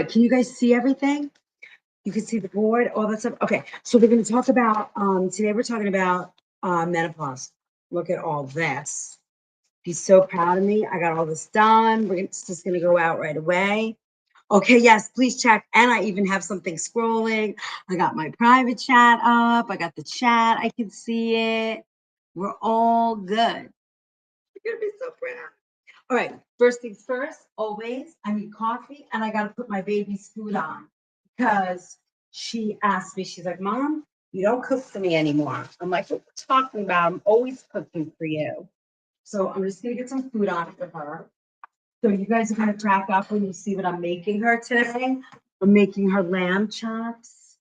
Can you guys see everything? You can see the board, all that stuff. Okay, so we're going to talk about today. We're talking about menopause. Look at all this. He's so proud of me. I got all this done. It's just going to go out right away. Okay, yes, please check. And I even have something scrolling. I got my private chat up. I got the chat. I can see it. We're all good. You're going to be so proud. All right, first things first, always, I need coffee and I got to put my baby's food on because she asked me, she's like, Mom, you don't cook for me anymore. I'm like, what are you talking about? I'm always cooking for you. So I'm just going to get some food on for her. So you guys are going to crack up when you see what I'm making her today. I'm making her lamb chops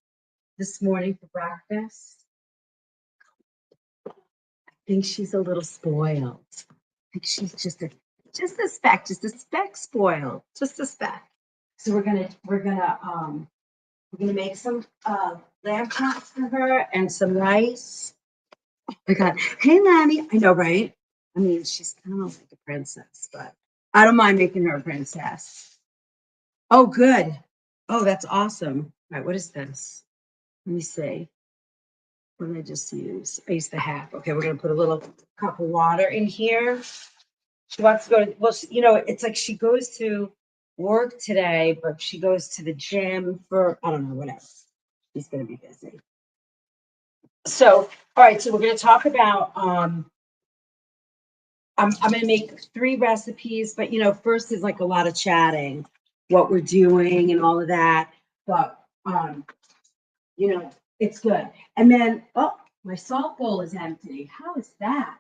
this morning for breakfast. I think she's a little spoiled. I think she's just a speck spoiled, just a speck. So we're gonna make some lamb chops for her and some rice. Oh my God, hey Lammy, I know, right? I mean, she's kind of like a princess, but I don't mind making her a princess. Oh, good. Oh, that's awesome. All right, what is this? Let me see. What did I just use? I used the half. Okay, we're gonna put a little cup of water in here. She wants to go to, well, it's like she goes to work today, but she goes to the gym for, I don't know, whatever. She's going to be busy. So, all right, so we're going to talk about, I'm going to make 3 recipes, but, first is like a lot of chatting, what we're doing and all of that. But, you know, it's good. And then, oh, my salt bowl is empty. How is that?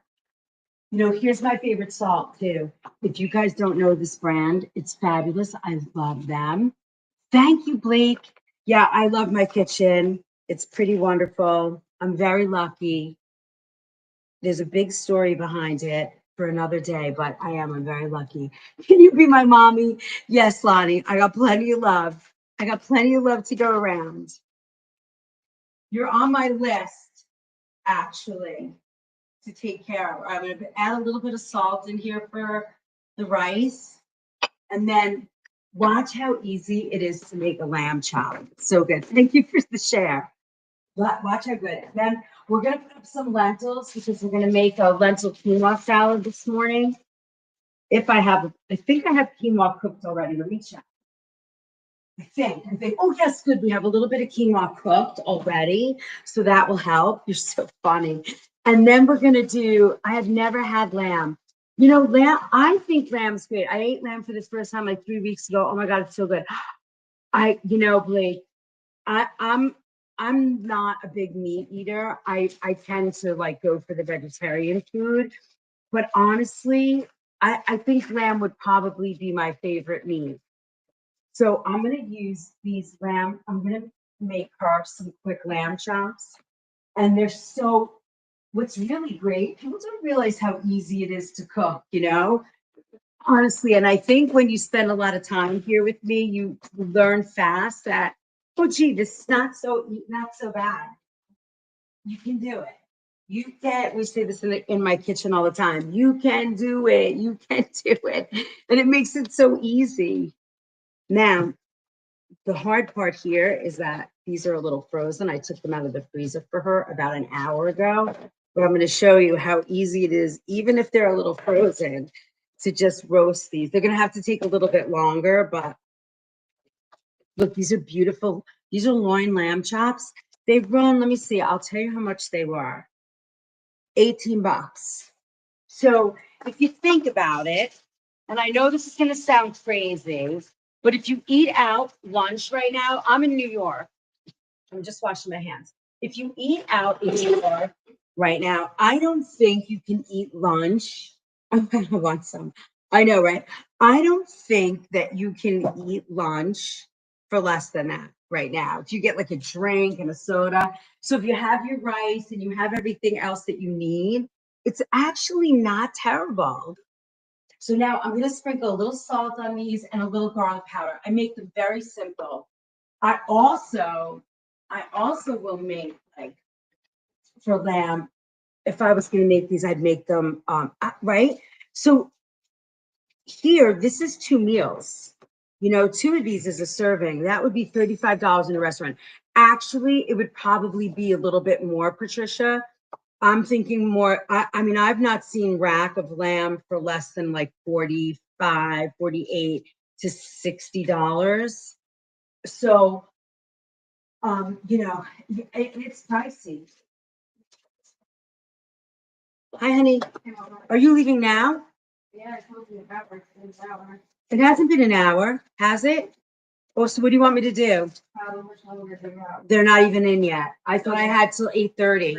Here's my favorite salt too. If you guys don't know this brand, it's fabulous. I love them. Thank you, Blake. Yeah, I love my kitchen. It's pretty wonderful. I'm very lucky. There's a big story behind it for another day, but I'm very lucky. Can you be my mommy? Yes, Lonnie. I got plenty of love. I got plenty of love to go around. You're on my list, actually, to take care of. I'm going to add a little bit of salt in here for the rice. And then watch how easy it is to make a lamb chop. So good. Thank you for the share. Watch how good. And then we're going to put up some lentils because we're going to make a lentil quinoa salad this morning. I think I have quinoa cooked already. Let me check. I think, oh yes, good. We have a little bit of quinoa cooked already. So that will help. You're so funny. And then we're going to I have never had lamb. Lamb, I think lamb's great. I ate lamb for the first time like 3 weeks ago. Oh my God, it's so good. Blake, I'm not a big meat eater. I tend to like go for the vegetarian food. But honestly, I think lamb would probably be my favorite meat. So I'm going to use these lamb. I'm going to make her some quick lamb chops. And what's really great, people don't realize how easy it is to cook, honestly. And I think when you spend a lot of time here with me, you learn fast that, oh, gee, this is not so bad. You can do it. We say this in my kitchen all the time. You can do it. You can do it. And it makes it so easy. Now, the hard part here is that these are a little frozen. I took them out of the freezer for her about an hour ago. But I'm going to show you how easy it is, even if they're a little frozen, to just roast these. They're going to have to take a little bit longer, but look, these are beautiful. These are loin lamb chops. They've run, let me see, I'll tell you how much they were. $18. So if you think about it, and I know this is going to sound crazy, but if you eat out lunch right now, I'm in New York. I'm just washing my hands. If you eat out in New York right now, I don't think you can eat lunch. I want some. I know, right? I don't think that you can eat lunch for less than that right now. If you get like a drink and a soda. So if you have your rice and you have everything else that you need, it's actually not terrible. So now I'm going to sprinkle a little salt on these and a little garlic powder. I make them very simple. I also will make like for lamb. If I was going to make these, I'd make them right. So here, this is 2 meals. You know, two of these is a serving. That would be $35 in a restaurant. Actually, it would probably be a little bit more, Patricia. I'm thinking more. I mean, I've not seen rack of lamb for less than like 45, 48 to $60. So, you know, it's pricey. Hi, honey. Are you leaving now? Yeah, I told you about it. It's an hour. It hasn't been an hour, has it? Oh, so what do you want me to do? They're not even in yet. I thought I had till 8:30.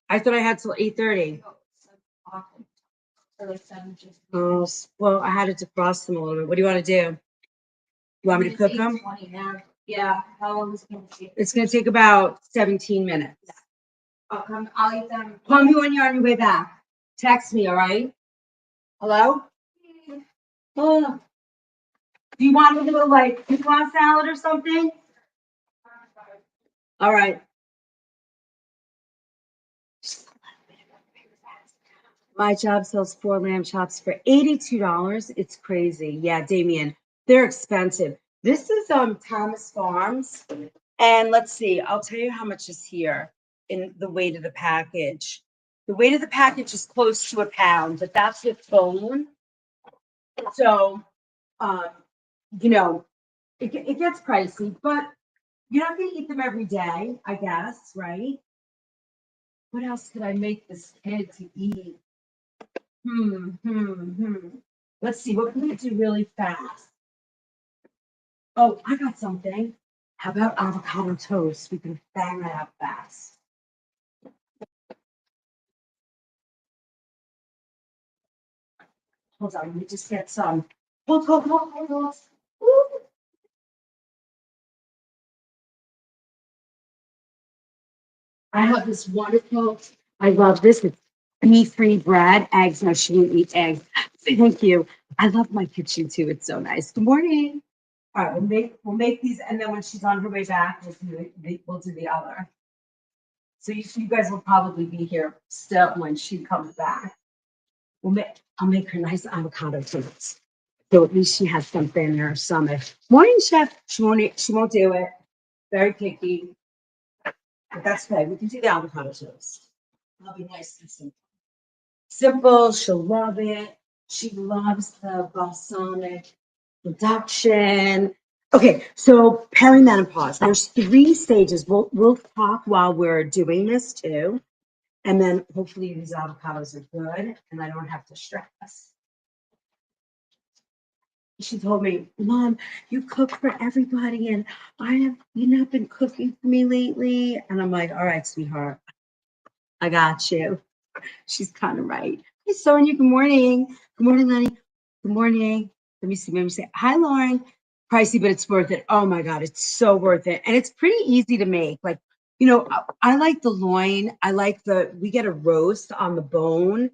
I thought I had till 8:30. Oh, well, I had to defrost them a little bit. What do you want to do? You want me to cook them? Yeah, how long is it gonna take? It's gonna take about 17 minutes. I'll eat them. Call me when you're on your way back. Text me, all right? Hello? Oh, do you want a little like, do you want salad or something? All right. My job sells 4 lamb chops for $82. It's crazy. Yeah, Damien, they're expensive. This is Thomas Farms. And let's see, I'll tell you how much is here in the weight of the package. The weight of the package is close to a pound, but that's with bone. So, um, you know, it gets pricey, but you're not going to eat them every day, I guess, right? What else could I make this kid to eat? Let's see, what can we do really fast? Oh, I got something. How about avocado toast? We can bang that out fast. Hold on, let me just get some. Hold. Woo. I have this wonderful, I love this. It's bee-free bread, eggs. No, she didn't eat eggs. Thank you. I love my kitchen too. It's so nice. Good morning. All right, we'll make these, and then when she's on her way back, we'll do the other. So you guys will probably be here still when she comes back. I'll make her nice avocado toast. So at least she has something in her stomach. Morning, chef. She won't do it. Very picky. But that's okay. We can do the avocado toast. I'll be nice and simple. Simple. She'll love it. She loves the balsamic reduction. Okay, so perimenopause. There's 3 stages. We'll talk while we're doing this too. And then hopefully these avocados are good and I don't have to stress. She told me, Mom, you cook for everybody and you've not been cooking for me lately. And I'm like, all right, sweetheart, I got you. She's kind of right. Hey, Sonia, good morning. Good morning, Lenny. Good morning. Let me say, hi, Lauren. Pricey, but it's worth it. Oh my God, it's so worth it. And it's pretty easy to make. Like, I like the loin. We get a roast on the bone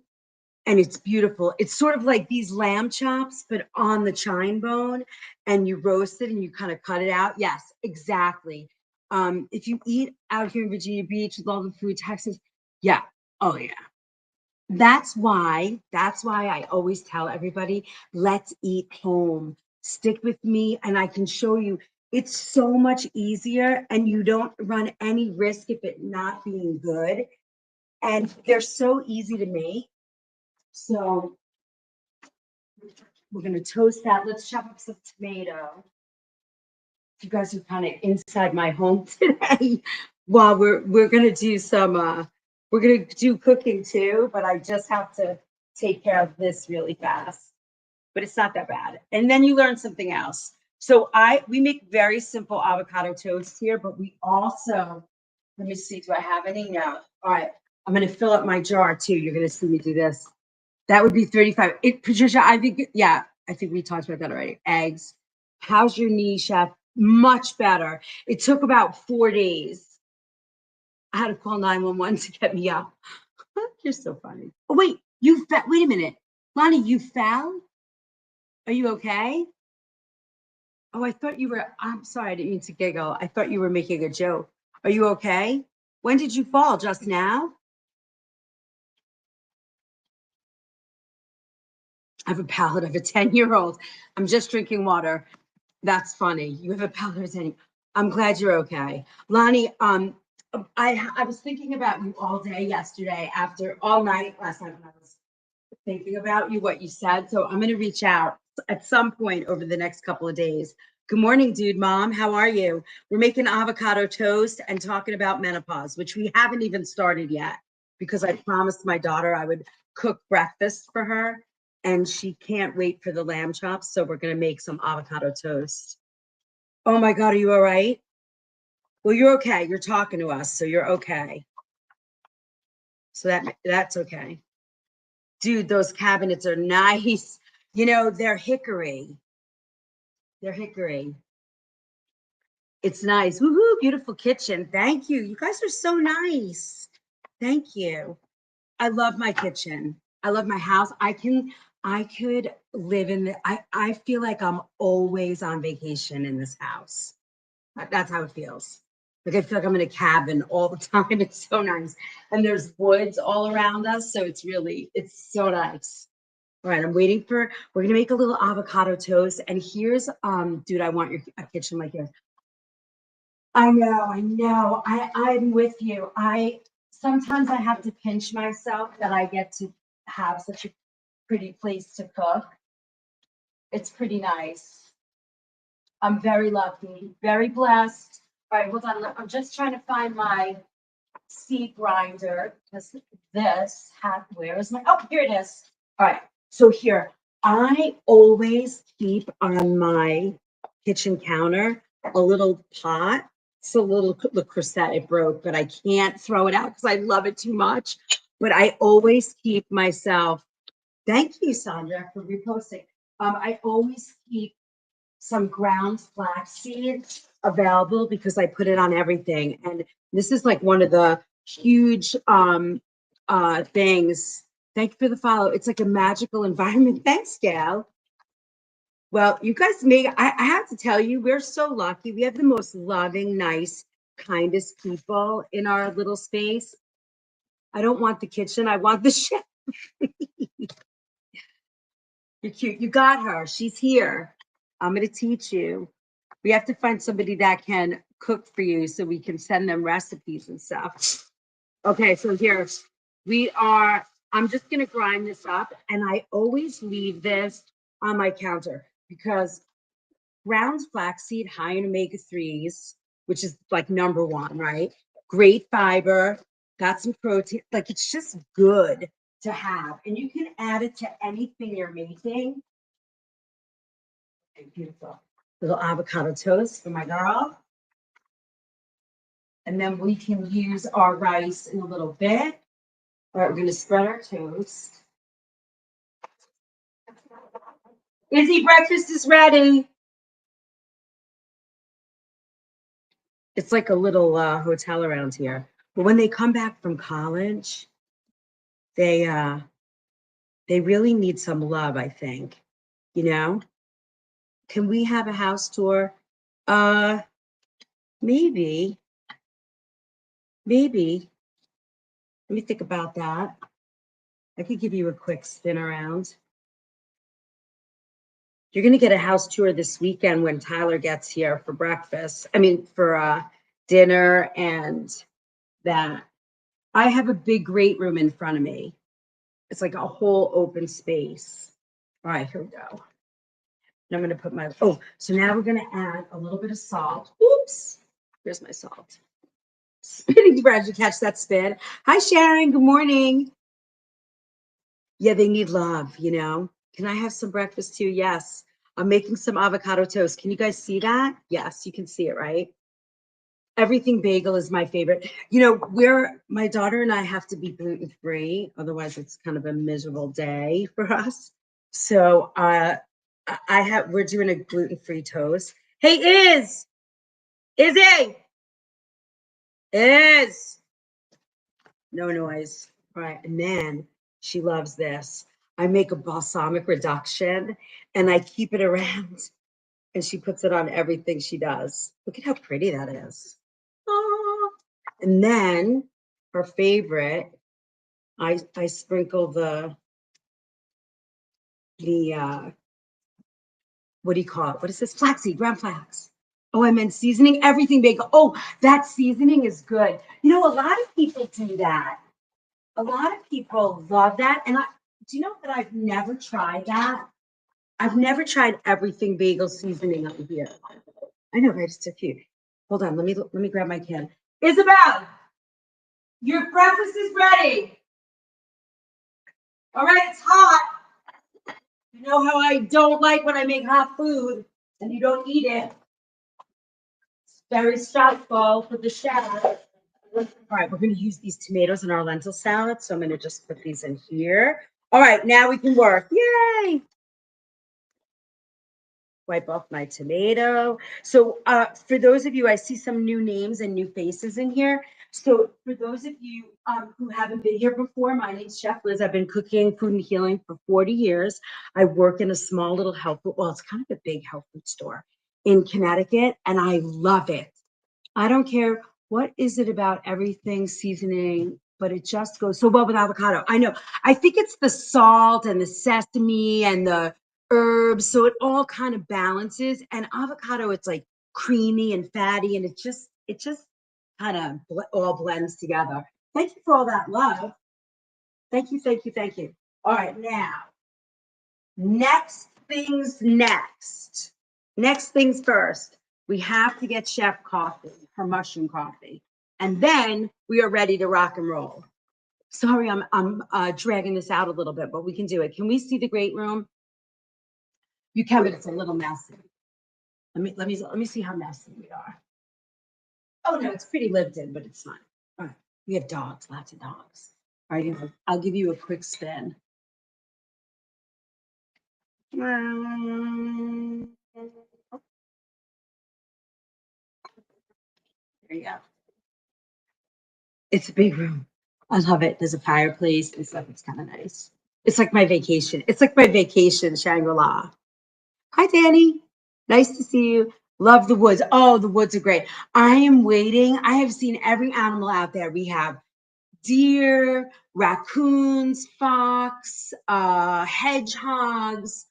and it's beautiful. It's sort of like these lamb chops, but on the chine bone, and you roast it and you kind of cut it out. Yes, exactly. If you eat out here in Virginia Beach with all the food taxes, yeah, oh yeah. That's why I always tell everybody, let's eat home. Stick with me, and I can show you. It's so much easier, and you don't run any risk of it not being good. And they're so easy to make. So we're gonna toast that. Let's chop up some tomato. You guys are kind of inside my home today. While we're gonna do we're gonna do cooking too, but I just have to take care of this really fast. But it's not that bad. And then you learn something else. So we make very simple avocado toast here, but we also, let me see, do I have any? No. All right, I'm gonna fill up my jar too. You're gonna see me do this. That would be 35. Patricia, yeah, I think we talked about that already. Eggs. How's your knee, chef? Much better. It took about 4 days. I had to call 911 to get me up. You're so funny. Oh, wait, wait a minute. Lonnie, you fell? Are you okay? Oh, I'm sorry, I didn't mean to giggle. I thought you were making a joke. Are you okay? When did you fall? Just now? I have a palate of a 10-year-old. I'm just drinking water. That's funny. You have a palate of a 10. I'm glad you're okay. Lonnie, I was thinking about you all day yesterday after all night last night when I was thinking about you, what you said. So I'm going to reach out at some point over the next couple of days. Good morning, dude, mom. How are you? We're making avocado toast and talking about menopause, which we haven't even started yet because I promised my daughter I would cook breakfast for her and she can't wait for the lamb chops. So we're going to make some avocado toast. Oh my God, are you all right? Well, you're okay. You're talking to us, so you're okay. So that's okay. Dude, those cabinets are nice. You know, they're hickory. They're hickory. It's nice. Woohoo, beautiful kitchen. Thank you. You guys are so nice. Thank you. I love my kitchen. I love my house. I could live in I feel like I'm always on vacation in this house. That's how it feels. Like I feel like I'm in a cabin all the time. It's so nice. And there's woods all around us. So it's so nice. All right, we're gonna make a little avocado toast. And here's, dude, I want a kitchen like yours. I know. I'm with you. Sometimes I have to pinch myself that I get to have such a pretty place to cook. It's pretty nice. I'm very lucky, very blessed. All right, hold on. I'm just trying to find my seed grinder because where is my, oh, here it is. All right, so here, I always keep on my kitchen counter a little pot. It's a little Le Creuset, it broke, but I can't throw it out because I love it too much. But I always keep myself, thank you, Sandra, for reposting. I always keep some ground flaxseed available because I put it on everything. And this is like one of the huge things. Thank you for the follow. It's like a magical environment. Thanks, Gail. Well, you guys I have to tell you, we're so lucky. We have the most loving, nice, kindest people in our little space. I don't want the kitchen. I want the chef. You're cute. You got her. She's here. I'm going to teach you. We have to find somebody that can cook for you so we can send them recipes and stuff. Okay, so here I'm just going to grind this up and I always leave this on my counter because ground flaxseed, high in omega-3s, which is like number one, right? Great fiber, got some protein. Like it's just good to have. And you can add it to anything you're making. Okay, beautiful. Little avocado toast for my girl. And then we can use our rice in a little bit. All right, we're going to spread our toast. Izzy, breakfast is ready. It's like a little hotel around here. But when they come back from college, they really need some love, I think. You know? Can we have a house tour? Maybe. Maybe. Let me think about that. I could give you a quick spin around. You're going to get a house tour this weekend when Tyler gets here for breakfast. I mean, for dinner and that. I have a big great room in front of me. It's like a whole open space. All right, here we go. And I'm going to put so now we're going to add a little bit of salt. Oops. Here's my salt. Spinning bread, you catch that spin. Hi, Sharon. Good morning. Yeah, they need love, you know. Can I have some breakfast too? Yes. I'm making some avocado toast. Can you guys see that? Yes, you can see it, right? Everything bagel is my favorite. You know, my daughter and I have to be gluten-free, otherwise it's kind of a miserable day for us. So we're doing a gluten-free toast. Hey, Izzy, no noise. All right, and then she loves this. I make a balsamic reduction and I keep it around and she puts it on everything she does. Look at how pretty that is. Oh. And then her favorite, I sprinkle what do you call it? What is this? Flaxseed, ground flax. Oh, I meant seasoning, everything bagel. Oh, that seasoning is good. You know, a lot of people do that. A lot of people love that. And do you know that I've never tried that? I've never tried everything bagel seasoning on here. I know, right? It's so cute. Hold on, let me grab my can. Isabel, your breakfast is ready. All right, it's hot. You know how I don't like when I make hot food and you don't eat it. It's very stressful for the chef. All right, we're going to use these tomatoes in our lentil salad. So I'm going to just put these in here. All right, now we can work. Yay! Wipe off my tomato. So for those of you, I see some new names and new faces in here. So for those of you who haven't been here before, my name's Chef Liz. I've been cooking food and healing for 40 years. I work in a small little health food, well, it's kind of a big health food store in Connecticut, and I love it. I don't care what is it about everything seasoning, but it just goes so well with avocado. I know. I think it's the salt and the sesame and the herbs, so it all kind of balances. And avocado, it's like creamy and fatty, and it just kind of all blends together. Thank you for all that love. Thank you, thank you, thank you. All right, now, next things next. Next things first. We have to get Chef coffee, her mushroom coffee, and then we are ready to rock and roll. Sorry, I'm dragging this out a little bit, but we can do it. Can we see the great room? You can, but it's a little messy. Let me see how messy we are. Oh no, it's pretty lived in, but it's fine. All right, we have dogs, lots of dogs. All right, I'll give you a quick spin. There you go. It's a big room. I love it. There's a fireplace and stuff. It's kind of nice. It's like my vacation. It's like my vacation, Shangri-La. Hi, Danny. Nice to see you. Love the woods. Oh, the woods are great. I am waiting. I have seen every animal out there. We have deer, raccoons, fox, hedgehogs,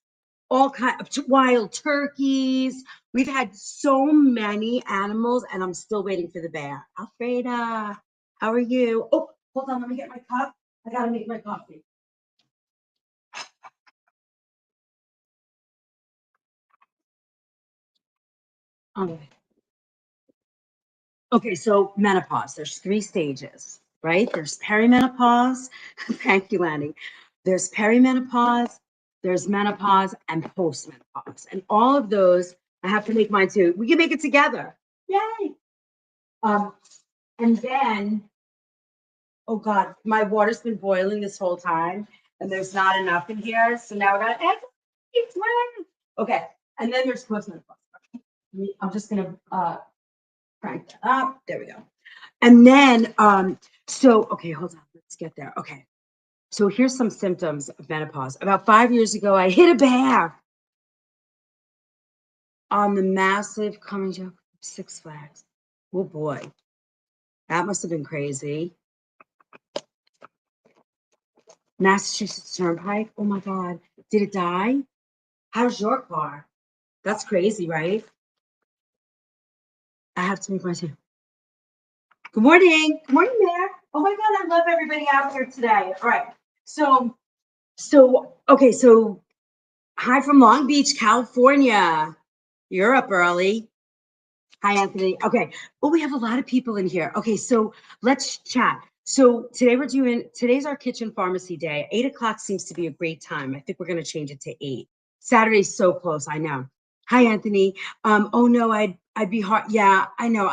all kind of wild turkeys. We've had so many animals, and I'm still waiting for the bear. Alfreda, how are you? Oh, hold on, let me get my cup. I gotta make my coffee. Oh. Okay, so menopause. There's 3 stages, right? There's perimenopause. Thank you, Lanny. There's perimenopause, there's menopause, and postmenopause. And all of those, I have to make mine too. We can make it together. Yay! Um, and then, oh God, my water's been boiling this whole time, and there's not enough in here. So now we're gonna add one. Okay, and then there's postmenopause. I'm just gonna crank that up. There we go. And then, so okay, hold on, let's get there. Okay, so here's some symptoms of menopause. About 5 years ago, I hit a bear on the massive coming to Six Flags. Oh boy, that must have been crazy. Massachusetts Turnpike. Oh my God, did it die? How's your car? That's crazy, right? I have to make my tea. Good morning. Good morning, Mayor. Oh my God, I love everybody out here today. All right. Okay, so hi from Long Beach, California. You're up early. Hi, Anthony. Okay. Oh, we have a lot of people in here. Okay, so let's chat. So today's our kitchen pharmacy day. 8 o'clock seems to be a great time. I think we're going to change it to 8. Saturday's so close. I know. Hi, Anthony. Oh no, I'd be hard. Yeah, I know.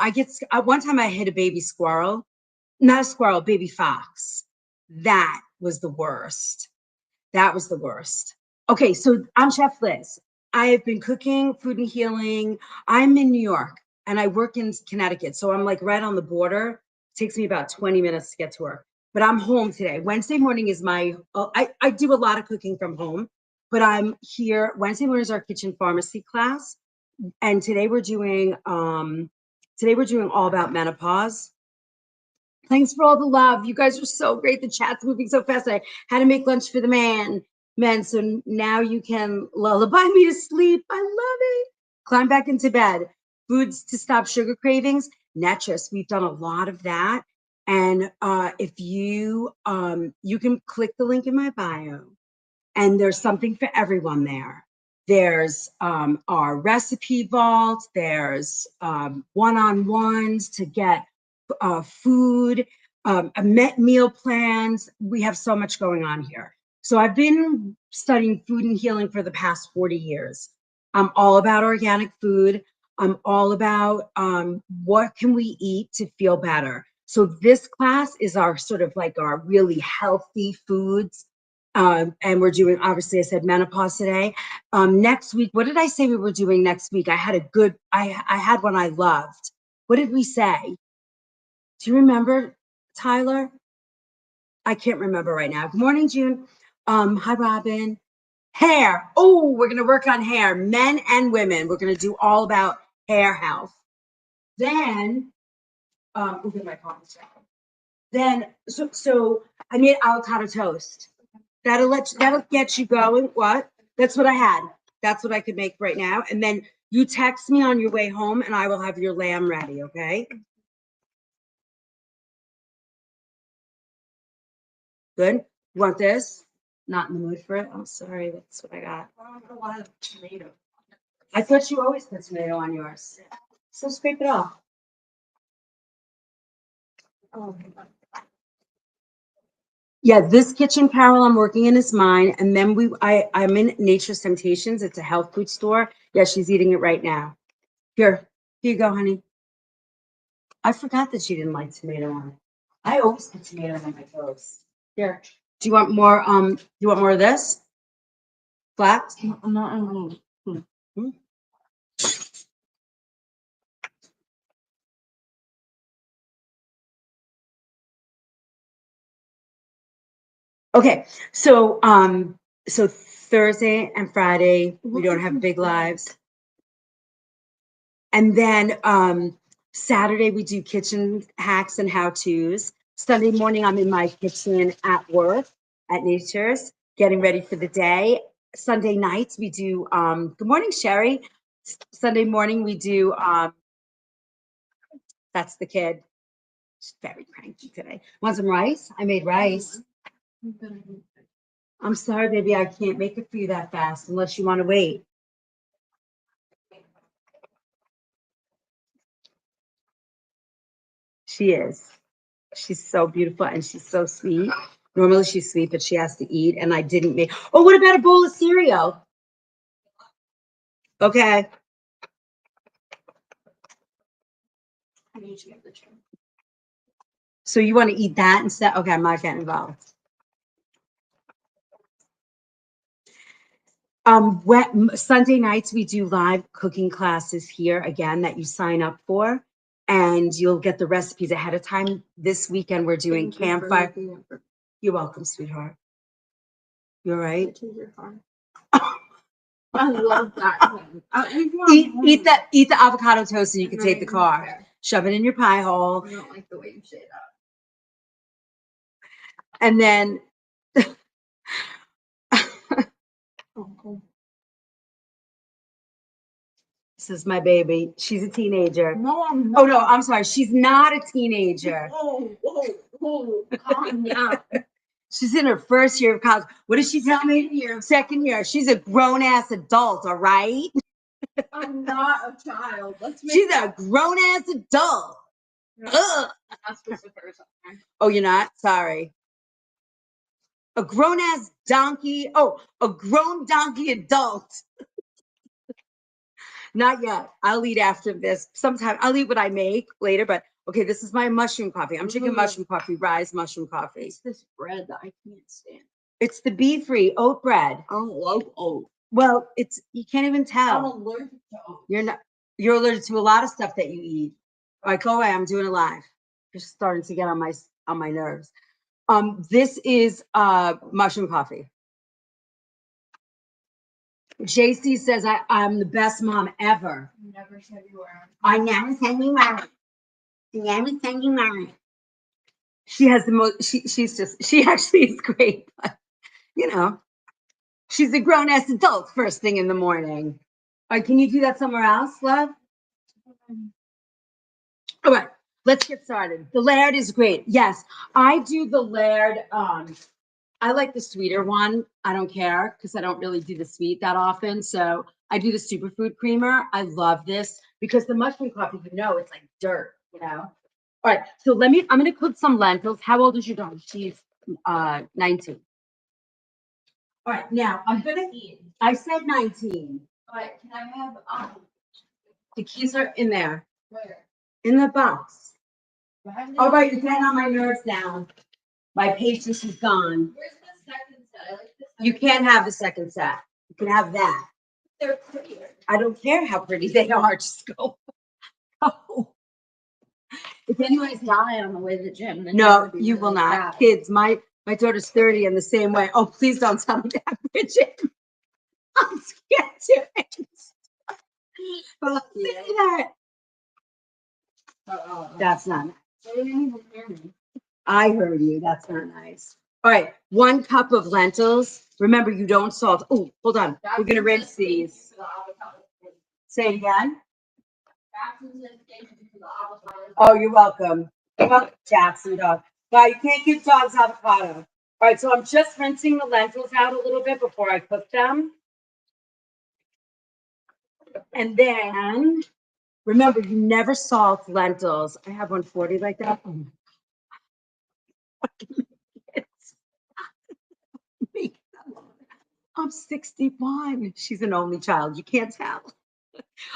One time I hit a baby squirrel, not a squirrel, baby fox. That was the worst. That was the worst. Okay, so I'm Chef Liz. I have been cooking food and healing. I'm in New York and I work in Connecticut. So I'm like right on the border. It takes me about 20 minutes to get to work. But I'm home today. Wednesday morning is I do a lot of cooking from home, but I'm here. Wednesday morning is our kitchen pharmacy class. And today we're doing all about menopause. Thanks for all the love. You guys are so great. The chat's moving so fast. I had to make lunch for the man. Men, so now you can lullaby me to sleep. I love it. Climb back into bed. Foods to stop sugar cravings. Netris, we've done a lot of that. And if you can click the link in my bio, and there's something for everyone there. There's our recipe vault. There's one-on-ones to get food, meal plans. We have so much going on here. So I've been studying food and healing for the past 40 years. I'm all about organic food. I'm all about what can we eat to feel better. So this class is our sort of like our really healthy foods. And we're doing, obviously, I said menopause today. Next week, what did I say we were doing next week? I had one I loved. What did we say? Do you remember, Tyler? I can't remember right now. Good morning, June. Hi, Robin. Hair. Oh, we're going to work on hair, men and women. We're going to do all about hair health. Then, look at my coffee shop. Then, so I made avocado toast. That'll get you going. What? That's what I had. That's what I could make right now. And then you text me on your way home, and I will have your lamb ready. Okay. Good. You want this? Not in the mood for it. I'm sorry. That's what I got. A lot of tomato. I thought you always put tomato on yours. So scrape it off. Oh, Yeah, this kitchen, Carol, I'm working in is mine. And then I'm in Nature's Temptations. It's a health food store. Yeah, she's eating it right now. Here you go, honey. I forgot that she didn't like tomato on it. I always put tomato on my toast. Here. Do you want more? Do you want more of this? Flat? I'm not in the mood. Okay, so Thursday and Friday we don't have big lives, and then Saturday we do kitchen hacks and how-tos. Sunday morning I'm in my kitchen at work at Nature's, getting ready for the day. Sunday nights we do. Good morning, Sherry. Sunday morning we do. That's the kid. She's very cranky today. Want some rice? I made rice. I'm sorry, baby. I can't make it for you that fast unless you want to wait. She is. She's so beautiful and she's so sweet. Normally she's sweet, but she has to eat. And I didn't make. Oh, what about a bowl of cereal? Okay. I need to get the trim. So you want to eat that instead? Okay, I'm not getting involved. Sunday nights we do live cooking classes here again that you sign up for, and you'll get the recipes ahead of time. This weekend we're doing campfire. You're welcome, sweetheart. You're right. I love that. Eat the avocado toast, and you can take the car. Shove it in your pie hole. I don't like the way you say that. And then this is my baby. She's a teenager. No, I'm not. Oh no, I'm sorry. She's not a teenager. Calm down. She's in her first year of college. What did she tell me? Second year. She's a grown ass adult, all right? I'm not a child. She's a grown ass adult. Ugh. I'm not supposed to curse on her. Oh, you're not? Sorry. A grown ass donkey. Oh, a grown donkey adult. Not yet. I'll eat after this. Sometime I'll eat what I make later, but okay, this is my mushroom coffee. I'm drinking mushroom coffee, Rise mushroom coffee. It's this bread that I can't stand. It's the bee-free oat bread. I don't love oat. Well, it's you can't even I'm tell. allergic to oat. You're allergic to a lot of stuff that you eat. All right, go away. I'm doing it live. You're starting to get on my nerves. This is mushroom coffee. JC says I'm the best mom ever. You never said you were. I never said you were. Never said you were. She has the most. She actually is great, but you know. She's a grown-ass adult first thing in the morning. All right, can you do that somewhere else, love? All right, let's get started. The Laird is great. Yes, I do the Laird. I like the sweeter one. I don't care because I don't really do the sweet that often. So I do the superfood creamer. I love this because the mushroom coffee, it's like dirt, All right, so I'm gonna cook some lentils. How old is your daughter? She's 19. All right, now I said 19. All right, can I have The keys are in there, where? in the box. Why did All right, you- you're getting on my nerves now. My patience is gone. Where's the second set? I like this. You can't have the second set. You can have that. They're prettier. I don't care how pretty they are. Just go. Oh. If anybody's die on the way to the gym, then No, you're gonna be you will really not. proud. Kids, my daughter's 30 in the same way. Oh, please don't tell me that, Bridget. I'm scared to. But say that. That's not nice. They didn't even hear me. I heard you. That's not nice. All right, 1 cup of lentils. Remember, you don't salt. Oh, hold on. We're gonna rinse these. Say it again. Oh, you're welcome. You're welcome, Jackson dog. Wow, you can't give dogs avocado. All right, so I'm just rinsing the lentils out a little bit before I cook them. And then, remember, you never salt lentils. I have 140 like that. Oh, I'm 61. She's an only child. You can't tell.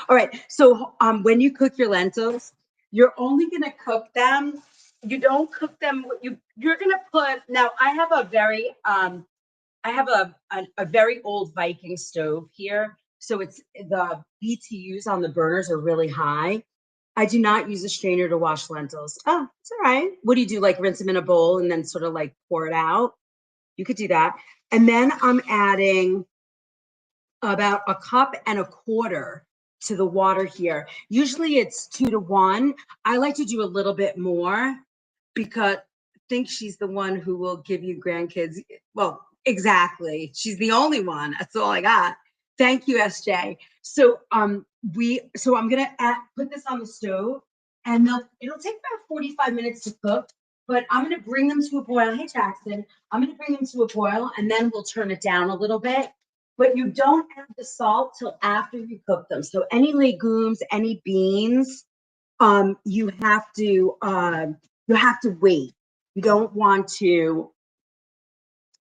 All right. So when you cook your lentils, you're only gonna cook them. You don't cook them. You're gonna put now. I have a very old Viking stove here. So it's the BTUs on the burners are really high. I do not use a strainer to wash lentils. Oh, it's all right. What do you do? Like rinse them in a bowl and then sort of like pour it out? You could do that. And then I'm adding about 1.25 cups to the water here. Usually it's 2 to 1. I like to do a little bit more because I think she's the one who will give you grandkids. Well, exactly. She's the only one. That's all I got. Thank you, SJ. So I'm gonna put this on the stove and it'll take about 45 minutes to cook, but I'm gonna bring them to a boil. Hey Jackson, I'm gonna bring them to a boil and then we'll turn it down a little bit. But you don't add the salt till after you cook them. So any legumes, any beans, you have to wait. You don't want to.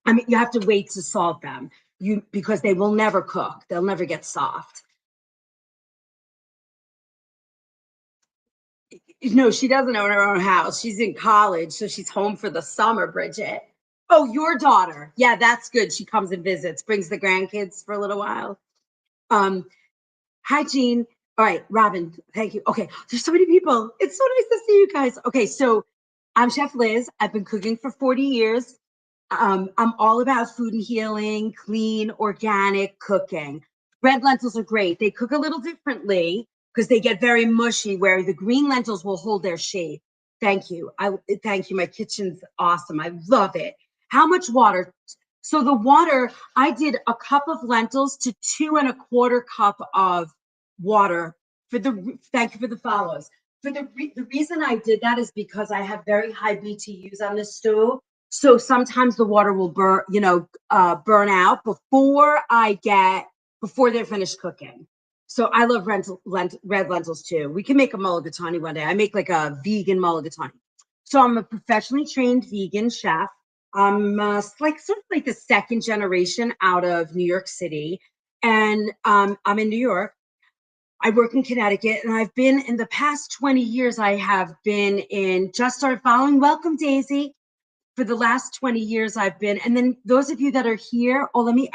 I mean, you have to wait to salt them. Because they will never cook. They'll never get soft. No, she doesn't own her own house. She's in college, so she's home for the summer, Bridget. Oh, your daughter. Yeah, that's good. She comes and visits, brings the grandkids for a little while. Hi, Jean. All right, Robin, thank you. Okay, there's so many people. It's so nice to see you guys. Okay, so I'm Chef Liz. I've been cooking for 40 years. I'm all about food and healing, clean, organic cooking. Red lentils are great. They cook a little differently because they get very mushy, where the green lentils will hold their shape. Thank you. Thank you. My kitchen's awesome. I love it. How much water? So the water, I did 1 cup of lentils to 2.25 cups of water thank you for the follows. The reason I did that is because I have very high BTUs on this stove. So sometimes the water will burn out before they're finished cooking. So I love red lentils too. We can make a mulligatawny one day. I make like a vegan mulligatawny. So I'm a professionally trained vegan chef. I'm like sort of like the second generation out of New York City, and I'm in New York. I work in Connecticut, and I've been in the past 20 years. I have been just started following. Welcome, Daisy. For the last 20 years, I've been, and then those of you that are here. Oh, let me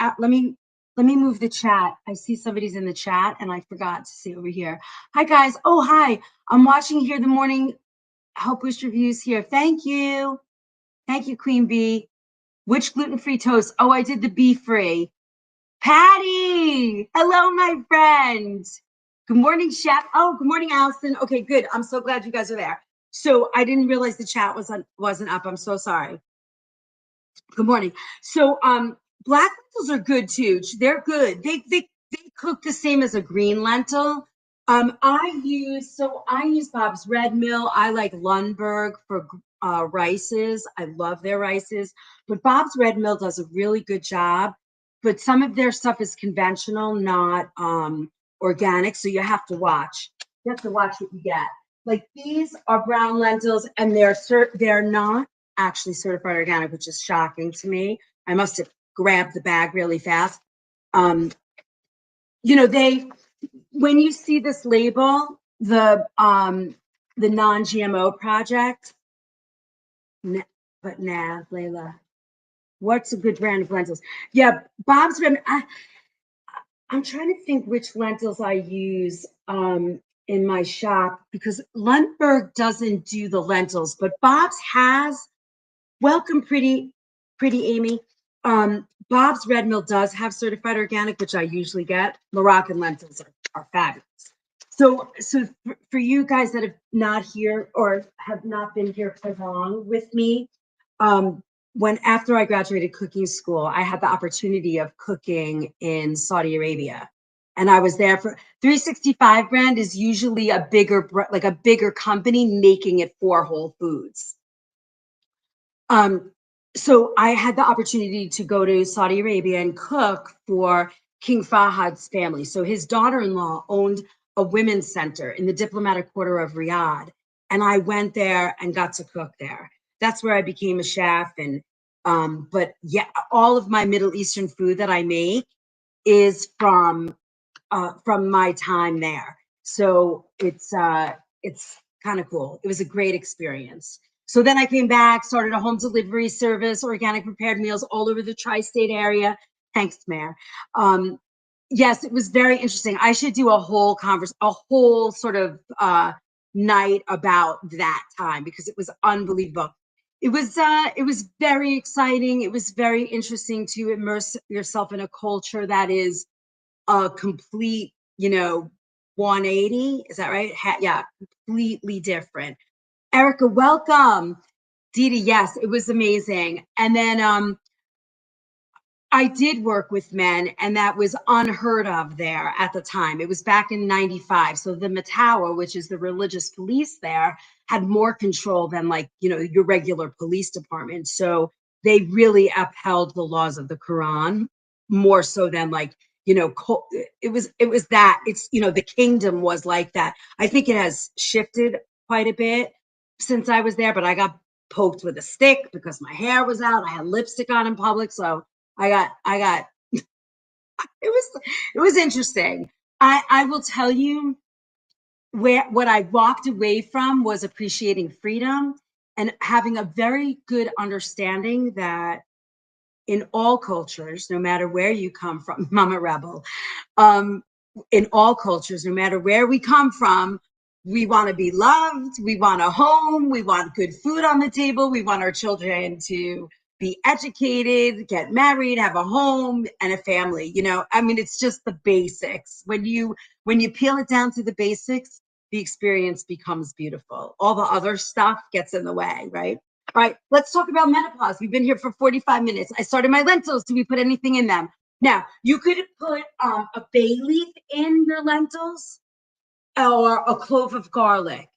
move the chat. I see somebody's in the chat, and I forgot to see over here. Hi guys. Oh, hi. I'm watching here the morning Help Boost reviews here. Thank you, Queen Bee. Which gluten-free toast? Oh, I did the bee-free. Patty, hello, my friend. Good morning, Chef. Oh, good morning, Allison. Okay, good. I'm so glad you guys are there. So I didn't realize the chat wasn't up. I'm so sorry. Good morning. So black lentils are good too. They're good. They cook the same as a green lentil. I use Bob's Red Mill. I like Lundberg for rices. I love their rices, but Bob's Red Mill does a really good job. But some of their stuff is conventional, not organic. So you have to watch. You have to watch what you get. Like these are brown lentils, and they're not actually certified organic, which is shocking to me. I must have grabbed the bag really fast. Um, they when you see this label, the non-GMO project, but nah, Layla, what's a good brand of lentils? Yeah, Bob's Red. I'm trying to think which lentils I use in my shop because Lundberg doesn't do the lentils, but Bob's has. Welcome, pretty Amy. Bob's Red Mill does have certified organic, which I usually get. Moroccan lentils are fabulous. So for you guys that have not here or have not been here for long with me, when after I graduated cooking school, I had the opportunity of cooking in Saudi Arabia. And I was there for 365 brand is usually a bigger company making it for Whole Foods. Um, so I had the opportunity to go to Saudi Arabia and cook for King Fahad's family. So his daughter-in-law owned a women's center in the diplomatic quarter of Riyadh. And I went there and got to cook there. That's where I became a chef. And but yeah, all of my Middle Eastern food that I make is from my time there. So it's kind of cool. It was a great experience. So then I came back, started a home delivery service, organic prepared meals all over the tri-state area. Thanks, Mayor. Yes, it was very interesting. I should do a whole sort of night about that time because it was unbelievable. It was very exciting. It was very interesting to immerse yourself in a culture that is a complete, 180. Is that right? Yeah, completely different. Erica, welcome. Didi, yes, it was amazing. And then I did work with men, and that was unheard of there at the time. It was back in 95. So the Matawa, which is the religious police there, had more control than your regular police department. So they really upheld the laws of the Quran more so than it was that the kingdom was like that. I think it has shifted quite a bit since I was there, but I got poked with a stick because my hair was out. I had lipstick on in public. So I got it was interesting. I will tell you what I walked away from was appreciating freedom and having a very good understanding that in all cultures, no matter where you come from, Mama Rebel, um, in all cultures, no matter where we come from, we want to be loved, we want a home, we want good food on the table, we want our children to be educated, get married, have a home and a family. I mean, it's just the basics. When you peel it down to the basics, the experience becomes beautiful. All the other stuff gets in the way, right? All right, let's talk about menopause. We've been here for 45 minutes. I started my lentils. Do we put anything in them? Now, you could put a bay leaf in your lentils or a clove of garlic.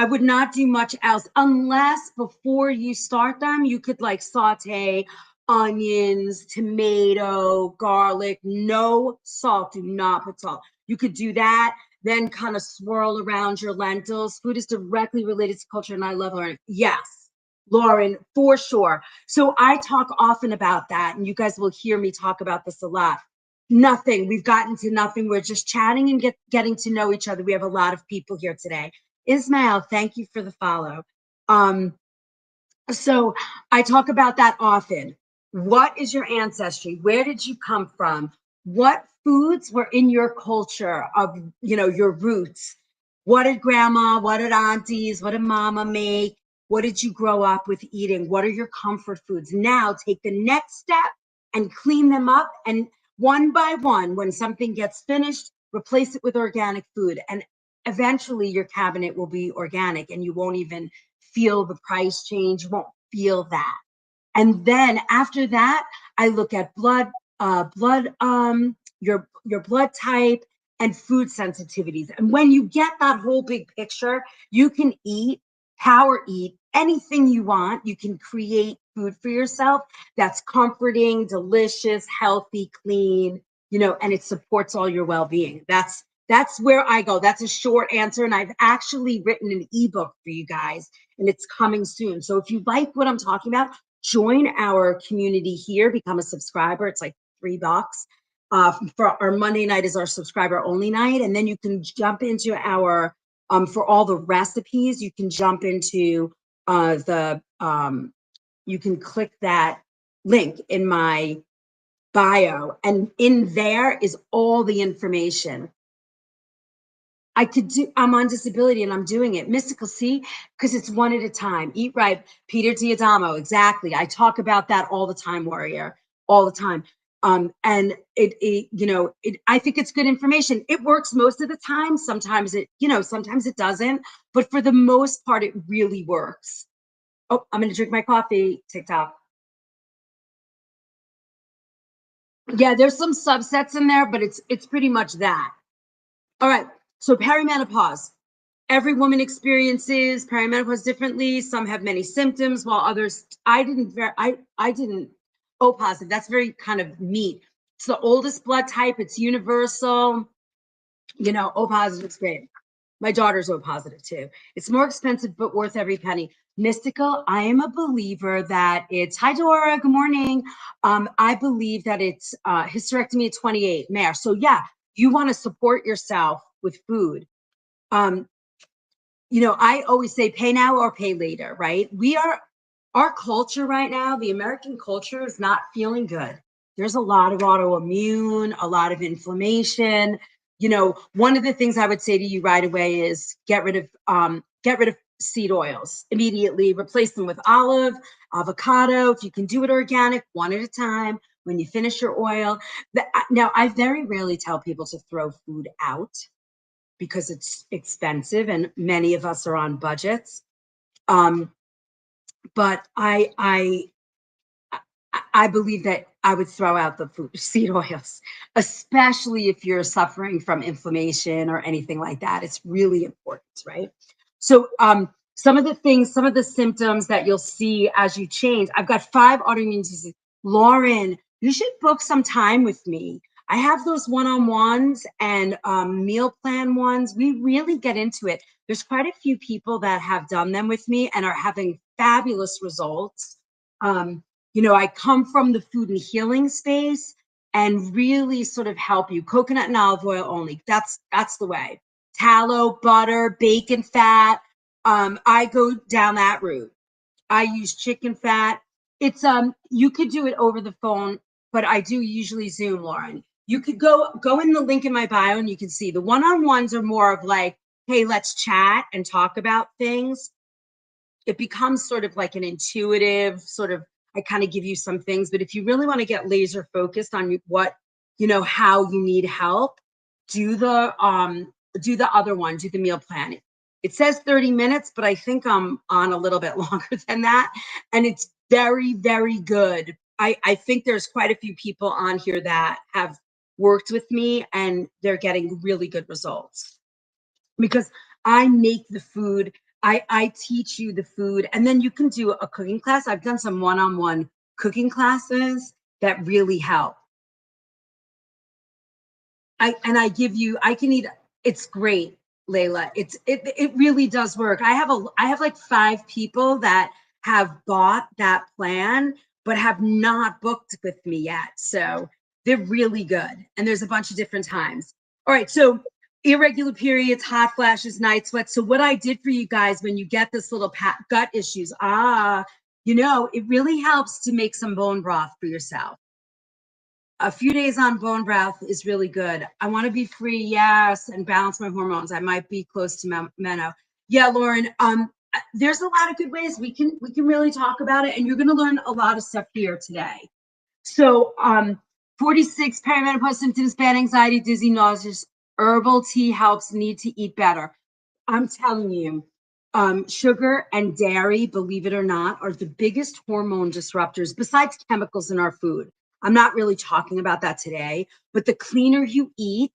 I would not do much else unless before you start them, you could saute onions, tomato, garlic, no salt. Do not put salt. You could do that, then kind of swirl around your lentils. Food is directly related to culture, and I love learning. Yes, Lauren, for sure. So I talk often about that, and you guys will hear me talk about this a lot. Nothing. We've gotten to nothing. We're just chatting and getting to know each other. We have a lot of people here today. Ismail, thank you for the follow. Um, so I talk about that often. What is your ancestry? Where did you come from? What foods were in your culture of, your roots? What did grandma, what did aunties, what did mama make? What did you grow up with eating? What are your comfort foods? Now take the next step and clean them up. And one by one, when something gets finished, replace it with organic food. And eventually your cabinet will be organic and you won't even feel the price change. You won't feel that. And then after that, I look at your blood type and food sensitivities. And when you get that whole big picture, you can power eat anything you want. You can create food for yourself that's comforting, delicious, healthy, clean, and it supports all your well-being. That's where I go. That's a short answer. And I've actually written an ebook for you guys, and it's coming soon. So if you like what I'm talking about, join our community here, become a subscriber. It's like $3. For our Monday night is our subscriber only night. And then you can jump into for all the recipes, you can jump into you can click that link in my bio, and in there is all the information. I'm on disability and I'm doing it. Mystical, see, because it's one at a time. Eat right, Peter Diadamo, exactly. I talk about that all the time, Warrior, all the time. And I think it's good information. It works most of the time. Sometimes sometimes it doesn't, but for the most part, it really works. Oh, I'm going to drink my coffee, TikTok. Yeah, there's some subsets in there, but it's pretty much that. All right. So perimenopause. Every woman experiences perimenopause differently. Some have many symptoms, while others, I didn't O positive. That's very kind of neat. It's the oldest blood type. It's universal. O positive is great. My daughter's O positive too. It's more expensive, but worth every penny. Mystical, I am a believer that hi Dora, good morning. I believe that it's hysterectomy at 28, Mare. So yeah, you want to support yourself with food. I always say pay now or pay later, right? Our culture right now, the American culture is not feeling good. There's a lot of autoimmune, a lot of inflammation. One of the things I would say to you right away is get rid of seed oils immediately, replace them with olive, avocado. If you can do it organic, one at a time. When you finish your oil. Now, I very rarely tell people to throw food out because it's expensive and many of us are on budgets. But I believe that I would throw out the seed oils, especially if you're suffering from inflammation or anything like that. It's really important, right? So some of the symptoms that you'll see as you change, I've got 5 autoimmune diseases. Lauren, you should book some time with me. I have those one-on-ones and meal plan ones. We really get into it. There's quite a few people that have done them with me and are having fabulous results. I come from the food and healing space and really sort of help you. Coconut and olive oil only. That's the way. Tallow, butter, bacon fat. I go down that route. I use chicken fat. It's you could do it over the phone, but I do usually Zoom, Lauren. You could go in the link in my bio and you can see the one-on-ones are more of like, hey, let's chat and talk about things. It becomes sort of like an intuitive sort of, I kind of give you some things, but if you really want to get laser focused on how you need help, do the other one, do the meal plan. It says 30 minutes, but I think I'm on a little bit longer than that. And it's very, very good. I think there's quite a few people on here that have worked with me and they're getting really good results because I make the food. I teach you the food, and then you can do a cooking class. I've done some one-on-one cooking classes that really help. I can eat. It's great, Layla. It really does work. I have like 5 people that have bought that plan, but have not booked with me yet. So they're really good. And there's a bunch of different times. All right. So irregular periods, hot flashes, night sweats. So what I did for you guys when you get this little gut issues, it really helps to make some bone broth for yourself. A few days on bone broth is really good. I want to be free, yes, and balance my hormones. I might be close to meno. Yeah, Lauren. There's a lot of good ways we can really talk about it, and you're going to learn a lot of stuff here today. So, 46 perimenopause symptoms: bad anxiety, dizzy, nauseous. Herbal tea helps. Need to eat better. I'm telling you, Sugar and dairy, believe it or not, are the biggest hormone disruptors besides chemicals in our food. I'm not really talking about that today, but the cleaner you eat,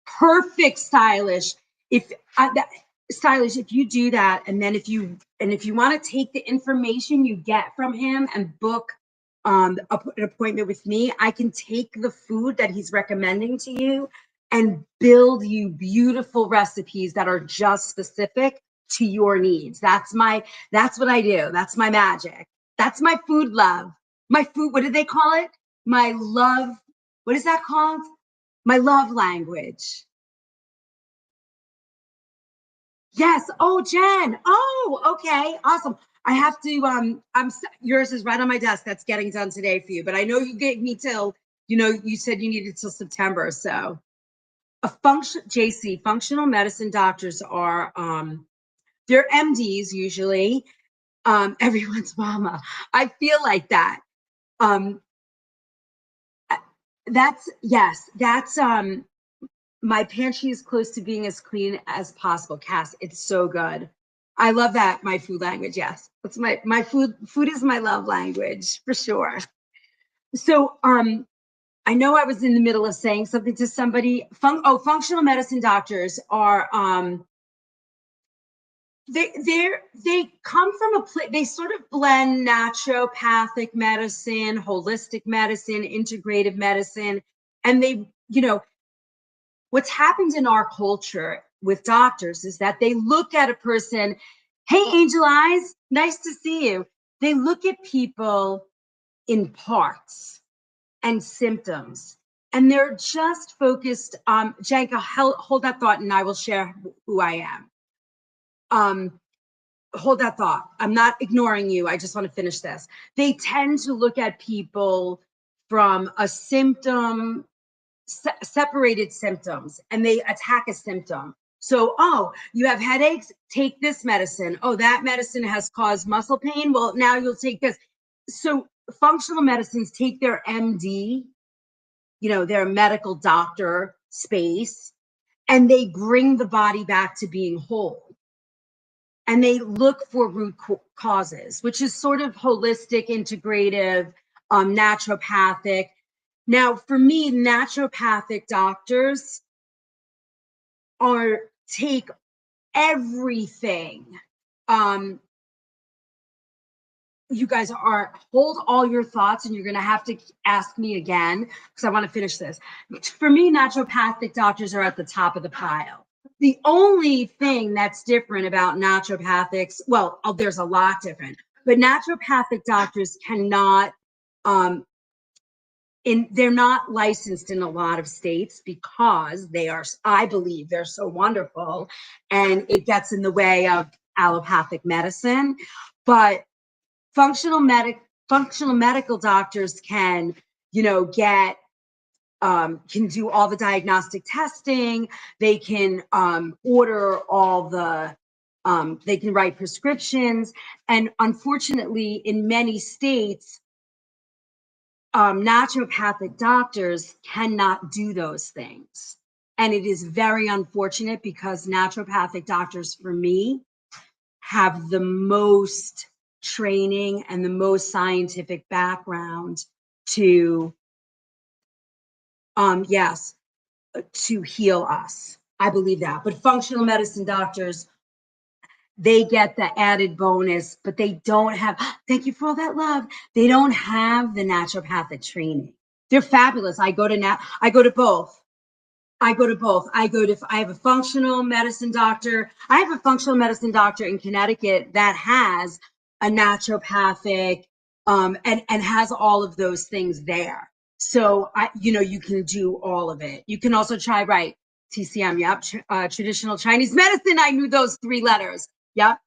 perfect, Stylish. If that, Stylish, if you do that, and then if you want to take the information you get from him and book an appointment with me, I can take the food that he's recommending to you and build you beautiful recipes that are just specific to your needs. That's what I do. That's my magic. That's my food love. My food, what do they call it? My love, what is that called? My love language. Yes. Oh, Jen. Oh, okay. Awesome. I have to, yours is right on my desk. That's getting done today for you. But I know you gave me till, you said you needed till September. So functional medicine doctors are, they're MDs usually, everyone's mama. I feel like that. Um, that's my pantry is close to being as clean as possible. Cass, it's so good. I love that. My food language. Yes. That's my food is my love language for sure. So, I know I was in the middle of saying something to somebody. Functional medicine doctors are, they come from a place, they sort of blend naturopathic medicine, holistic medicine, integrative medicine, and what's happened in our culture with doctors is that they look at a person, hey, Angel Eyes, nice to see you. They look at people in parts and symptoms, and they're just focused. Janka, hold that thought, and I will share who I am. Hold that thought. I'm not ignoring you. I just want to finish this. They tend to look at people from a separated symptoms, and they attack a symptom. So, oh, you have headaches, take this medicine. Oh, that medicine has caused muscle pain. Well, now you'll take this. So functional medicines take their MD, their medical doctor space, and they bring the body back to being whole. And they look for root causes, which is sort of holistic, integrative, naturopathic. Now, for me, naturopathic doctors take everything. You guys hold all your thoughts, and you're going to have to ask me again because I want to finish this. For me, naturopathic doctors are at the top of the pile. The only thing that's different about naturopathics, well, there's a lot different, but naturopathic doctors cannot, they're not licensed in a lot of states because I believe they're so wonderful, and it gets in the way of allopathic medicine. But functional medical doctors can, get can do all the diagnostic testing. They can order all the they can write prescriptions, and unfortunately in many states, naturopathic doctors cannot do those things, and it is very unfortunate because naturopathic doctors, for me, have the most training and the most scientific background to yes, to heal us. I believe that. But functional medicine doctors, they get the added bonus, but they don't have, thank you for all that love. They don't have the naturopathic training. They're fabulous. I go to both. I have a functional medicine doctor. I have a functional medicine doctor in Connecticut that has a naturopathic, and has all of those things there. So you can do all of it. You can also try, right, TCM, yep, traditional Chinese medicine. I knew those 3 letters. Yep.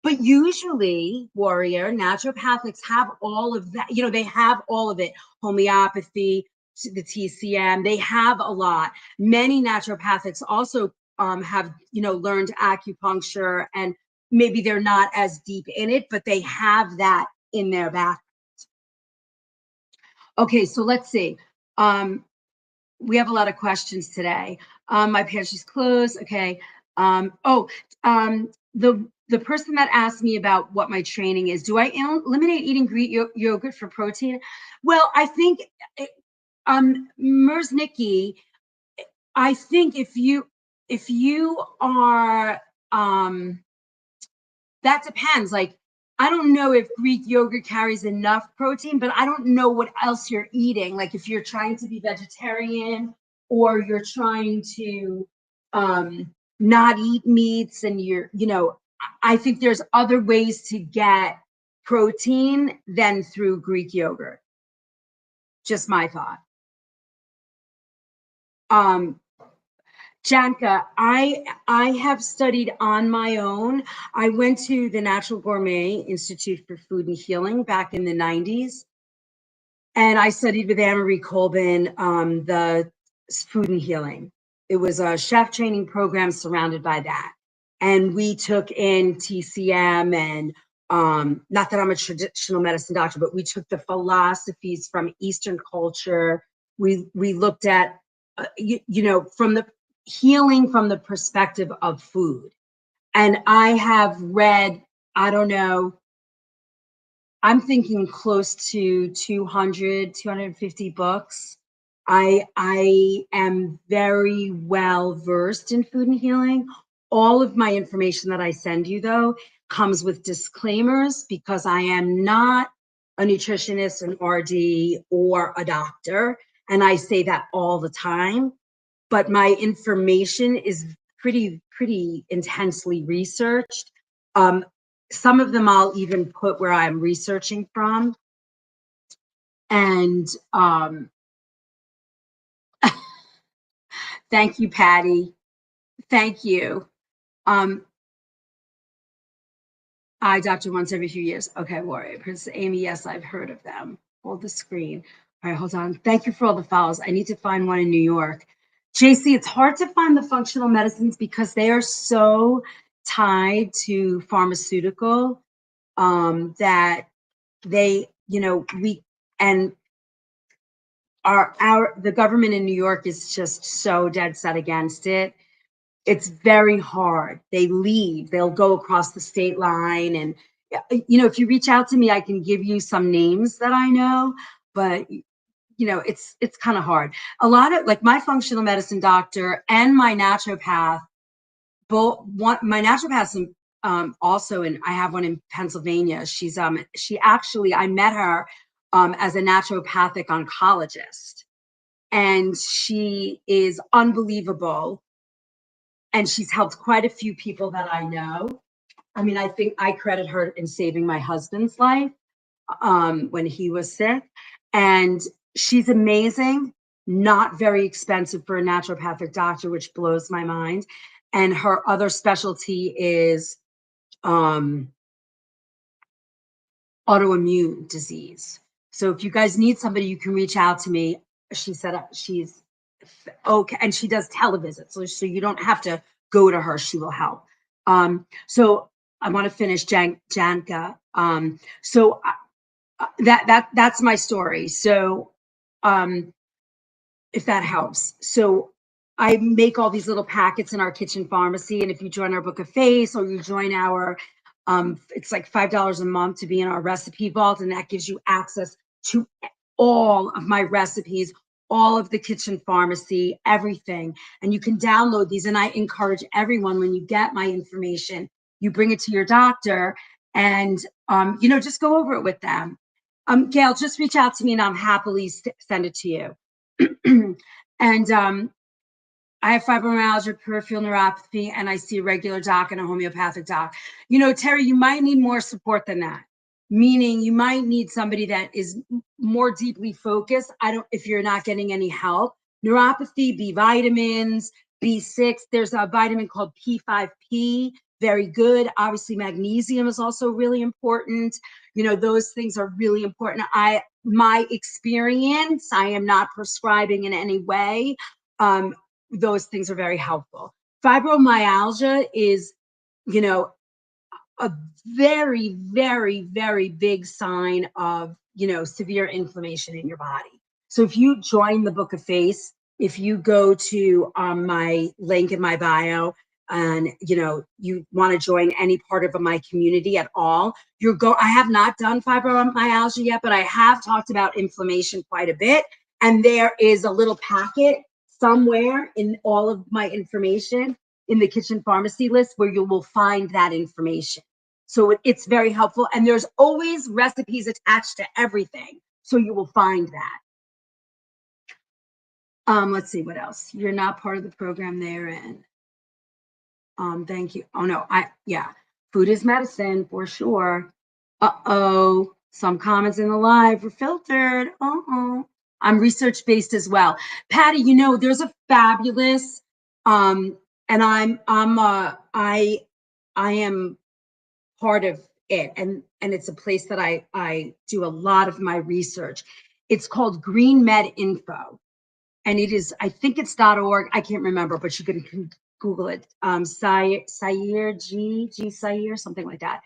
But usually, Warrior, naturopathics have all of that. They have all of it. Homeopathy, the TCM, they have a lot. Many naturopathics also have, learned acupuncture, and maybe they're not as deep in it, but they have that in their back. Okay, so let's see. We have a lot of questions today. My pantry's closed. Okay. The person that asked me about what my training is, do I eliminate eating Greek yogurt for protein? Well, I think, Merznicki, I think if you are, that depends. Like, I don't know if Greek yogurt carries enough protein, but I don't know what else you're eating. Like if you're trying to be vegetarian or you're trying to not eat meats and I think there's other ways to get protein than through Greek yogurt. Just my thought. Janka, I have studied on my own. I went to the Natural Gourmet Institute for Food and Healing back in the 90s. And I studied with Anne-Marie Colbin, the food and healing. It was a chef training program surrounded by that. And we took in TCM and not that I'm a traditional medicine doctor, but we took the philosophies from Eastern culture. We looked at, from the healing from the perspective of food. And I have read, I don't know, I'm thinking close to 200, 250 books. I am very well versed in food and healing. All of my information that I send you, though, comes with disclaimers because I am not a nutritionist, an RD, or a doctor. And I say that all the time. But my information is pretty intensely researched. Some of them I'll even put where I'm researching from. And thank you, Patty. Thank you. I doctor once every few years. Okay, Warrior. Princess Amy, yes, I've heard of them. Hold the screen. All right, hold on. Thank you for all the follows. I need to find one in New York. JC, it's hard to find the functional medicines because they are so tied to pharmaceutical that they, and the government in New York is just so dead set against it. It's very hard. They'll go across the state line. And, if you reach out to me, I can give you some names that I know, but it's kind of hard. A lot of like my functional medicine doctor and my naturopath, my naturopath also, and I have one in Pennsylvania. She actually, I met her as a naturopathic oncologist, and she is unbelievable. And she's helped quite a few people that I know. I mean, I think I credit her in saving my husband's life when he was sick. And she's amazing, not very expensive for a naturopathic doctor, which blows my mind. And her other specialty is autoimmune disease. So if you guys need somebody, you can reach out to me. She said she's okay, and she does televisits, so you don't have to go to her. She will help. So I want to finish Janka. So that's my story. So if that helps. So I make all these little packets in our kitchen pharmacy, and if you join our Book of Face or you join our, it's like $5 a month to be in our recipe vault, and that gives you access to all of my recipes, all of the kitchen pharmacy, everything. And you can download these. And I encourage everyone, when you get my information, you bring it to your doctor and, just go over it with them. Gail, just reach out to me and I'll happily send it to you. And I have fibromyalgia, peripheral neuropathy, and I see a regular doc and a homeopathic doc. Terry, you might need more support than that. Meaning you might need somebody that is more deeply focused. If you're not getting any help. Neuropathy, B vitamins, B6. There's a vitamin called P5P, very good. Obviously, magnesium is also really important. Those things are really important. My experience, I am not prescribing in any way. Those things are very helpful. Fibromyalgia is, a very, very, very big sign of, severe inflammation in your body. So if you join the Book of Face, if you go to my link in my bio, and you want to join any part of my community at all, I have not done fibromyalgia yet, but I have talked about inflammation quite a bit. And there is a little packet somewhere in all of my information in the kitchen pharmacy list where you will find that information. So it's very helpful. And there's always recipes attached to everything. So you will find that. Let's see what else. You're not part of the program therein. Thank you. Oh no, yeah. Food is medicine for sure. Uh-oh. Some comments in the live were filtered. Uh-oh. I'm research-based as well. Patty, there's a fabulous, and I am part of it, and it's a place that I do a lot of my research. It's called Green Med Info, and it is, I think it's .org. I can't remember, but you can Google it. Sayer, G Sayer, something like that.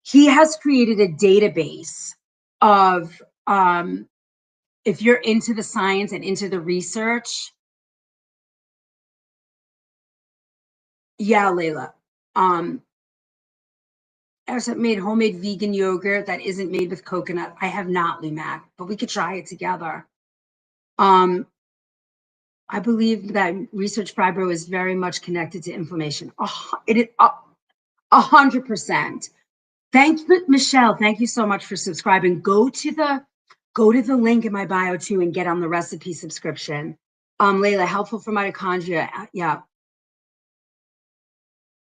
He has created a database of, if you're into the science and into the research. Yeah, Layla. I've made homemade vegan yogurt that isn't made with coconut. I have not, Lumac, but we could try it together. I believe that research fibro is very much connected to inflammation. It is 100%. Thank you, Michelle. Thank you so much for subscribing. Go to the link in my bio too and get on the recipe subscription. Layla, helpful for mitochondria. Yeah.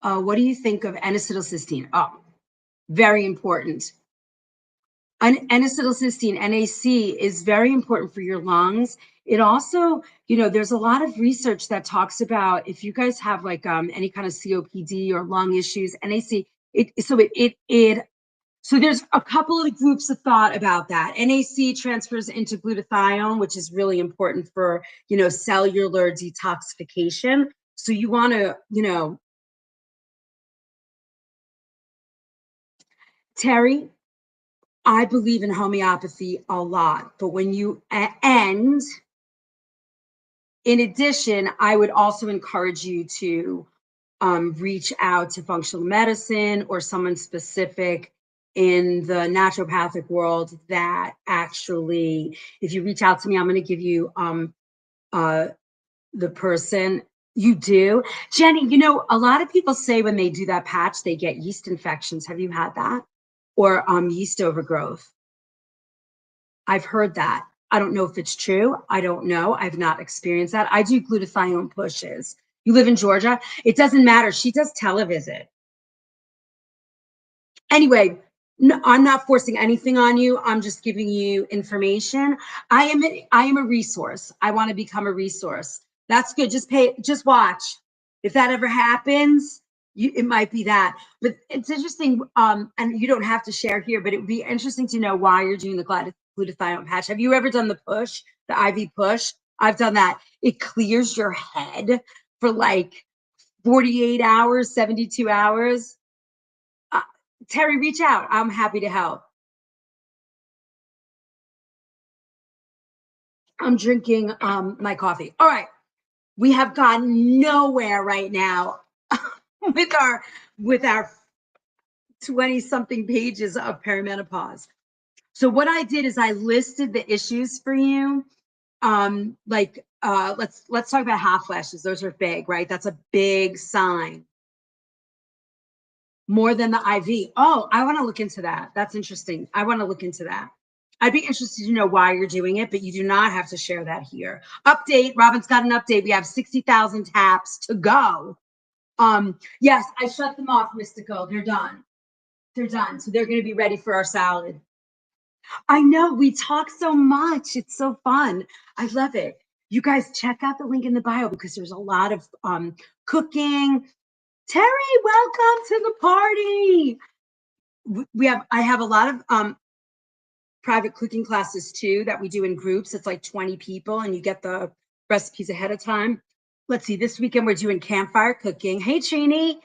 What do you think of N-acetylcysteine? Oh, very important. N-acetylcysteine, NAC, is very important for your lungs. It also, there's a lot of research that talks about if you guys have like any kind of COPD or lung issues, NAC, so there's a couple of groups of thought about that. NAC transfers into glutathione, which is really important for, cellular detoxification. So you want to, Terry, I believe in homeopathy a lot, but when you end, in addition, I would also encourage you to reach out to functional medicine or someone specific in the naturopathic world that actually, if you reach out to me, I'm going to give you the person. You do. Jenny, a lot of people say when they do that patch, they get yeast infections. Have you had that? Or yeast overgrowth? I've heard that. I don't know if it's true. I don't know. I've not experienced that. I do glutathione pushes. You live in Georgia? It doesn't matter. She does televisit. Anyway, no, I'm not forcing anything on you. I'm just giving you information. I am a resource. I want to become a resource. That's good. Just watch. If that ever happens, it might be that. But it's interesting, and you don't have to share here, but it would be interesting to know why you're doing the glutathione patch. Have you ever done the push, the IV push? I've done that. It clears your head for like 48 hours, 72 hours. Terry, reach out. I'm happy to help. I'm drinking my coffee. All right. We have gotten nowhere right now with our 20 something pages of perimenopause. So what I did is I listed the issues for you. Let's talk about hot flashes. Those are big, right? That's a big sign. More than the IV. Oh, I want to look into that. That's interesting. I want to look into that. I'd be interested to know why you're doing it, but you do not have to share that here. Update. Robin's got an update. We have 60,000 taps to go. Yes, I shut them off, Mystical. They're done. They're done. So they're going to be ready for our salad. I know. We talk so much. It's so fun. I love it. You guys check out the link in the bio because there's a lot of cooking. Terry, welcome to the party. I have a lot of private cooking classes too that we do in groups. It's like 20 people and you get the recipes ahead of time. Let's see, this weekend we're doing campfire cooking. Hey, Trini.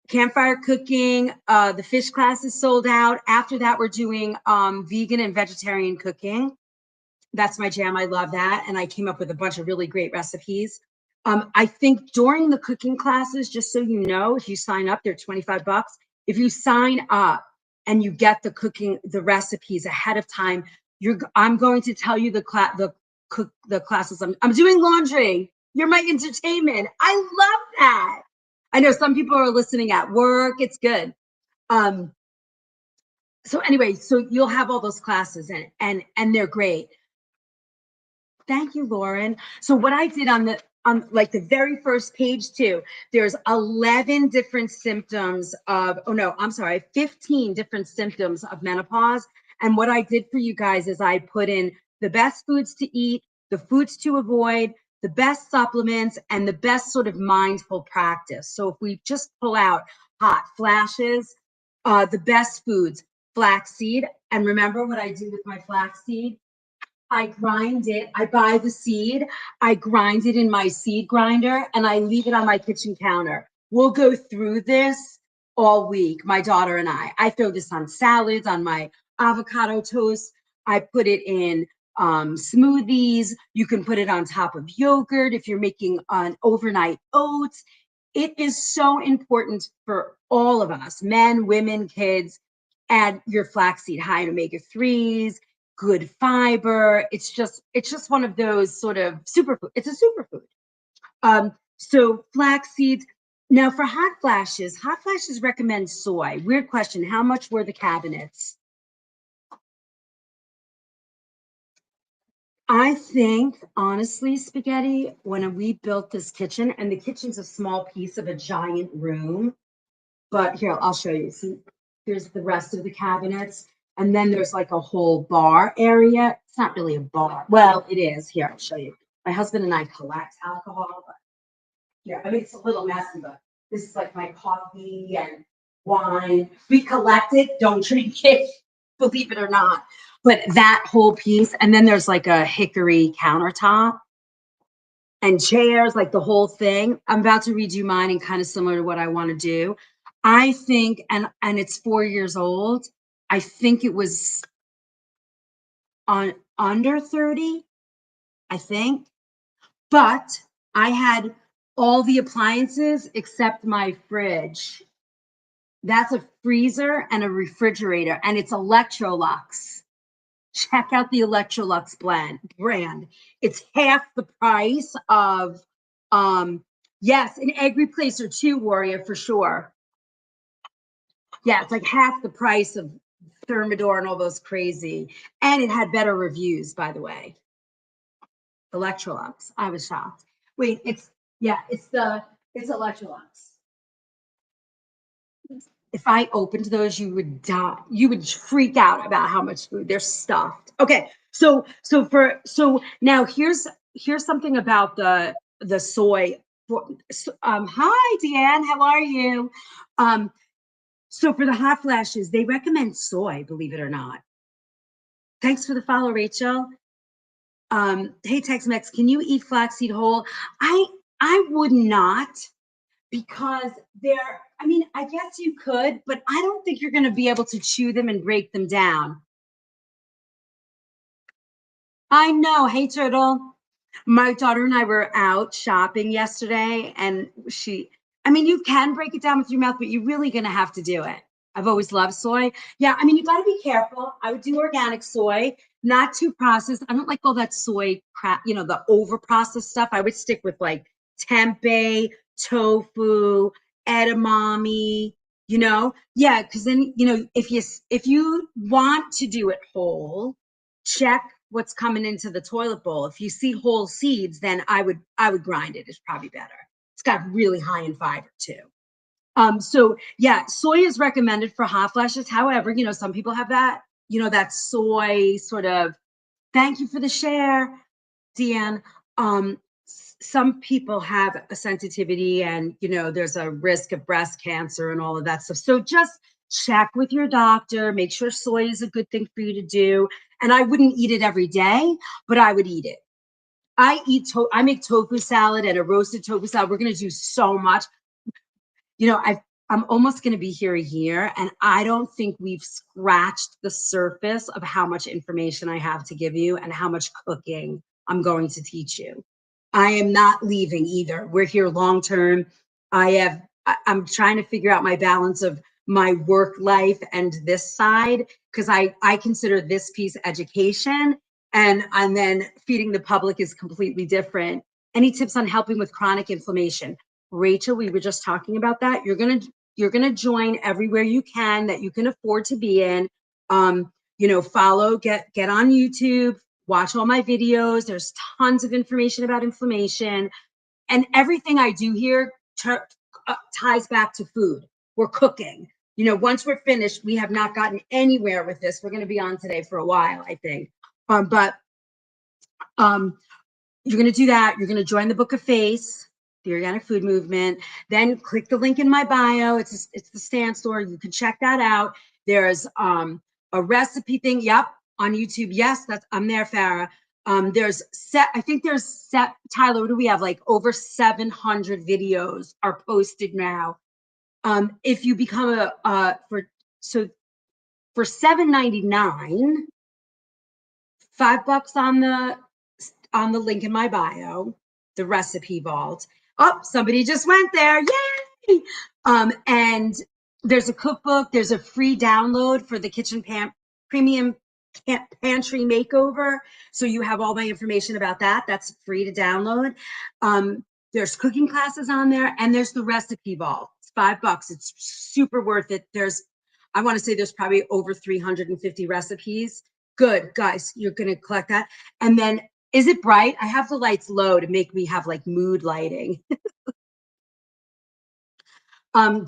Campfire cooking, the fish class is sold out. After that, we're doing vegan and vegetarian cooking. That's my jam. I love that. And I came up with a bunch of really great recipes. I think during the cooking classes, just so you know, if you sign up, they're $25. If you sign up and you get the recipes ahead of time, I'm going to tell you the classes. I'm doing laundry. You're my entertainment. I love that. I know some people are listening at work. It's good. So anyway, so you'll have all those classes and they're great. Thank you, Lauren. So what I did on like the very first page too, there's 11 different symptoms of, oh no, I'm sorry, 15 different symptoms of menopause. And what I did for you guys is I put in the best foods to eat, the foods to avoid, the best supplements, and the best sort of mindful practice. So if we just pull out hot flashes, the best foods, flaxseed. And remember what I do with my flaxseed? I grind it. I buy the seed. I grind it in my seed grinder and I leave it on my kitchen counter. We'll go through this all week, my daughter and I. I throw this on salads, on my avocado toast. I put it in smoothies. You can put it on top of yogurt if you're making an overnight oats. It is so important for all of us, men, women, kids. Add your flaxseed, high in omega-3s, good fiber. It's just one of those sort of superfood. It's a superfood. So flax seeds. Now for hot flashes recommend soy. Weird question. How much were the cabinets? I think honestly, Spaghetti, when we built this kitchen, and the kitchen's a small piece of a giant room, but here, I'll show you. See, here's the rest of the cabinets. And then there's like a whole bar area. It's not really a bar. Well, it is. Here, I'll show you. My husband and I collect alcohol, but here, I mean, it's a little messy, but this is like my coffee and wine. We collect it, don't drink it, believe it or not. But that whole piece, and then there's like a hickory countertop and chairs, like the whole thing. I'm about to redo mine and kind of similar to what I want to do. I think, and it's 4 years old. I think it was on under 30, I think. But I had all the appliances except my fridge. That's a freezer and a refrigerator, and it's Electrolux. Check out the Electrolux brand. It's half the price of, yes, an egg replacer too, Warrior, for sure. Yeah, it's like half the price of Thermador and all those crazy. And it had better reviews, by the way. Electrolux. I was shocked. Wait, it's Electrolux. If I opened those, you would die. You would freak out about how much food they're stuffed. Okay, so now here's something about the soy. Hi, Deanne, how are you? So for the hot flashes, they recommend soy, believe it or not. Thanks for the follow, Rachel. Hey, Tex-Mex, can you eat flaxseed whole? I would not, because I mean, I guess you could, but I don't think you're going to be able to chew them and break them down. I know. Hey, Turtle. My daughter and I were out shopping yesterday, and I mean, you can break it down with your mouth, but you're really going to have to do it. I've always loved soy. Yeah, I mean, you got to be careful. I would do organic soy, not too processed. I don't like all that soy crap, the over processed stuff. I would stick with like tempeh, tofu, edamame, Yeah, because then, if you want to do it whole, check what's coming into the toilet bowl. If you see whole seeds, then I would grind it. It's probably better. It's got really high in fiber too. So yeah, soy is recommended for hot flashes. However, some people have that soy sort of. Thank you for the share, Deanne. Some people have a sensitivity, and there's a risk of breast cancer and all of that stuff. So just check with your doctor, make sure soy is a good thing for you to do. And I wouldn't eat it every day, but I would eat it. I make tofu salad and a roasted tofu salad. We're going to do so much. I'm almost going to be here a year, and I don't think we've scratched the surface of how much information I have to give you and how much cooking I'm going to teach you. I am not leaving either. We're here long term. I'm trying to figure out my balance of my work life and this side, because I consider this piece education, and then feeding the public is completely different. Any tips on helping with chronic inflammation? Rachel, we were just talking about that. You're gonna join everywhere you can that you can afford to be in. Follow, get on YouTube, watch all my videos. There's tons of information about inflammation, and everything I do here ties back to food. We're cooking. Once we're finished, we have not gotten anywhere with this. We're going to be on today for a while, I think. But you're going to do that. You're going to join the Book of Face, the Organic Food Movement. Then click the link in my bio. It's the stand store. You can check that out. There's a recipe thing. Yep, on YouTube. Yes, I'm there, Farah. I think there's Tyler, what do we have? Like over 700 videos are posted now. If you become for $7.99, $5 on the link in my bio, the recipe vault. Oh, somebody just went there. Yay! And there's a cookbook. There's a free download for the Kitchen Premium Pantry Makeover. So you have all my information about that. That's free to download. There's cooking classes on there, and there's the recipe vault. It's $5. It's super worth it. I want to say there's probably over 350 recipes. Good, guys, you're going to collect that. And then, is it bright? I have the lights low to make me have like mood lighting.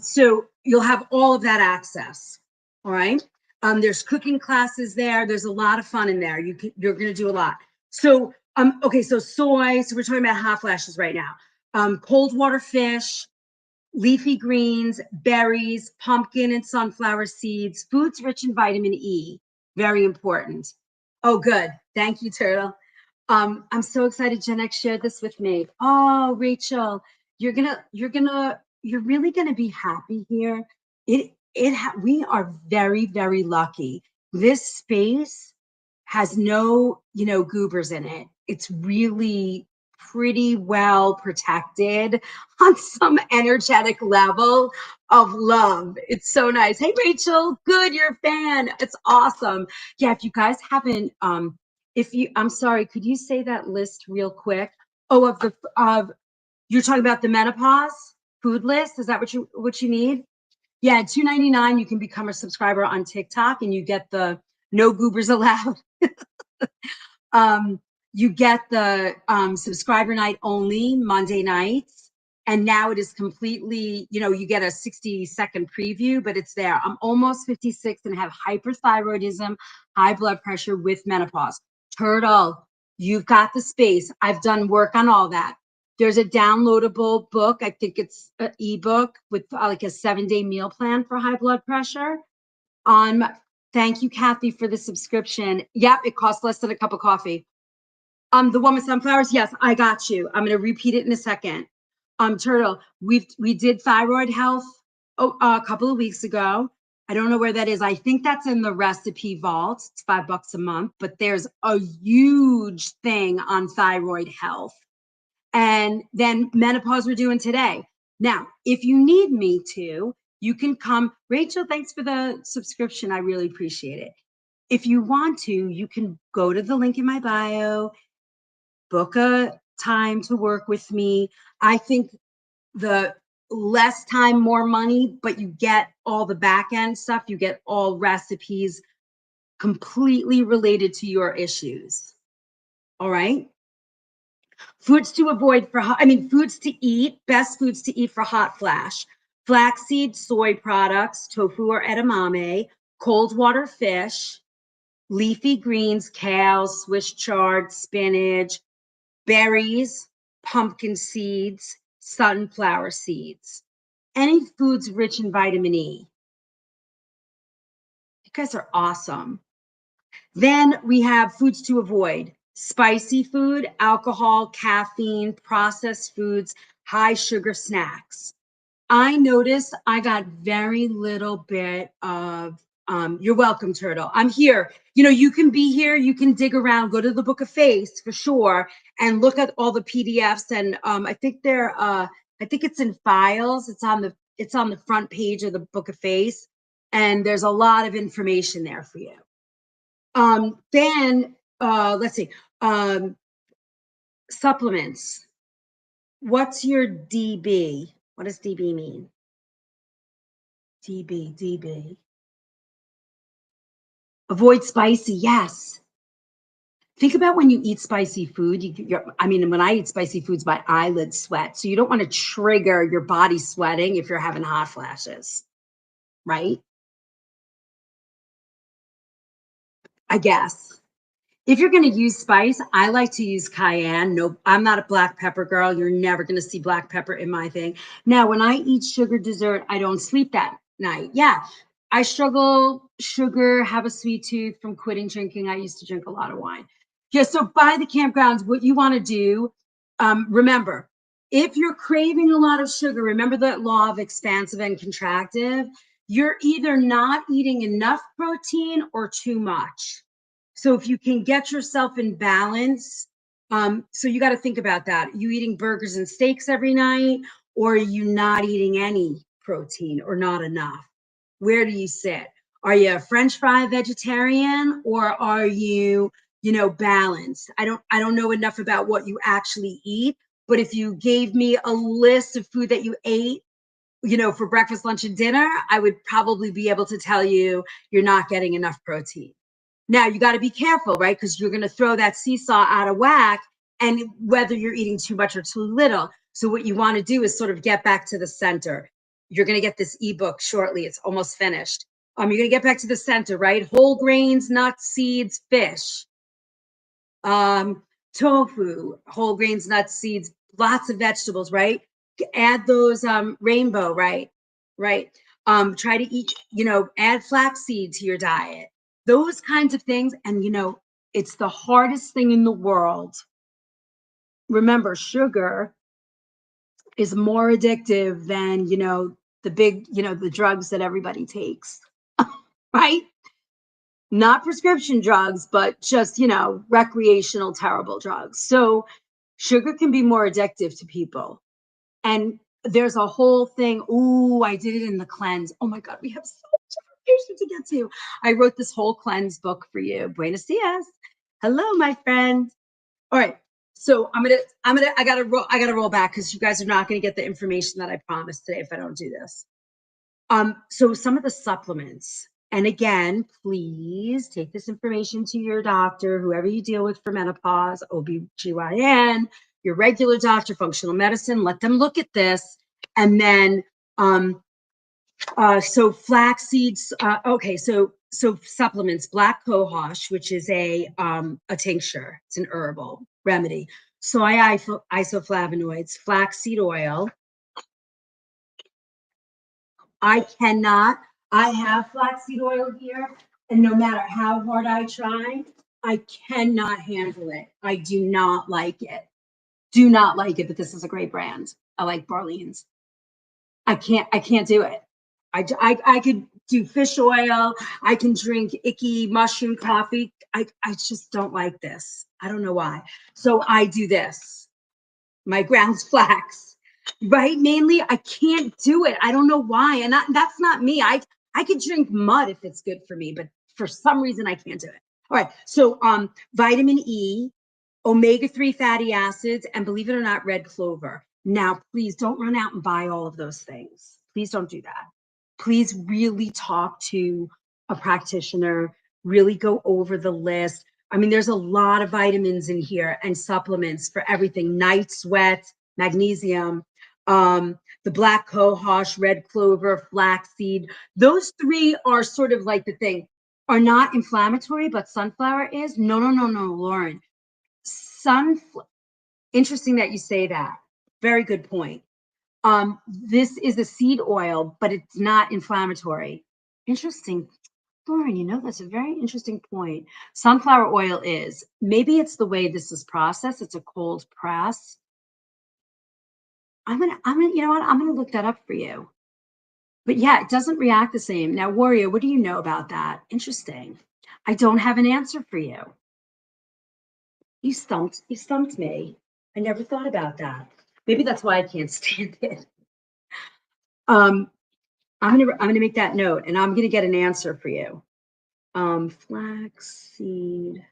So you'll have all of that access. All right. There's cooking classes there. There's a lot of fun in there. You're going to do a lot. So, okay. So soy. So we're talking about hot flashes right now. Cold water fish, leafy greens, berries, pumpkin and sunflower seeds, foods rich in vitamin E. Very important. Oh, good. Thank you, Turtle. I'm so excited Gen X shared this with me. Oh, Rachel, you're really gonna be happy here. We are very, very lucky. This space has no, goobers in it. It's really pretty well protected on some energetic level of love. It's so nice. Hey, Rachel, good, you're a fan. It's awesome. Yeah, if you guys haven't, I'm sorry, could you say that list real quick? Oh, you're talking about the menopause food list. Is that what you need? Yeah, $2.99. You can become a subscriber on TikTok, and you get the no goobers allowed. You get the subscriber night only Monday nights. And now it is completely, you get a 60-second preview, but it's there. I'm almost 56 and have hyperthyroidism, high blood pressure with menopause. Turtle, you've got the space. I've done work on all that. There's a downloadable book. I think it's an ebook with like a 7-day meal plan for high blood pressure. Thank you, Kathy, for the subscription. Yep, it costs less than a cup of coffee. The one with sunflowers, yes, I got you. I'm going to repeat it in a second. Turtle, we did thyroid health a couple of weeks ago. I don't know where that is. I think that's in the recipe vault. It's $5 a month, but there's a huge thing on thyroid health. And then menopause we're doing today. Now, if you need me to, you can come. Rachel, thanks for the subscription. I really appreciate it. If you want to, you can go to the link in my bio, book a time to work with me. I think the less time, more money, but you get all the back end stuff. You get all recipes completely related to your issues. All right. Foods to avoid foods to eat, best foods to eat for hot flash. Flaxseed, soy products, tofu or edamame, cold water fish, leafy greens, kale, Swiss chard, spinach, berries, pumpkin seeds, sunflower seeds. Any foods rich in vitamin E. You guys are awesome. Then we have foods to avoid. Spicy food, alcohol, caffeine, processed foods, high sugar snacks. I noticed I got very little bit of You're welcome, Turtle. I'm here. You know, you can be here. You can dig around. Go to the Book of Face for sure, and look at all the PDFs. And I think they're. I think it's in files. It's on the. It's on the front page of the Book of Face, and there's a lot of information there for you. Then let's see. Supplements. What's your DB? What does DB mean? DB. Avoid spicy. Yes. Think about when you eat spicy food. I mean, when I eat spicy foods, my eyelids sweat. So you don't want to trigger your body sweating if you're having hot flashes, right? I guess. If you're going to use spice, I like to use cayenne. No, I'm not a black pepper girl. You're never going to see black pepper in my thing. Now, when I eat sugar dessert, I don't sleep that night. Yeah, I struggle sugar, have a sweet tooth from quitting drinking. I used to drink a lot of wine. Yeah, so by the campgrounds, what you want to do, remember, if you're craving a lot of sugar, remember that law of expansive and contractive. You're either not eating enough protein or too much. So if you can get yourself in balance, so you got to think about that. Are you eating burgers and steaks every night, or are you not eating any protein or not enough? Where do you sit? Are you a French fry vegetarian, or are you, balanced? I don't know enough about what you actually eat, but if you gave me a list of food that you ate, for breakfast, lunch, and dinner, I would probably be able to tell you you're not getting enough protein. Now you got to be careful, right? Because you're going to throw that seesaw out of whack, and whether you're eating too much or too little. So what you want to do is sort of get back to the center. You're going to get this ebook shortly. It's almost finished. You're going to get back to the center, right? Whole grains, nuts, seeds, fish, tofu, whole grains, nuts, seeds, lots of vegetables, right? Add those rainbow, right? Right. Try to eat, add flaxseed to your diet. Those kinds of things. And it's the hardest thing in the world. Remember, sugar is more addictive than, the big, the drugs that everybody takes. Right? Not prescription drugs, but just, recreational, terrible drugs. So sugar can be more addictive to people. And there's a whole thing. Ooh, I did it in the cleanse. Oh my God, we have so much information to get to. I wrote this whole cleanse book for you. Buenos dias. Hello, my friend. All right. So I gotta roll back because you guys are not gonna get the information that I promised today if I don't do this. So some of the supplements, and again, please take this information to your doctor, whoever you deal with for menopause, OBGYN, your regular doctor, functional medicine, let them look at this. And then, so flax seeds, okay, so supplements, black cohosh, which is a tincture, it's an herbal remedy, soy isoflavonoids, flaxseed oil. I have flaxseed oil here, and no matter how hard I try, I cannot handle it. I do not like it. Do not like it, but this is a great brand. I like Barleans. I can't do it. I could do fish oil. I can drink icky mushroom coffee. I just don't like this. I don't know why. So I do this. My ground's flax, right? Mainly, I can't do it. I don't know why. And that's not me. I could drink mud if it's good for me, but for some reason I can't do it. All right. So vitamin E, omega-3 fatty acids, and believe it or not, red clover. Now, please don't run out and buy all of those things. Please don't do that. Please really talk to a practitioner, really go over the list. I mean, there's a lot of vitamins in here and supplements for everything. Night sweat, magnesium, the black cohosh, red clover, flaxseed. Those three are sort of like the thing, are not inflammatory, but sunflower is. No, Lauren. Interesting that you say that. Very good point. This is a seed oil, but it's not inflammatory. Interesting. Lauren, that's a very interesting point. Sunflower oil is. Maybe it's the way this is processed. It's a cold press. I'm gonna, you know what? I'm gonna look that up for you. But yeah, it doesn't react the same. Now, Warrior, what do you know about that? Interesting. I don't have an answer for you. You stumped me. I never thought about that. Maybe that's why I can't stand it. Um, I'm gonna make that note and I'm gonna get an answer for you. Flaxseed.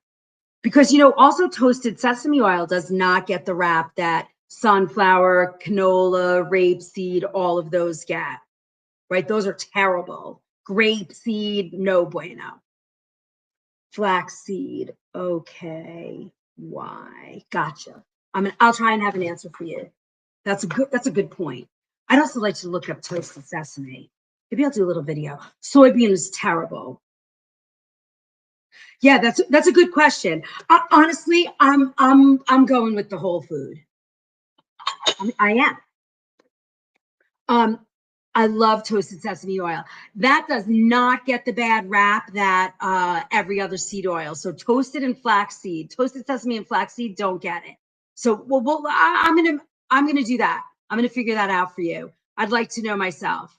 Because also toasted sesame oil does not get the rap that sunflower, canola, rapeseed, all of those get. Right? Those are terrible. Grapeseed, no bueno. Flaxseed, okay. Why? Gotcha. I'll try and have an answer for you. That's a good point. I'd also like to look up toasted sesame. Maybe I'll do a little video. Soybean is terrible. Yeah, that's a good question. Honestly, I'm going with the whole food. I am. I love toasted sesame oil. That does not get the bad rap that every other seed oil. So toasted sesame and flaxseed don't get it. So I'm gonna do that. I'm gonna figure that out for you. I'd like to know myself.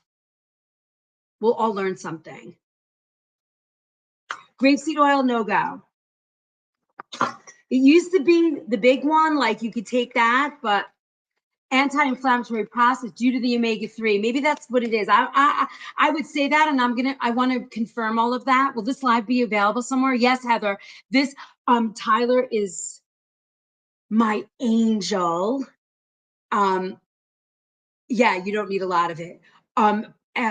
We'll all learn something. Grapeseed oil, no go. It used to be the big one, like you could take that, but anti-inflammatory process due to the omega-3. Maybe that's what it is. I would say that, and I want to confirm all of that. Will this live be available somewhere? Yes, Heather. This Tyler is my angel. Yeah, you don't need a lot of it.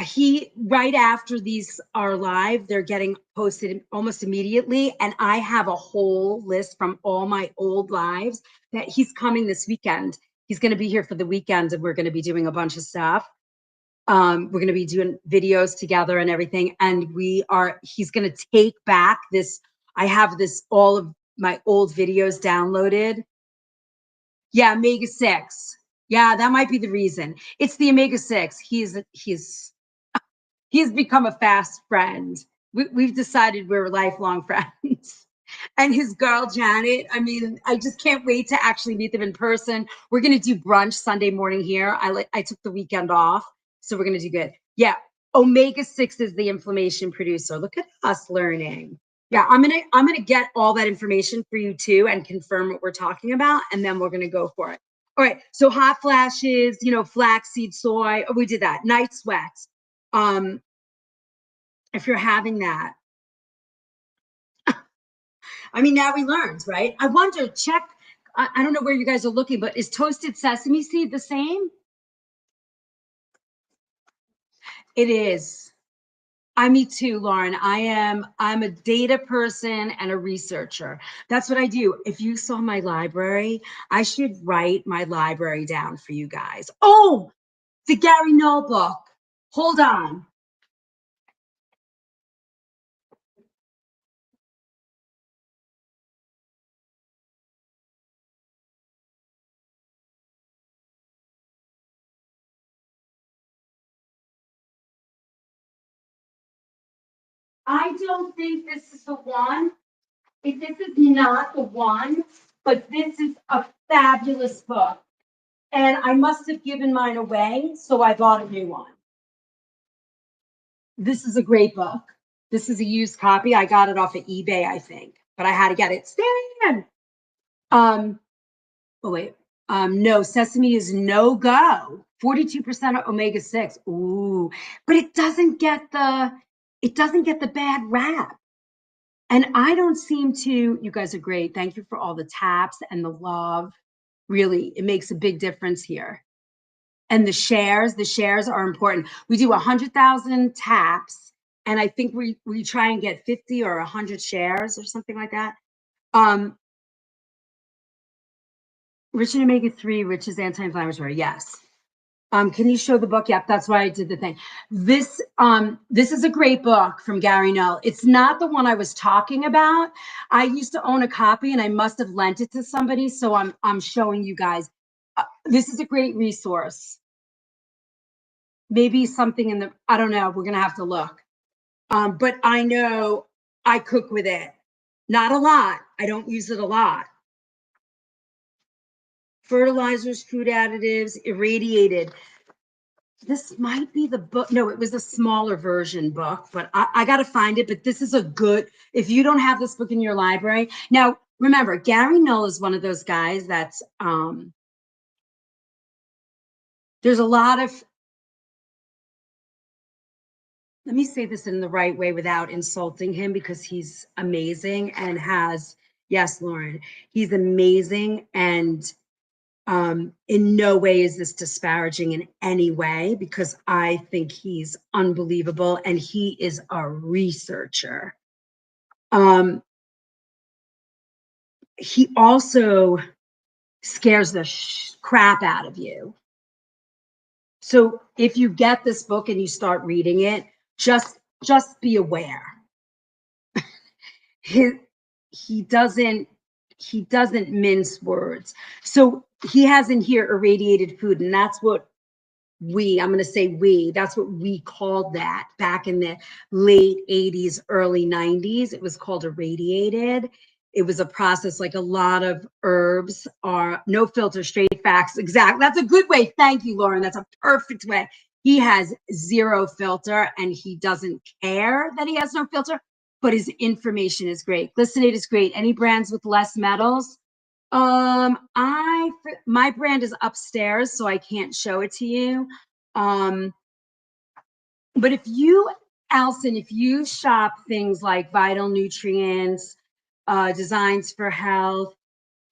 He right after these are live, they're getting posted almost immediately, and I have a whole list from all my old lives that he's coming this weekend. He's going to be here for the weekend, and we're going to be doing a bunch of stuff. We're going to be doing videos together and everything, and he's going to take back this. I have all of my old videos downloaded. Yeah, omega-6. Yeah, that might be the reason. It's the omega-6. He's become a fast friend. We've decided we're lifelong friends. And his girl Janet, I mean, I just can't wait to actually meet them in person. We're gonna do brunch Sunday morning here. I took the weekend off, so we're gonna do good. Yeah, omega-6 is the inflammation producer. Look at us learning. Yeah, I'm gonna get all that information for you too and confirm what we're talking about, and then we're gonna go for it. All right. So hot flashes, flaxseed, soy. Oh, we did that. Night sweats. If you're having that, I mean, now we learned, right? I wonder. Check. I don't know where you guys are looking, but is toasted sesame seed the same? It is. Me too, Lauren. I'm a data person and a researcher. That's what I do. If you saw my library, I should write my library down for you guys. Oh, the Gary Null book. Hold on. I don't think this is the one. If this is not the one, but this is a fabulous book. And I must have given mine away, so I bought a new one. This is a great book. This is a used copy. I got it off of eBay, I think, but I had to get it. Stan! Oh wait. No, sesame is no go. 42% of omega-6. Ooh, but it doesn't get the bad rap. And I don't seem to, you guys are great. Thank you for all the taps and the love. Really, it makes a big difference here. And the shares are important. We do 100,000 taps, and I think we try and get 50 or 100 shares or something like that. Rich in omega-3, rich is anti-inflammatory. Yes. Can you show the book? Yep, that's why I did the thing. This is a great book from Gary Null. It's not the one I was talking about. I used to own a copy and I must have lent it to somebody, so I'm showing you guys. This is a great resource. Maybe something I don't know. We're gonna have to look. But I know I cook with it. Not a lot. I don't use it a lot. Fertilizers, food additives, irradiated. This might be the book. No, it was a smaller version book, but I got to find it. But this is a good, if you don't have this book in your library. Now, remember, Gary Null is one of those guys that's, there's a lot of, let me say this in the right way without insulting him because he's amazing and has, yes, Lauren, he's amazing. And in no way is this disparaging in any way because I think he's unbelievable and he is a researcher. He also scares the crap out of you. So if you get this book and you start reading it, just be aware. He doesn't mince words. So he has in here irradiated food, and that's what I'm going to say that's what we called that back in the late 80s, early 90s. It was called irradiated. It was a process like a lot of herbs are no filter, straight facts. Exactly. That's a good way. Thank you, Lauren. That's a perfect way. He has zero filter and he doesn't care that he has no filter, but his information is great. Glycinate is great. Any brands with less metals? My brand is upstairs, so I can't show it to you. But if you, Alison, if you shop things like Vital Nutrients, Designs for Health,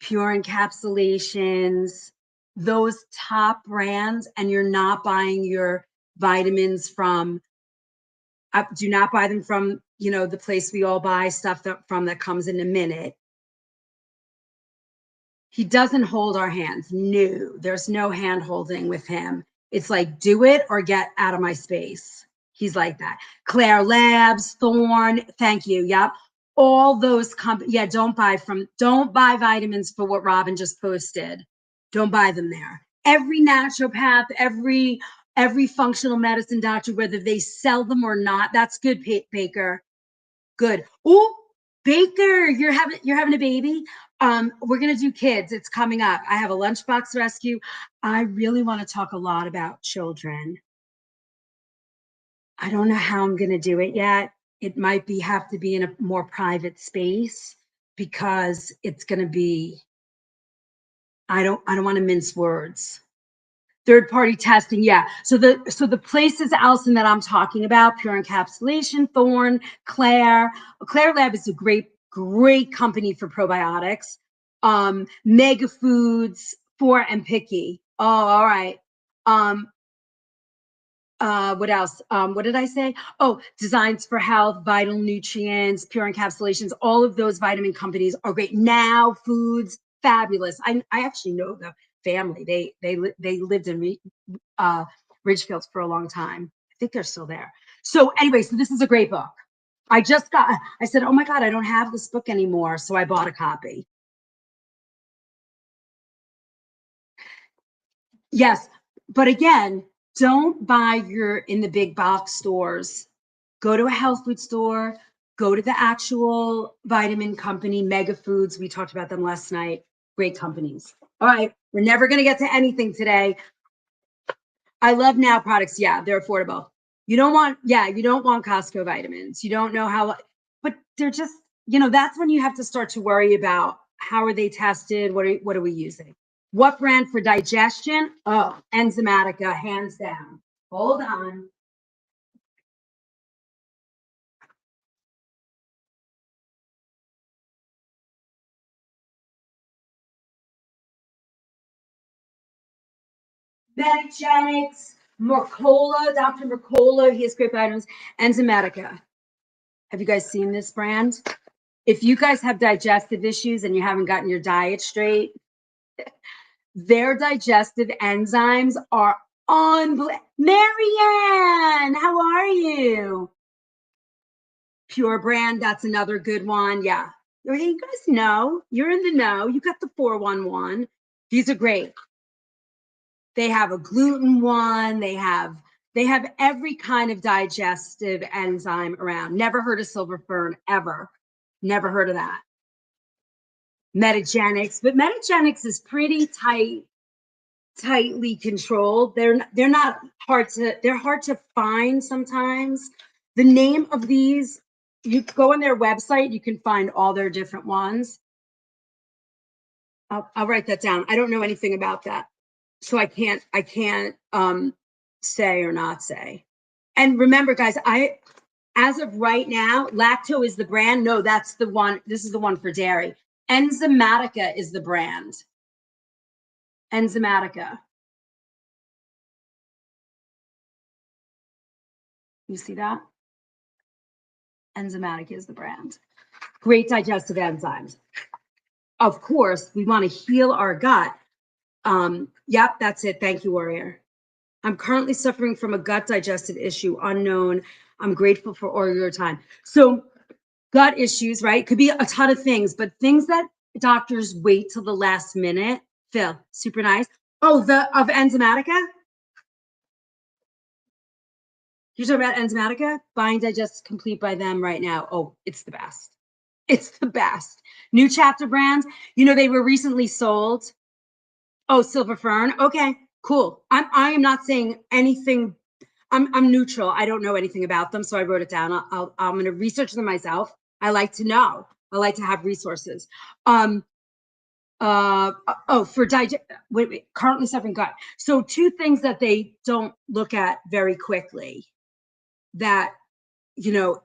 Pure Encapsulations, those top brands, and you're not buying your vitamins from, do not buy them from, the place we all buy stuff that comes in a minute. He doesn't hold our hands. No, there's no hand holding with him. It's like, do it or get out of my space. He's like that. Claire Labs, Thorne, thank you. Yep. All those companies. Yeah, don't buy vitamins for what Robin just posted. Don't buy them there. Every naturopath, every functional medicine doctor, whether they sell them or not, that's good, Baker. Good. Oh, Baker, you're having a baby. We're gonna do kids. It's coming up. I have a lunchbox rescue. I really want to talk a lot about children. I don't know how I'm gonna do it yet. It might have to be in a more private space because it's gonna be. I don't want to mince words. Third-party testing, yeah. So the places, Alison, that I'm talking about, Pure Encapsulation, Thorne, Claire Lab is a great company for probiotics. Mega Foods, For and Picky. Oh, all right. What else? What did I say? Oh, Designs for Health, Vital Nutrients, Pure Encapsulations. All of those vitamin companies are great. Now Foods, fabulous. I actually know the family. They lived in Ridgefield for a long time. I think they're still there. So anyway, so this is a great book. I said, oh my God, I don't have this book anymore. So I bought a copy. Yes. But again, don't buy in the big box stores. Go to a health food store, go to the actual vitamin company, Mega Foods. We talked about them last night. Great companies. All right. We're never going to get to anything today. I love Now products. Yeah, they're affordable. You don't want Costco vitamins. You don't know how, but they're just, that's when you have to start to worry about how are they tested? What are we using? What brand for digestion? Oh, Enzymatica, hands down. Hold on. Metagenics, Mercola, Dr. Mercola, he has great vitamins. Enzymatica. Have you guys seen this brand? If you guys have digestive issues and you haven't gotten your diet straight, their digestive enzymes are unbelievable. Marianne, how are you? Pure Brand, that's another good one. Yeah. You guys know, you're in the know. You got the 411. These are great. They have a gluten one. They have every kind of digestive enzyme around. Never heard of silver fern, ever. Never heard of that. Metagenics, but Metagenics is pretty tight tightly controlled. They're not they're hard to find sometimes. The name of these, you go on their website, you can find all their different ones. I'll write that down. I don't know anything about that. So I can't say or not say. And remember, guys, as of right now, Lacto is the brand. No, that's the one. This is the one for dairy. Enzymatica is the brand. Enzymatica. You see that? Enzymatica is the brand. Great digestive enzymes. Of course, we want to heal our gut. Yep, that's it. Thank you, Warrior. I'm currently suffering from a gut digestive issue unknown. I'm grateful for all your time. So gut issues, right? Could be a ton of things, but things that doctors wait till the last minute. Phil, super nice. Oh, of Enzymatica? You're talking about Enzymatica? Buying Digest Complete by them right now. Oh, it's the best. It's the best. New Chapter brand. You know, they were recently sold. Oh, Silver Fern. Okay, cool. I am not saying anything. I'm neutral. I don't know anything about them, so I wrote it down. I'm going to research them myself. I like to know. I like to have resources. For digest. Wait, currently suffering gut. So two things that they don't look at very quickly. That, you know,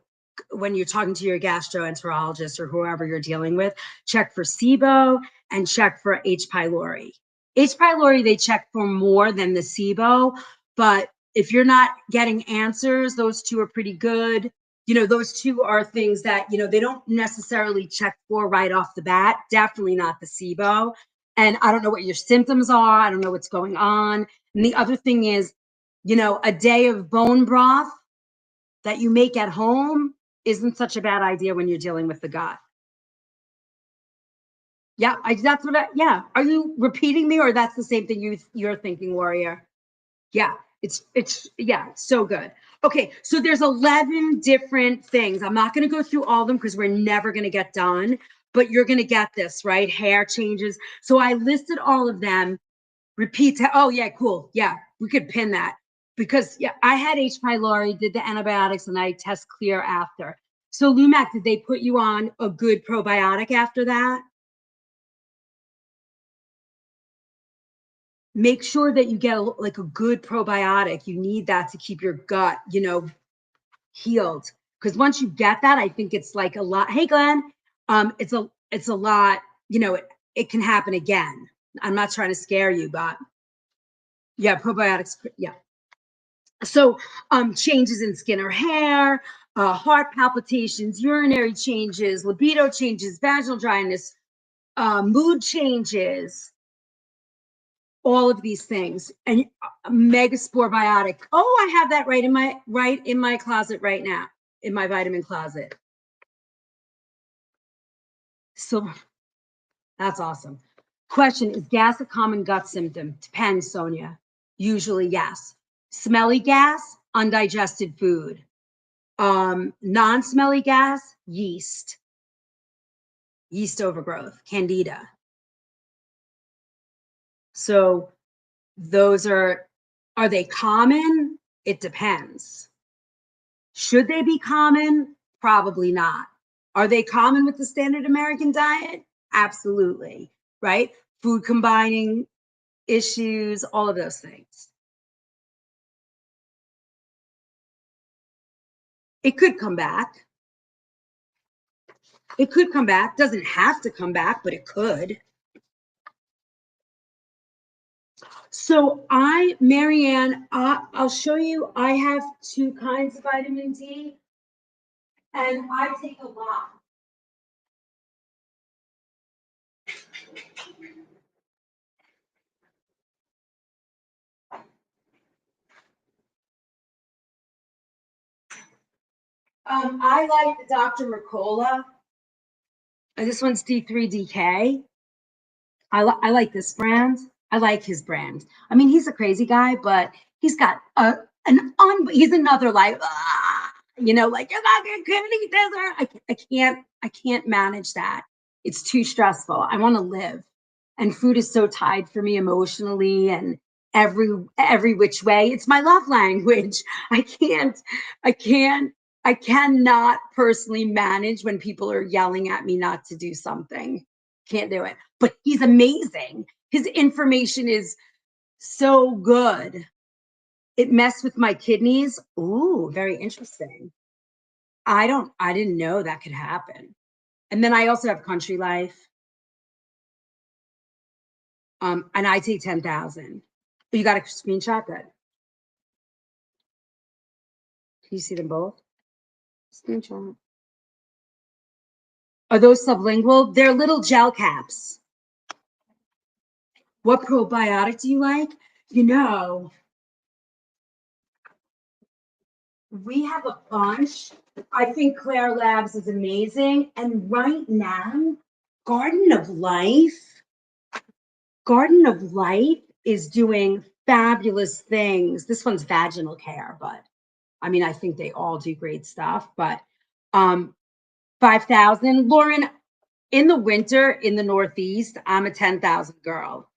when you're talking to your gastroenterologist or whoever you're dealing with, check for SIBO and check for H. pylori. H. pylori, they check for more than the SIBO, but if you're not getting answers, those two are pretty good. You know, those two are things that, you know, they don't necessarily check for right off the bat. Definitely not the SIBO. And I don't know what your symptoms are. I don't know what's going on. And the other thing is, you know, a day of bone broth that you make at home isn't such a bad idea when you're dealing with the gut. Yeah, that's what yeah. Are you repeating me or that's the same thing you're thinking, Warrior? Yeah, it's yeah, so good. Okay, so there's 11 different things. I'm not going to go through all of them because we're never going to get done, but you're going to get this, right? Hair changes. So I listed all of them. Repeat. Oh, yeah, cool. Yeah, we could pin that because yeah, I had H. pylori, did the antibiotics, and I test clear after. So Lumac, did they put you on a good probiotic after that? Make sure that you get like a good probiotic. You need that to keep your gut, you know, healed. Because once you get that, I think it's like a lot. Hey, Glenn, it's a lot. You know, it can happen again. I'm not trying to scare you, but yeah, probiotics. Yeah. So changes in skin or hair, heart palpitations, urinary changes, libido changes, vaginal dryness, mood changes, all of these things. And megaspore biotic. Oh, I have that right in my closet right now, in my vitamin closet. So that's awesome. Question, is gas a common gut symptom? Depends, Sonia. Usually, yes. Smelly gas, undigested food. Non-smelly gas, yeast overgrowth, candida. So those are they common? It depends. Should they be common? Probably not. Are they common with the standard American diet? Absolutely, right? Food combining issues, all of those things. It could come back. It could come back. Doesn't have to come back, but it could. So Marianne, I'll show you, I have two kinds of vitamin D and I take a lot. I like the Dr. Mercola. This one's D3DK. I like this brand. I like his brand. I mean, he's a crazy guy, but he's got he's another like, you know, like you're not gonna eat this. I can't manage that. It's too stressful. I want to live, and food is so tied for me emotionally, and every which way. It's my love language. I cannot personally manage when people are yelling at me not to do something. Can't do it. But he's amazing. His information is so good. It messed with my kidneys. Ooh, very interesting. I didn't know that could happen. And then I also have country life. And I take 10,000. You got a screenshot? Good. Can you see them both? Screenshot. Are those sublingual? They're little gel caps. What probiotic do you like? You know, we have a bunch. I think Claire Labs is amazing. And right now, Garden of Life, Garden of Life is doing fabulous things. This one's vaginal care, but I mean, I think they all do great stuff. But 5,000. Lauren, in the winter in the Northeast, I'm a 10,000 girl.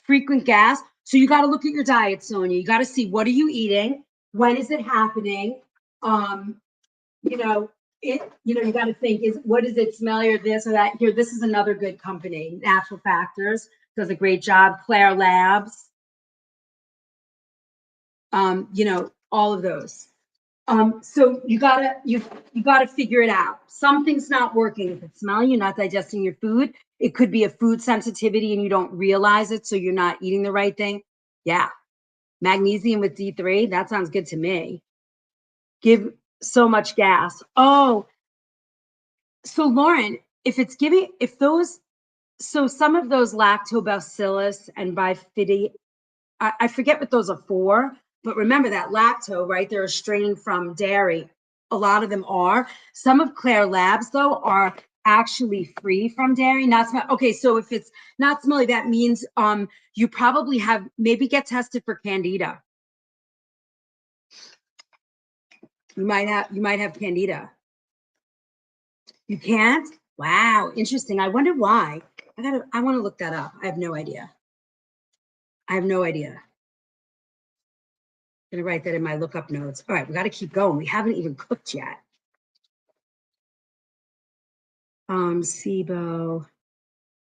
Frequent gas. So you got to look at your diet, Sonia. You got to see, what are you eating? When is it happening? You know, you got to think, what is it, smelly or this or that? Here, this is another good company. Natural Factors does a great job. Claire Labs, all of those. So you gotta figure it out. Something's not working. If it's smelly, you're not digesting your food. It could be a food sensitivity and you don't realize it, so you're not eating the right thing. Yeah. Magnesium with D3, that sounds good to me. Give so much gas. Oh, so Lauren, so some of those lactobacillus and bifidi, I forget what those are for, but remember that lacto, right? They're a strain from dairy. A lot of them are. Some of Claire Labs, though, are actually free from dairy. Not smell. Okay, so if it's not smelly, that means you probably maybe get tested for candida. You might have candida. You can't? Wow, interesting. I wonder why. I want to look that up. I have no idea. I'm gonna write that in my lookup notes. All right, we got to keep going. We haven't even cooked yet. SIBO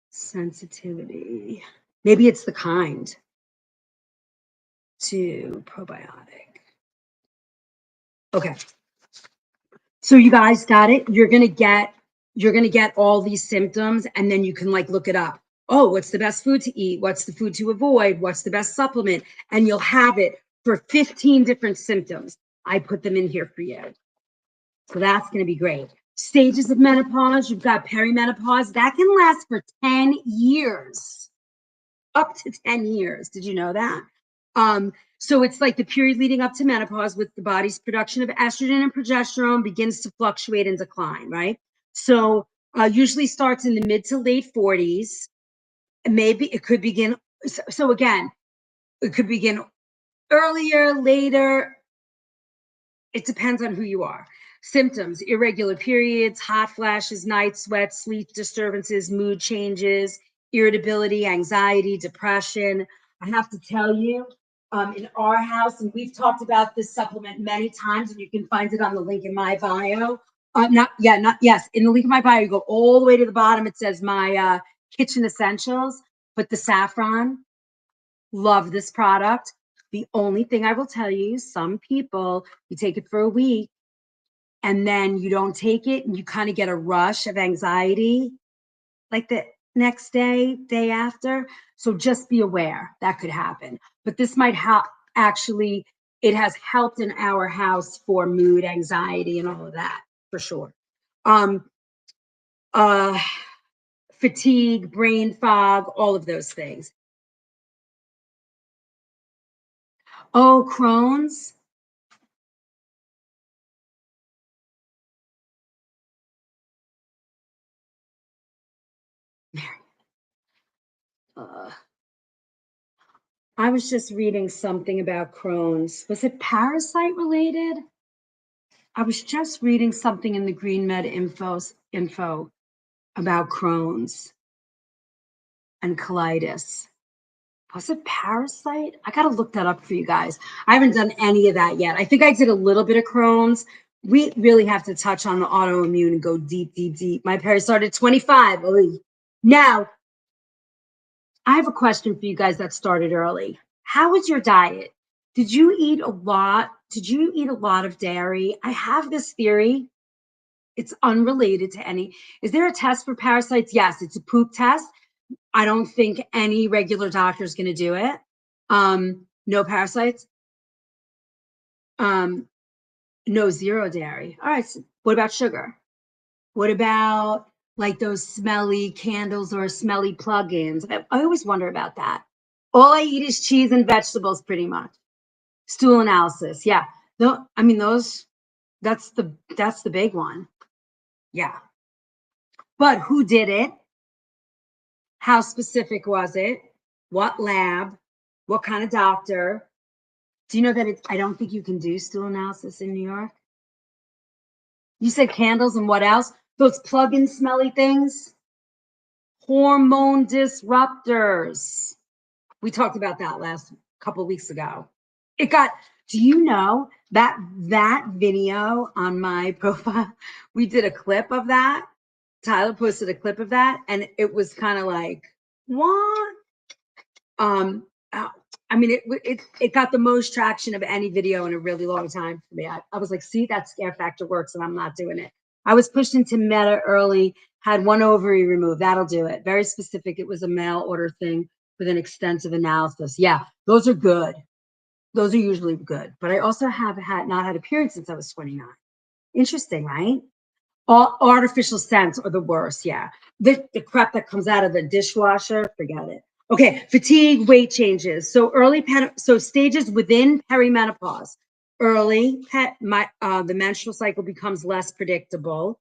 sensitivity. Maybe it's the kind to probiotic. Okay. So you guys got it. You're gonna get all these symptoms, and then you can look it up. Oh, what's the best food to eat? What's the food to avoid? What's the best supplement? And you'll have it for 15 different symptoms. I put them in here for you. So that's going to be great. Stages of menopause, you've got perimenopause. That can last for 10 years, up to 10 years. Did you know that? So it's like the period leading up to menopause, with the body's production of estrogen and progesterone begins to fluctuate and decline, right? So usually starts in the mid to late 40s. Maybe it could begin. So again, it could begin earlier, later. It depends on who you are. Symptoms: irregular periods, hot flashes, night sweats, sleep disturbances, mood changes, irritability, anxiety, depression. I have to tell you, in our house, and we've talked about this supplement many times, and you can find it on the link in my bio. In the link in my bio, you go all the way to the bottom. It says my kitchen essentials, but the saffron, love this product. The only thing I will tell you, some people, you take it for a week and then you don't take it and you kind of get a rush of anxiety like the next day after. So just be aware that could happen. But this might actually, it has helped in our house for mood, anxiety, and all of that for sure. Uh, Fatigue, brain fog, all of those things. Oh, Crohn's. Uh, I was just reading something about Crohn's. Was it parasite related? I was just reading something in the Green Med info about Crohn's and colitis. Was it Parasite? I gotta look that up for you guys. I haven't done any of that yet. I think I did a little bit of Crohn's. We really have to touch on the autoimmune and go deep, deep, deep. My parents started 25. Oy. Now, I have a question for you guys that started early. How was your diet? Did you eat a lot? Did you eat a lot of dairy? I have this theory. It's unrelated to any. Is there a test for parasites? Yes, it's a poop test. I don't think any regular doctor is going to do it. No parasites. Um, no zero dairy. All right. So what about sugar? What about like those smelly candles or smelly plugins? I always wonder about that. All I eat is cheese and vegetables, pretty much. Stool analysis. Yeah. No, I mean those. That's the big one. Yeah. But who did it? How specific was it? What lab? What kind of doctor? Do you know that I don't think you can do stool analysis in New York? You said candles and what else? Those plug-in smelly things? Hormone disruptors. We talked about that last couple of weeks ago. It got, do you know that video on my profile? We did a clip of that. Tyler posted a clip of that, and it was kind of like, what? Um, uh, I mean, it got the most traction of any video in a really long time for me. I was like, see, that scare factor works, and I'm not doing it. I was pushed into Meta early, had one ovary removed. That'll do it. Very specific. It was a mail order thing with an extensive analysis. Yeah, those are good. Those are usually good. But I also have not had a period since I was 29. Interesting, right? All artificial scents are the worst. Yeah. The crap that comes out of the dishwasher, forget it. Okay. Fatigue, weight changes. So so stages within perimenopause. Early, the menstrual cycle becomes less predictable.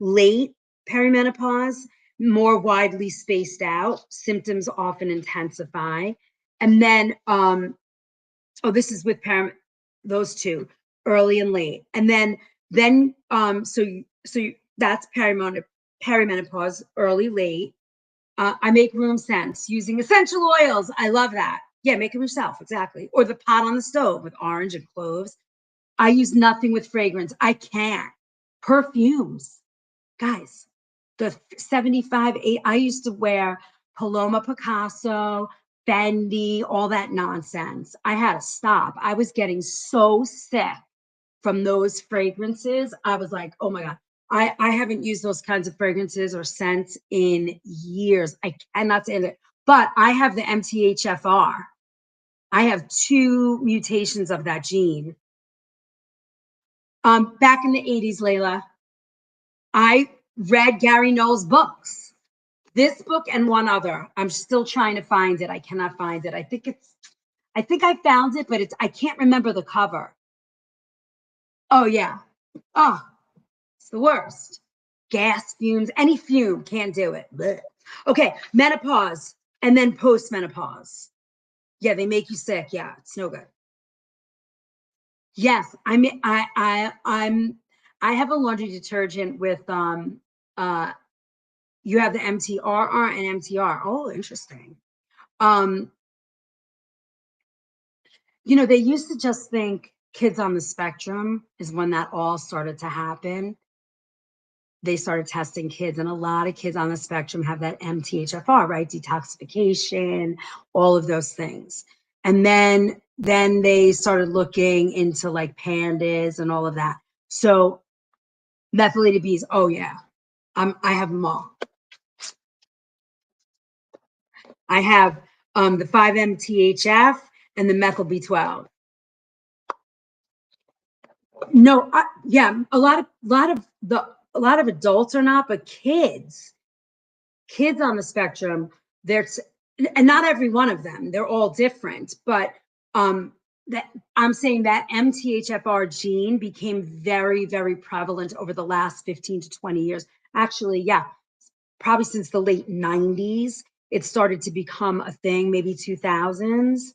Late perimenopause, more widely spaced out. Symptoms often intensify. And then, this is with those two, early and late. And then that's perimenopause, early, late. I make room scents using essential oils. I love that. Yeah, make them yourself, exactly. Or the pot on the stove with orange and cloves. I use nothing with fragrance. I can't. Perfumes, guys. The 75, 8. I used to wear Paloma Picasso, Fendi, all that nonsense. I had to stop. I was getting so sick from those fragrances. I was like, oh my God, I haven't used those kinds of fragrances or scents in years. I cannot stand it. But I have the MTHFR. I have 2 mutations of that gene. Back in the 80s, Layla, I read Gary Knowles' books. This book and one other. I'm still trying to find it. I cannot find it. I think I found it, but I can't remember the cover. Oh yeah. Oh, it's the worst. Gas fumes, any fume, can't do it. Blech. Okay, menopause and then postmenopause. Yeah, they make you sick. Yeah, it's no good. Yes, I have a laundry detergent with you have the MTRR and MTR. Oh, interesting. Um, they used to just think kids on the spectrum is when that all started to happen. They started testing kids, and a lot of kids on the spectrum have that MTHFR, right? Detoxification, all of those things. And then they started looking into like pandas and all of that. So methylated bees, oh yeah. I have them all. I have the 5-MTHF and the methyl B12. No, yeah, a lot of adults are not, but kids on the spectrum, there's, and not every one of them, they're all different, but that I'm saying that MTHFR gene became very, very prevalent over the last 15 to 20 years. Actually, yeah, probably since the late 90s, it started to become a thing, maybe 2000s,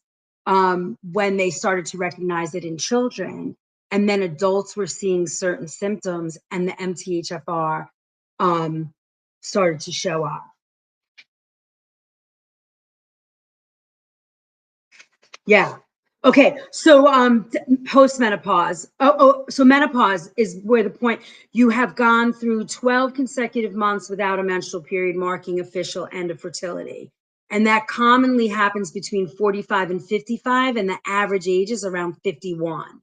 when they started to recognize it in children. And then adults were seeing certain symptoms, and the MTHFR started to show up. Yeah. Okay. So postmenopause. So menopause is where the point you have gone through 12 consecutive months without a menstrual period, marking official end of fertility. And that commonly happens between 45 and 55, and the average age is around 51.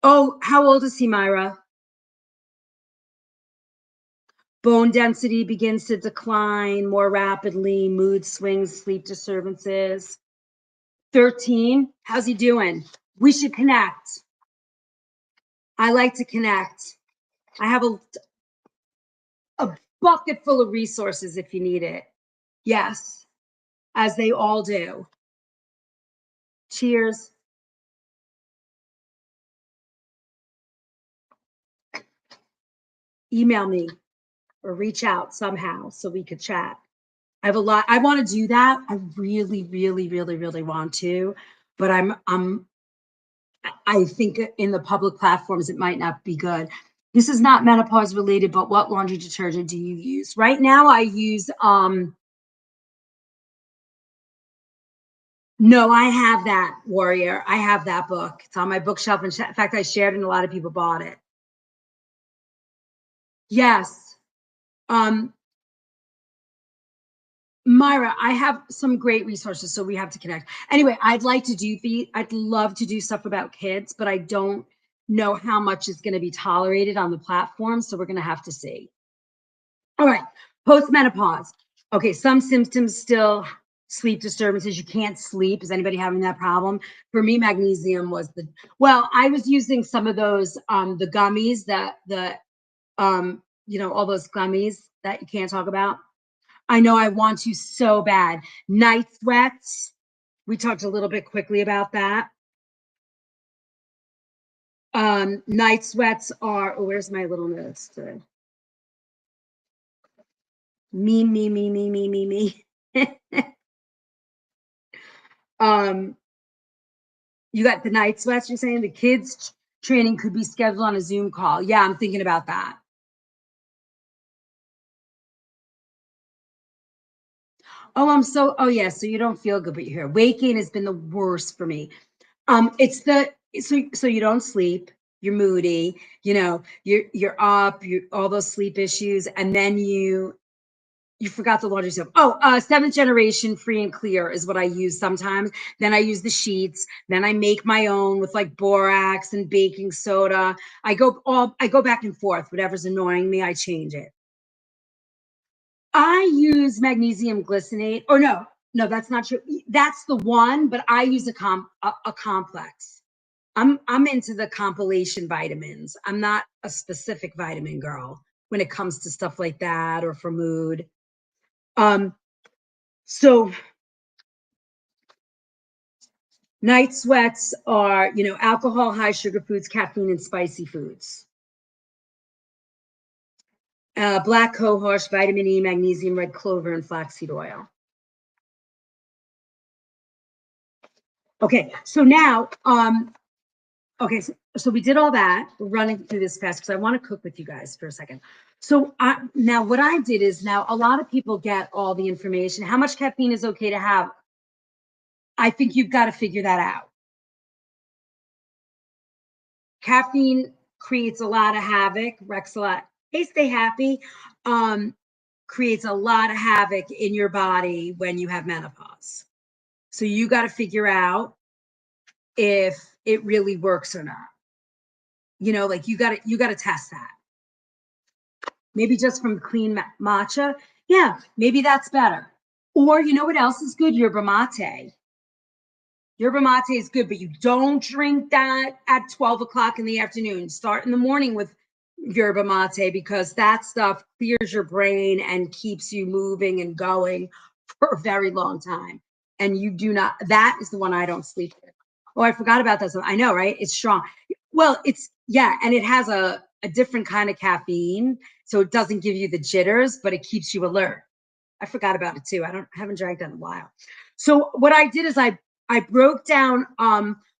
Oh, how old is he, Myra? Bone density begins to decline more rapidly, mood swings, sleep disturbances. 13. How's he doing? We should connect. I like to connect. I have a bucket full of resources if you need it. Yes, as they all do. Cheers. Email me or reach out somehow so we could chat. I have a lot. I want to do that. I really, really, really, really want to, but I think in the public platforms it might not be good. This is not menopause related, but what laundry detergent do you use? Right now I use no, I have that, Warrior. I have that book. It's on my bookshelf. In fact, I shared it and a lot of people bought it. Yes. Um, Myra, I have some great resources, so we have to connect. Anyway, I'd love to do stuff about kids, but I don't know how much is going to be tolerated on the platform, so we're going to have to see. All right, postmenopause. Okay, some symptoms still sleep disturbances. You can't sleep. Is anybody having that problem? For me, magnesium was well, I was using some of those the gummies all those gummies that you can't talk about. I know I want to so bad. Night sweats. We talked a little bit quickly about that. Night sweats are, oh, where's my little notes today? Me. You got the night sweats, you're saying? The kids training could be scheduled on a Zoom call. Yeah, I'm thinking about that. Oh yeah, so you don't feel good, but you're here. Weight gain has been the worst for me. So you don't sleep, you're moody, you're up, all those sleep issues, and then you forgot the laundry soap. Oh, seventh generation free and clear is what I use sometimes. Then I use the sheets. Then I make my own with like borax and baking soda. I go back and forth. Whatever's annoying me, I change it. I use magnesium glycinate. Or no, that's not true. That's the one, but I use a complex. I'm into the compilation vitamins. I'm not a specific vitamin girl when it comes to stuff like that or for mood. So night sweats are, alcohol, high sugar foods, caffeine, and spicy foods. Black cohosh, vitamin E, magnesium, red clover, and flaxseed oil. Okay, so now, so we did all that. We're running through this fast because I want to cook with you guys for a second. So now what I did is now a lot of people get all the information. How much caffeine is okay to have? I think you've got to figure that out. Caffeine creates a lot of havoc, wrecks a lot. Hey, stay happy. Creates a lot of havoc in your body when you have menopause. So you got to figure out if it really works or not. Like you got to test that. Maybe just from clean matcha. Yeah, maybe that's better. Or you know what else is good? Yerba mate. Yerba mate is good, but you don't drink that at 12 o'clock in the afternoon. Start in the morning with yerba mate because that stuff clears your brain and keeps you moving and going for a very long time. And you do not, that is the one I don't sleep with. Oh, I forgot about that. So I know, right? It's strong. Well, and it has a different kind of caffeine. So it doesn't give you the jitters, but it keeps you alert. I forgot about it too. Haven't drank that in a while. So what I did is I broke down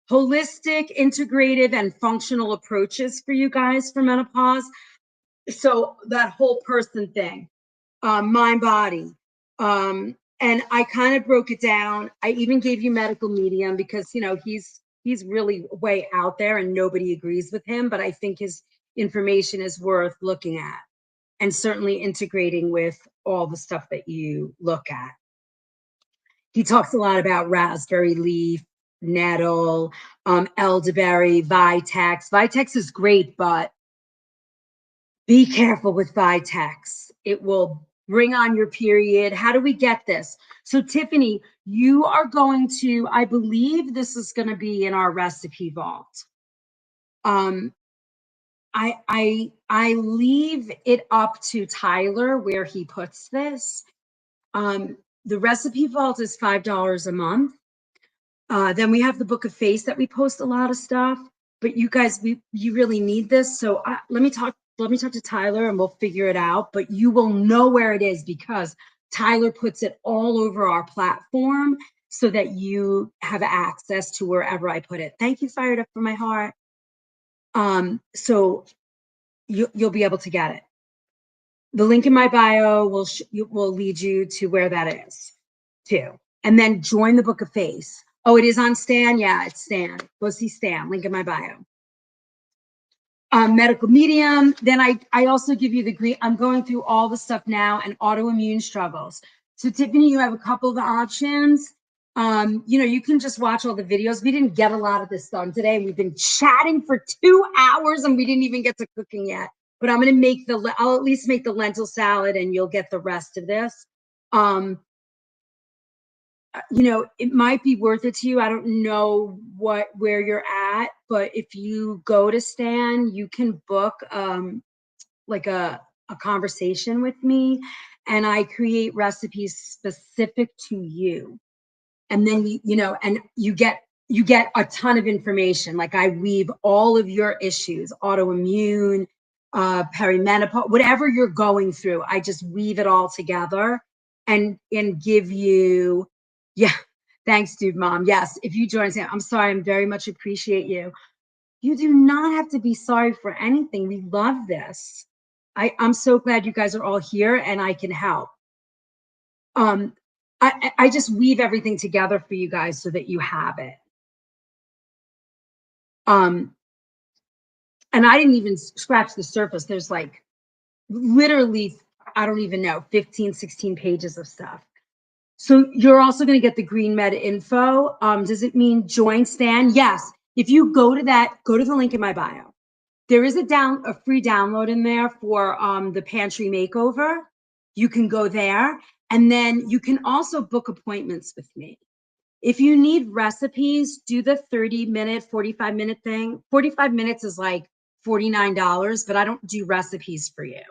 holistic, integrative, and functional approaches for you guys for menopause. So that whole person thing, mind, body, And I kind of broke it down. I even gave you medical medium because, you know, he's really way out there and nobody agrees with him, but I think his information is worth looking at and certainly integrating with all the stuff that you look at. He talks a lot about raspberry leaf, nettle, elderberry, vitex. Vitex is great, but be careful with Vitex. It will bring on your period. How do we get this? So Tiffany, you are going to, I believe this is going to be in our recipe vault. I leave it up to Tyler where he puts this. The recipe vault is $5 a month. Then we have the Book of Face that we post a lot of stuff. But you guys, you really need this. So let me talk to Tyler and we'll figure it out. But you will know where it is because Tyler puts it all over our platform so that you have access to wherever I put it. Thank you, Fired Up for My Heart. So you'll be able to get it. The link in my bio will lead you to where that is too. And then join the Book of Face. Oh, it is on Stan? Yeah, it's Stan. Go see Stan. Link in my bio. Medical medium. Then I also give you the green. I'm going through all the stuff now and autoimmune struggles. So Tiffany, you have a couple of options. You know, you can just watch all the videos. We didn't get a lot of this done today. We've been chatting for 2 hours and we didn't even get to cooking yet. But I'm going to I'll at least make the lentil salad and you'll get the rest of this. You know, it might be worth it to you. I don't know where you're at, but if you go to Stan, you can book like a conversation with me and I create recipes specific to you. And then you know, and you get a ton of information. Like I weave all of your issues, autoimmune, perimenopause, whatever you're going through, I just weave it all together and give you, yeah. Thanks, dude, mom. Yes, if you join us, I'm sorry. I very much appreciate you. You do not have to be sorry for anything. We love this. I'm so glad you guys are all here and I can help. I just weave everything together for you guys so that you have it. And I didn't even scratch the surface. There's like literally, I don't even know, 15, 16 pages of stuff. So you're also going to get the Green Med info. Does it mean join Stan? Yes. If you go to the link in my bio. There is a free download in there for the pantry makeover. You can go there. And then you can also book appointments with me. If you need recipes, do the 30-minute, 45-minute thing. 45 minutes is like $49, but I don't do recipes for you.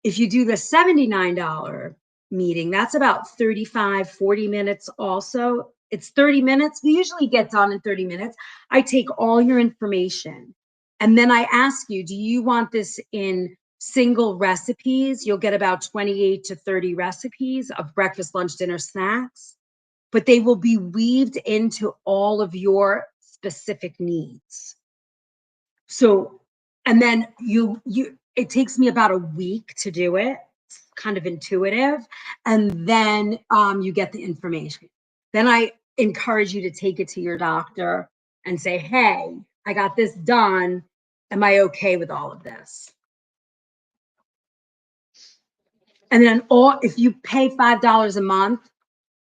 If you do the $79 meeting, that's about 35, 40 minutes also. It's 30 minutes. We usually get done in 30 minutes. I take all your information and then I ask you, do you want this in single recipes? You'll get about 28 to 30 recipes of breakfast, lunch, dinner, snacks, but they will be weaved into all of your specific needs. So, and then it takes me about a week to do it. It's kind of intuitive. And then you get the information. Then I encourage you to take it to your doctor and say, hey, I got this done. Am I okay with all of this? And then if you pay $5 a month,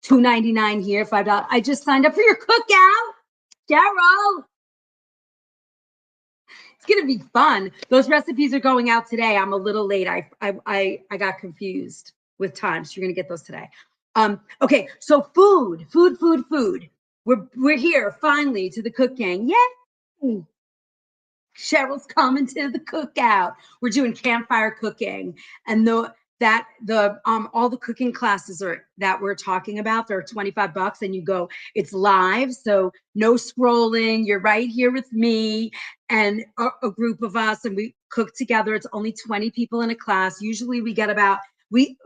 $2.99 here, $5. I just signed up for your cookout, Cheryl. It's gonna be fun. Those recipes are going out today. I'm a little late. I got confused with time, so you're gonna get those today. Okay, so food. We're here finally to the cook gang. Yay! Cheryl's coming to the cookout. We're doing campfire cooking, and all the cooking classes that we're talking about, they're $25 and you go, it's live, so no scrolling. You're right here with me and a group of us, and we cook together. It's only 20 people in a class. Usually we get we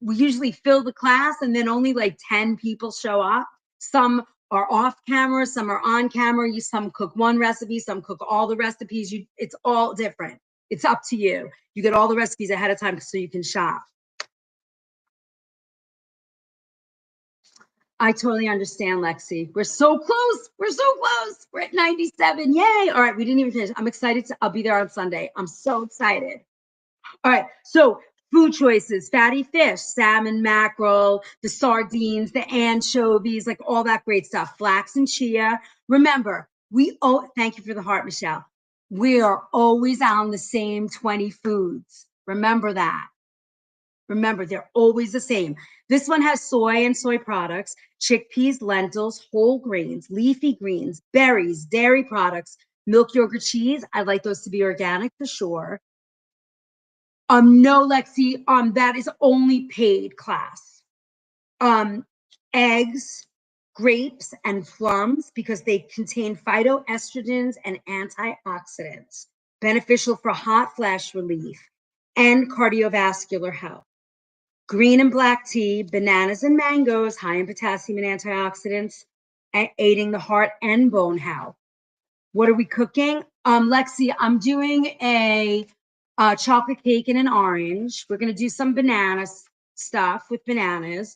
usually fill the class and then only like 10 people show up. Some are off camera, some are on camera. Some cook one recipe, some cook all the recipes. It's all different. It's up to you. You get all the recipes ahead of time so you can shop. I totally understand, Lexi. We're so close. We're so close. We're at 97. Yay. All right. We didn't even finish. I'm excited. I'll be there on Sunday. I'm so excited. All right. So food choices, fatty fish, salmon, mackerel, the sardines, the anchovies, like all that great stuff. Flax and chia. Remember, thank you for the heart, Michelle. We are always on the same 20 foods. Remember that. Remember, they're always the same. This one has soy and soy products, chickpeas, lentils, whole grains, leafy greens, berries, dairy products, milk, yogurt, cheese. I'd like those to be organic for sure. No, Lexi, that is only paid class. Eggs, grapes, and plums because they contain phytoestrogens and antioxidants, beneficial for hot flash relief and cardiovascular health. Green and black tea, bananas and mangoes, high in potassium and antioxidants, aiding the heart and bone health. What are we cooking? Lexi, I'm doing a chocolate cake and an orange. We're going to do some banana stuff with bananas.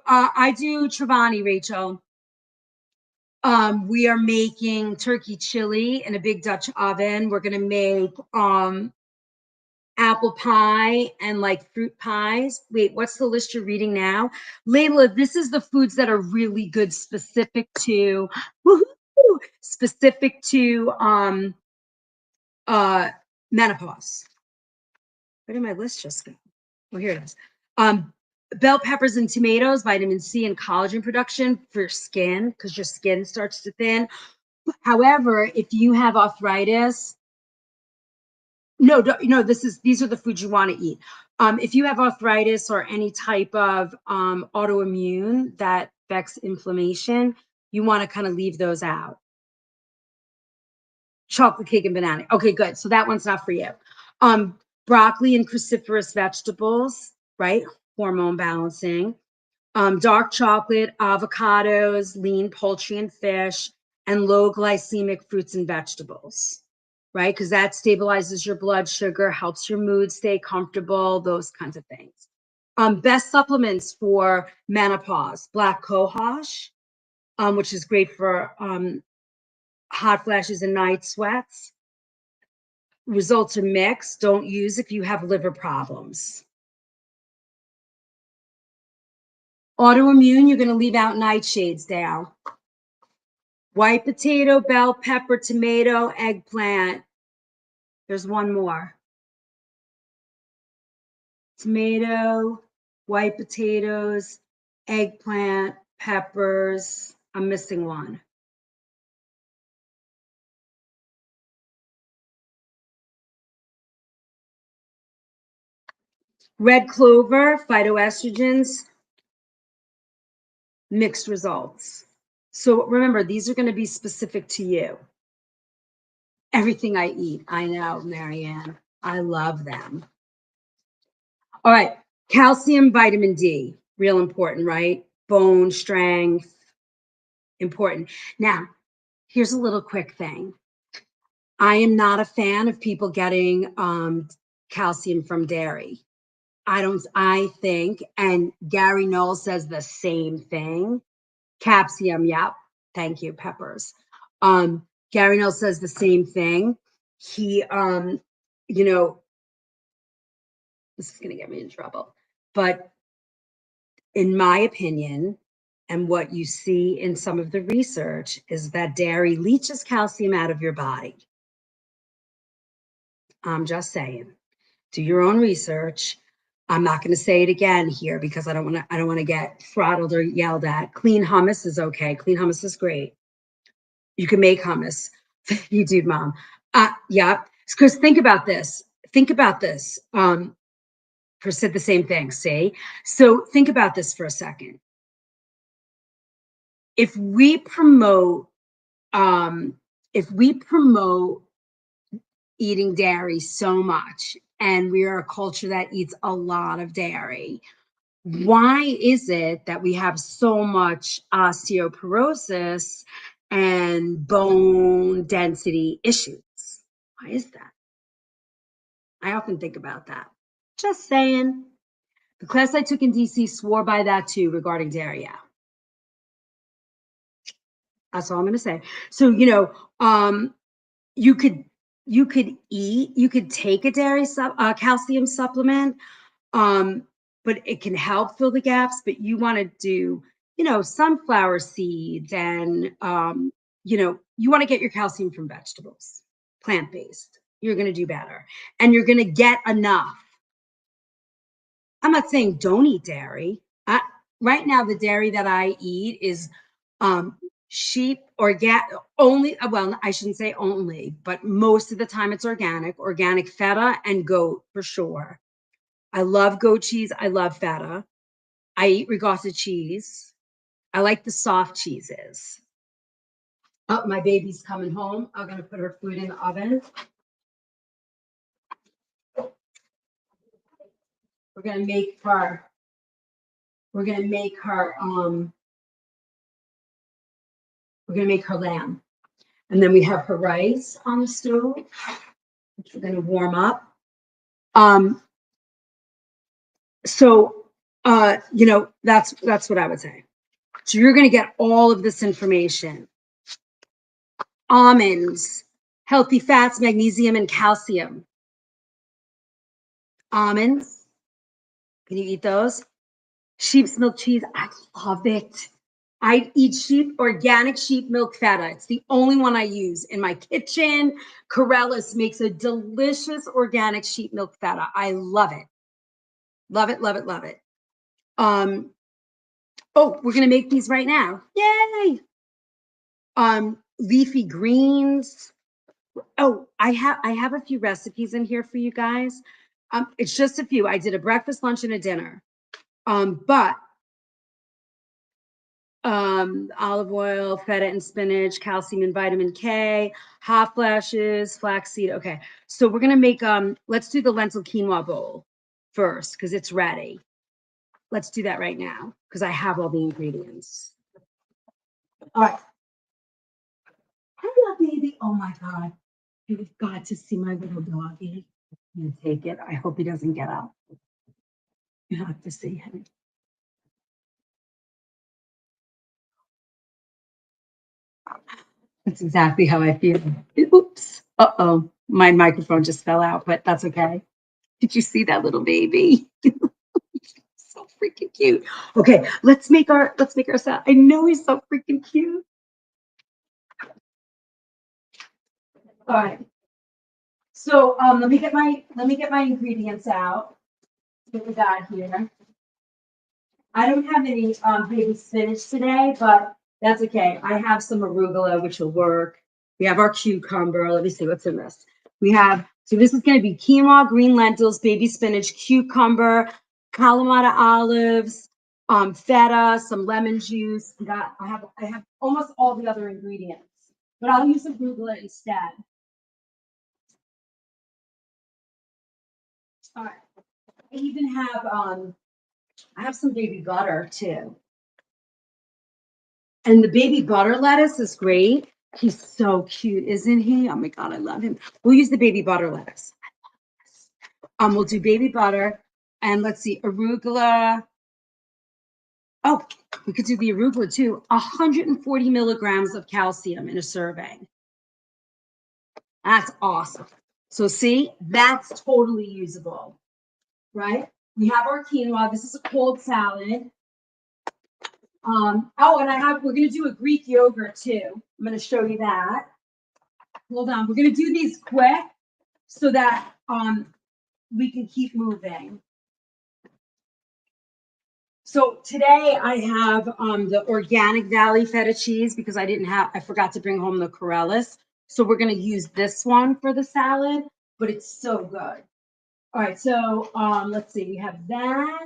I do Travani, Rachel. We are making turkey chili in a big Dutch oven. We're going to make apple pie and like fruit pies. Wait, what's the list you're reading now? Layla, this is the foods that are really good specific to menopause. Where did my list just go? Oh, here it is. Bell peppers and tomatoes, vitamin C and collagen production for skin because your skin starts to thin. However, if you have arthritis, no, these are the foods you want to eat. If you have arthritis or any type of autoimmune that affects inflammation, you want to kind of leave those out. Chocolate cake and banana. Okay, good. So that one's not for you. Broccoli and cruciferous vegetables, right? Hormone balancing. Dark chocolate, avocados, lean poultry and fish, and low glycemic fruits and vegetables, right? Because that stabilizes your blood sugar, helps your mood stay comfortable, those kinds of things. Best supplements for menopause, black cohosh, which is great for hot flashes and night sweats. Results are mixed. Don't use if you have liver problems. Autoimmune, you're going to leave out nightshades down. White potato, bell pepper, tomato, eggplant. There's one more. Tomato, white potatoes, eggplant, peppers. I'm missing one. Red clover, phytoestrogens, mixed results. So remember, these are going to be specific to you. Everything I eat, I know, Marianne. I love them. All right, calcium, vitamin D, real important, right? Bone strength, important. Now, here's a little quick thing. I am not a fan of people getting calcium from dairy. I think, and Gary Knoll says the same thing. Capsium, yep. Thank you, peppers. Gary Knoll says the same thing. He, this is going to get me in trouble, but in my opinion, and what you see in some of the research is that dairy leaches calcium out of your body. I'm just saying, do your own research. I'm not going to say it again here because I don't want to get throttled or yelled at. Clean hummus is okay. Clean hummus is great. You can make hummus. You do, Mom. Yeah. Because think about this. Said the same thing. See? So think about this for a second. If we promote eating dairy so much, and we are a culture that eats a lot of dairy, why is it that we have so much osteoporosis and bone density issues? Why is that? I often think about that. Just saying. The class I took in DC swore by that too regarding dairy. Yeah. That's all I'm gonna say. So, you could you could take a calcium supplement, um, but it can help fill the gaps, but you wanna do, sunflower seeds and, you wanna get your calcium from vegetables, plant-based. You're gonna do better, and you're gonna get enough. I'm not saying don't eat dairy. Right now, the dairy that I eat is sheep only. Well, I shouldn't say only, but most of the time it's organic feta and goat for sure. I love goat cheese. I love feta. I eat ricotta cheese. I like the soft cheeses. Oh, my baby's coming home. I'm gonna put her food in the oven. We're gonna make her. We're gonna make her. We're gonna make her lamb. And then we have her rice on the stove, which we're gonna warm up. Um, so that's what I would say. So you're gonna get all of this information. Almonds, healthy fats, magnesium, and calcium. Almonds, can you eat those? Sheep's milk cheese, I love it. I eat organic sheep milk feta. It's the only one I use in my kitchen. Corellis makes a delicious organic sheep milk feta. I love it. Love it, love it, love it. Oh, we're gonna make these right now. Yay! Leafy greens. Oh, I have a few recipes in here for you guys. It's just a few. I did a breakfast, lunch, and a dinner. But olive oil, feta and spinach, calcium and vitamin K, hot flashes, flaxseed. Okay, so we're gonna make let's do the lentil quinoa bowl first because it's ready. Let's do that right now because I have all the ingredients. All right. Hello, baby. Oh my God. You've got to see my little doggy. You take it. I hope he doesn't get up. You have to see him. That's exactly how I feel. Oops. Uh-oh. My microphone just fell out, but that's okay. Did you see that little baby? So freaking cute. Okay, let's make our salad. I know he's so freaking cute. All right. So let me get my ingredients out. What we got here. I don't have any baby spinach today, but that's okay. I have some arugula, which will work. We have our cucumber. Let me see what's in this. So this is going to be quinoa, green lentils, baby spinach, cucumber, Kalamata olives, feta, some lemon juice. I have almost all the other ingredients, but I'll use arugula instead. All right. I even have I have some baby butter too. And the baby butter lettuce is great. He's so cute, isn't he? Oh my God, I love him. We'll use the baby butter lettuce. We'll do baby butter and let's see, arugula. Oh, we could do the arugula too. 140 milligrams of calcium in a serving. That's awesome. So see, that's totally usable, right? We have our quinoa. This is a cold salad. And we're gonna do a Greek yogurt too. I'm gonna show you that. Hold on, we're gonna do these quick so that we can keep moving. So today I have the organic Valley feta cheese because I forgot to bring home the Corellis. So we're gonna use this one for the salad, but it's so good. All right, so let's see, we have that.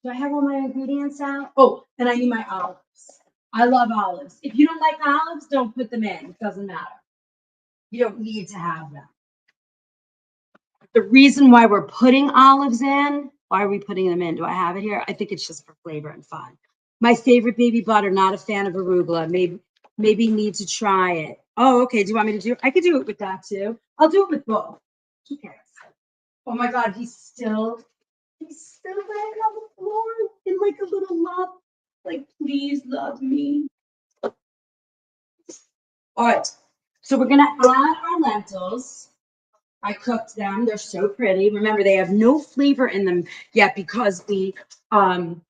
Do I have all my ingredients out? Oh, and I need my olives. I love olives. If you don't like olives, don't put them in. It doesn't matter. You don't need to have them. The reason why we're putting olives in, why are we putting them in? Do I have it here? I think it's just for flavor and fun. My favorite baby butter, not a fan of arugula. Maybe need to try it. Oh, okay. Do you want me to do it? I could do it with that too. I'll do it with both. Who cares? Oh my God, he's still laying on the floor in like a little lump. Like, please love me. All right, so we're gonna add our lentils. I cooked them. They're so pretty. Remember, they have no flavor in them yet because um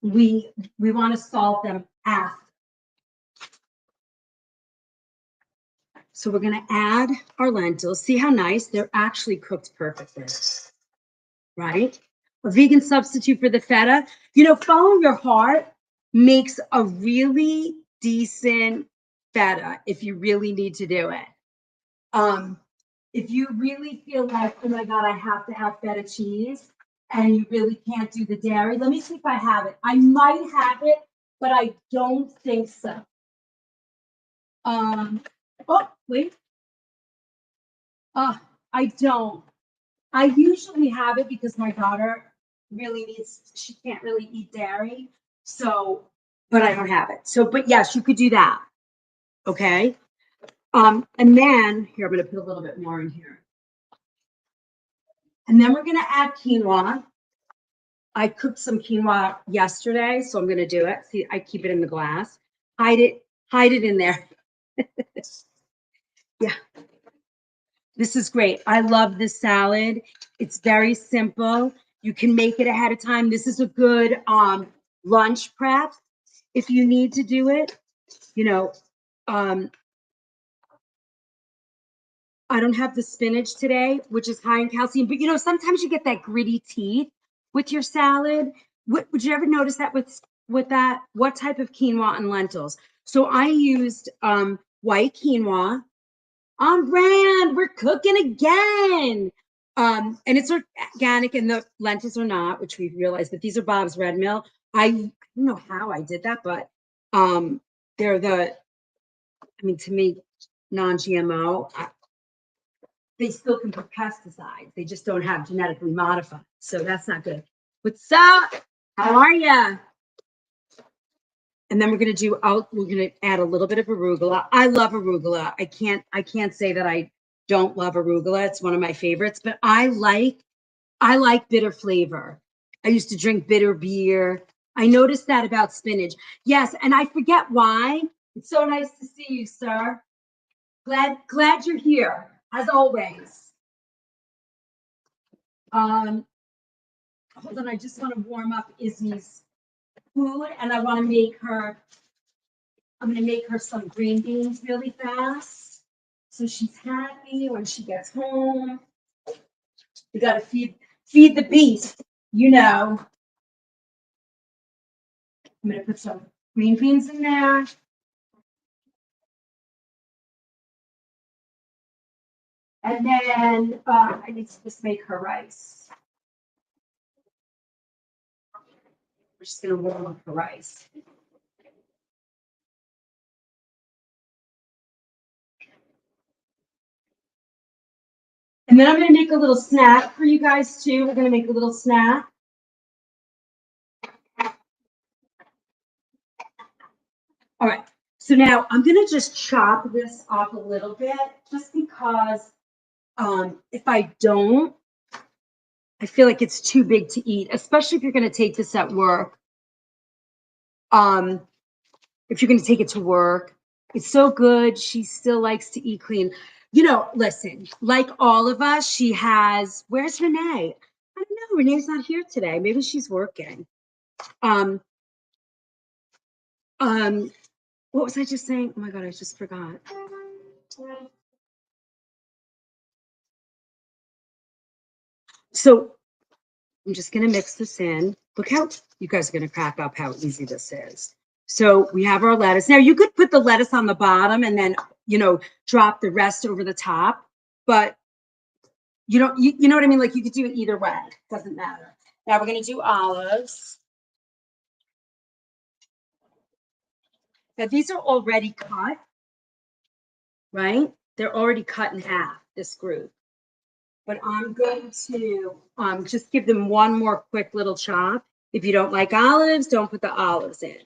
we want to salt them after. So we're gonna add our lentils. See how nice? They're actually cooked perfectly, right? A vegan substitute for the feta. You know, follow your heart makes a really decent feta if you really need to do it. If you really feel like, oh my God, I have to have feta cheese and you really can't do the dairy, let me see if I have it. I might have it, but I don't think so. Oh, wait. I don't. I usually have it because my daughter really needs, she can't really eat dairy. So, but I don't have it. So, but yes, you could do that. Okay. And then here, I'm going to put a little bit more in here. And then we're going to add quinoa. I cooked some quinoa yesterday, so I'm going to do it. See, I keep it in the glass. Hide it in there. Yeah. This is great. I love this salad. It's very simple. You can make it ahead of time. This is a good lunch prep if you need to do it. You know, um, I don't have the spinach today, which is high in calcium, but you know, sometimes you get that gritty teeth with your salad. Would you ever notice that with that? What type of quinoa and lentils? So I used white quinoa. On brand, we're cooking again. And it's organic and the lentils are not, which we've realized, but these are Bob's Red Mill. I don't know how I did that, but they're to me, non-GMO. They still can put pesticides. They just don't have genetically modified. So that's not good. What's up? How are you? And then we're gonna add a little bit of arugula. I love arugula. I can't say that I don't love arugula. It's one of my favorites, but I like bitter flavor. I used to drink bitter beer. I noticed that about spinach. Yes, and I forget why. It's so nice to see you, sir. Glad you're here, as always. Hold on, I just want to warm up Izzy's food, and I'm going to make her some green beans really fast. So she's happy when she gets home. We got to feed the beast, you know. I'm going to put some green beans in there. And then I need to just make her rice. We're just going to warm up her rice. And then I'm going to make a little snack for you guys too. We're going to make a little snack. All right. So now I'm going to just chop this off a little bit just because if I don't, I feel like it's too big to eat, especially if you're going to take this at work. If you're going to take it to work, it's so good. She still likes to eat clean. You know, listen, like all of us, she has, where's Renee? I don't know. Renee's not here today. Maybe she's working. Um, what was I just saying? Oh my God, I just forgot. So I'm just going to mix this in. Look how you guys are going to crack up how easy this is. So we have our lettuce. Now you could put the lettuce on the bottom and then, you know, drop the rest over the top, but you know what I mean? Like you could do it either way. Doesn't matter. Now we're going to do olives. Now these are already cut, right? They're already cut in half, this group. But I'm going to just give them one more quick little chop. If you don't like olives, don't put the olives in.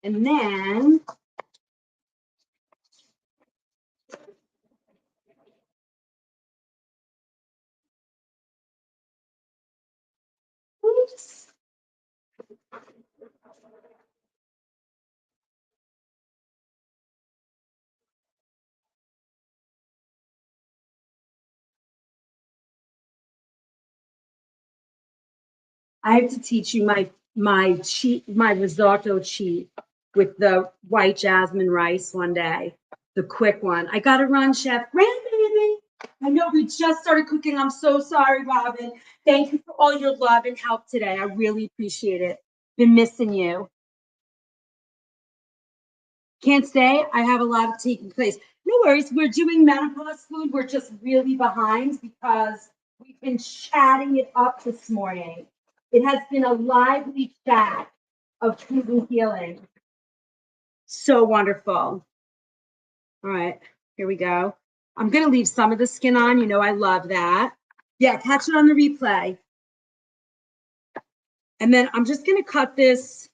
And then oops, I have to teach you my risotto cheat with the white jasmine rice one day. The quick one. I gotta run, Chef. Grandbaby. I know we just started cooking. I'm so sorry, Robin. Thank you for all your love and help today. I really appreciate it. Been missing you. Can't stay. I have a lot taking place. No worries. We're doing menopause food. We're just really behind because we've been chatting it up this morning. It has been a lively chat of food and healing. So wonderful. All right, here we go. I'm going to leave some of the skin on. You know, I love that. Yeah, catch it on the replay. And then I'm just going to cut this.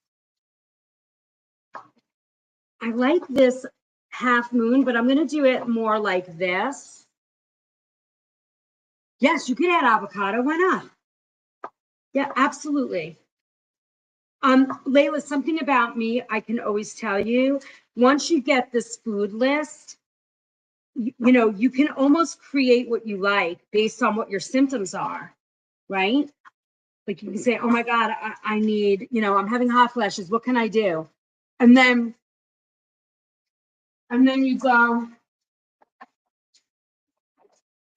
I like this half moon, but I'm going to do it more like this. Yes, you can add avocado. Why not? Yeah, absolutely. Layla, something about me I can always tell you. Once you get this food list, you know, you can almost create what you like based on what your symptoms are, right? Like you can say, oh my God, I need, you know, I'm having hot flashes. What can I do? And then you go,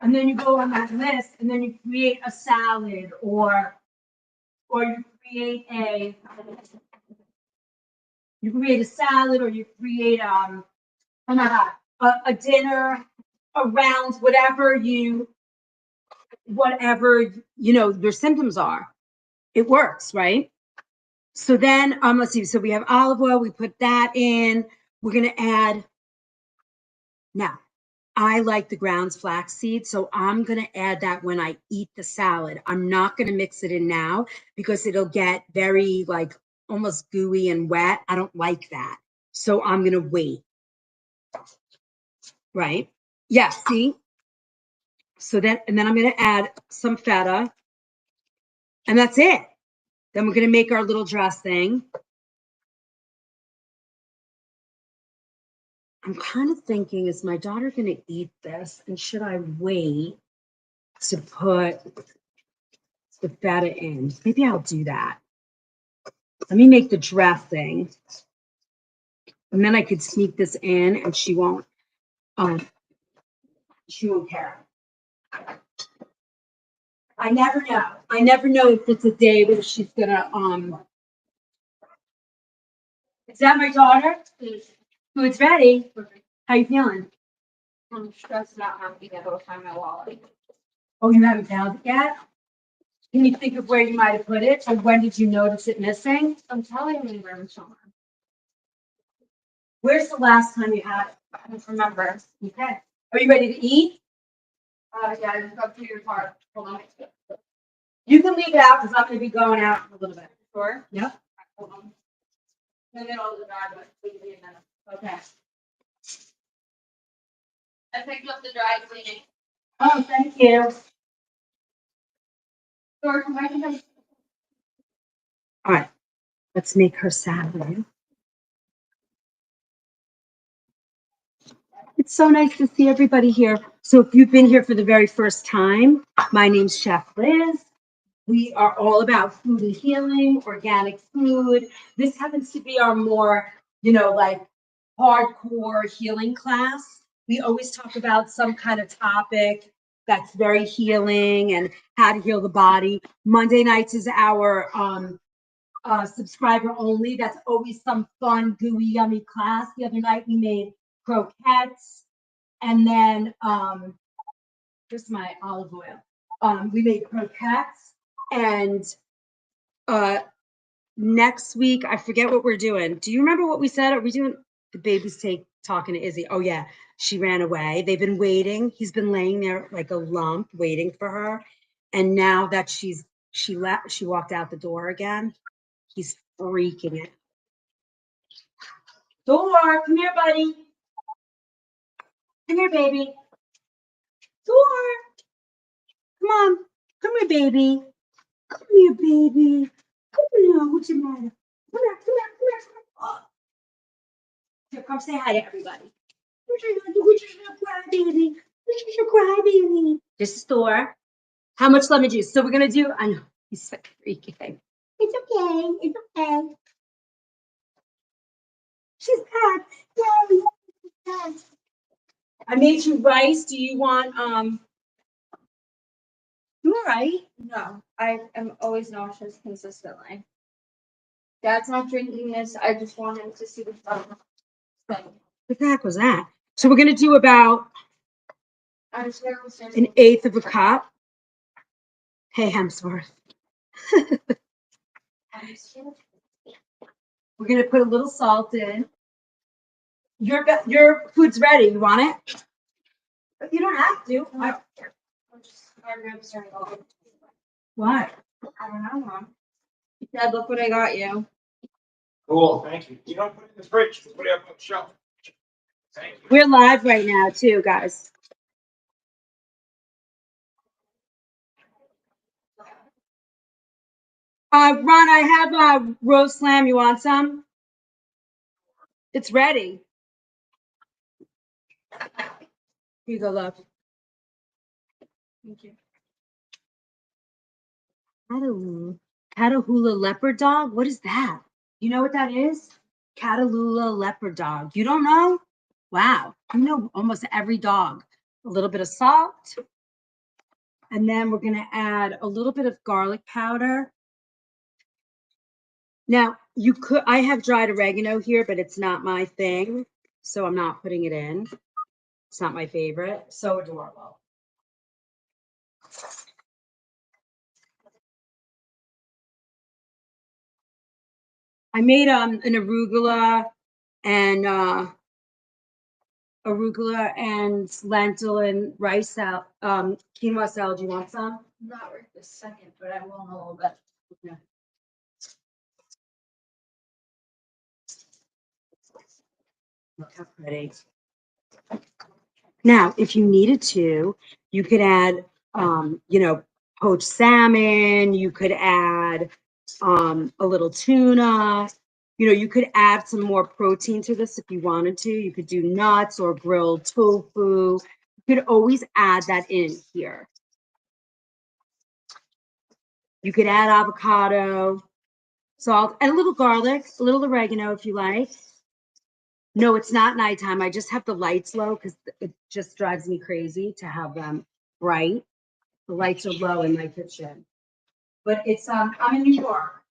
on that list, and then you create a salad, or you create a salad, or you create oh my God, a dinner around whatever you know your symptoms are. It works, right? So then let's see. So we have olive oil. We put that in. We're gonna add now. I like the grounds flaxseed, so I'm going to add that when I eat the salad. I'm not going to mix it in now because it'll get very like almost gooey and wet. I don't like that. So I'm going to wait. Right? Yeah, see? So then, and then I'm going to add some feta, and that's it. Then we're going to make our little dressing. I'm kind of thinking, is my daughter going to eat this? And should I wait to put the feta in? Maybe I'll do that. Let me make the dressing. And then I could sneak this in and she won't care. I never know. I never know if it's a day where she's gonna Is that my daughter? Food's ready. How you feeling? I'm stressed out having to go find my wallet. Oh, you haven't found it yet? Can you think of where you might have put it? Or when did you notice it missing? I'm telling you, in room somewhere. Where's the last time you had it? I don't remember. Okay. Are you ready to eat? Yeah, I just got to your part. Hold on. You can leave it out because I'm gonna be going out in a little bit. Sure. Yep. Hold on. In the middle of the driveway. Leave me a minute. Okay. I picked up the dry cleaning. Oh, thank you. Sure, come back and come. All right. Let's make her salad. It's so nice to see everybody here. So if you've been here for the very first time, my name's Chef Liz. We are all about food and healing, organic food. This happens to be our more, you know, like hardcore healing class. We always talk about some kind of topic that's very healing and how to heal the body. Monday nights is our subscriber only. That's always some fun, gooey, yummy class. The other night we made croquettes, and then just my olive oil. We made croquettes, and next week I forget what we're doing. Do you remember what we said? Are we doing the baby's talking to Izzy? Oh yeah, she ran away. They've been waiting. He's been laying there like a lump, waiting for her. And now that she walked out the door again. He's freaking it. Door, come here, buddy. Come here, baby. Door. Come on. Come here, baby. Come here, baby. Come here. What's your matter? Come here, come here, come here. Oh. Here, come say hi to everybody. What's your cry, baby? What's your cry, baby? This is Thor. How much lemon juice? So we're gonna do. I know. He's so freaking. It's okay. It's okay. She's back. Yay, she's back. I made you rice. Do you want you all right? No, I am always nauseous consistently. Dad's not drinking this. I just want him to see the fun. What the heck was that? So we're gonna do about I was there upstairs. an eighth of a cup. Hey, Hemsworth. We're gonna put a little salt in. Your food's ready. You want it? But you don't have to. Why? I don't know, Mom. Dad, look what I got you. Cool, thank you. You don't put it in the fridge, just put it up on the shelf. Thank you. We're live right now too, guys. Ron, I have a roast lamb. You want some? It's ready. Here you go, love. Thank you. Catahoula leopard dog? What is that? You know what that is? Catahoula leopard dog. You don't know? Wow. You know almost every dog. A little bit of salt. And then we're going to add a little bit of garlic powder. Now, I have dried oregano here, but it's not my thing. So I'm not putting it in. It's not my favorite. So adorable. I made an arugula and lentil and rice salad, quinoa salad. Do you want some? Not right this second, but I will in a little bit. Okay. Look how pretty. Now, if you needed to, you could add, poached salmon. You could add a little tuna. You could add some more protein to this if you wanted to. You could do nuts or grilled tofu. You could always add that in here. You could add avocado, salt, and a little garlic, a little oregano if you like. No, it's not nighttime. I just have the lights low because it just drives me crazy to have them bright. The lights are low in my kitchen. But it's I'm in New York.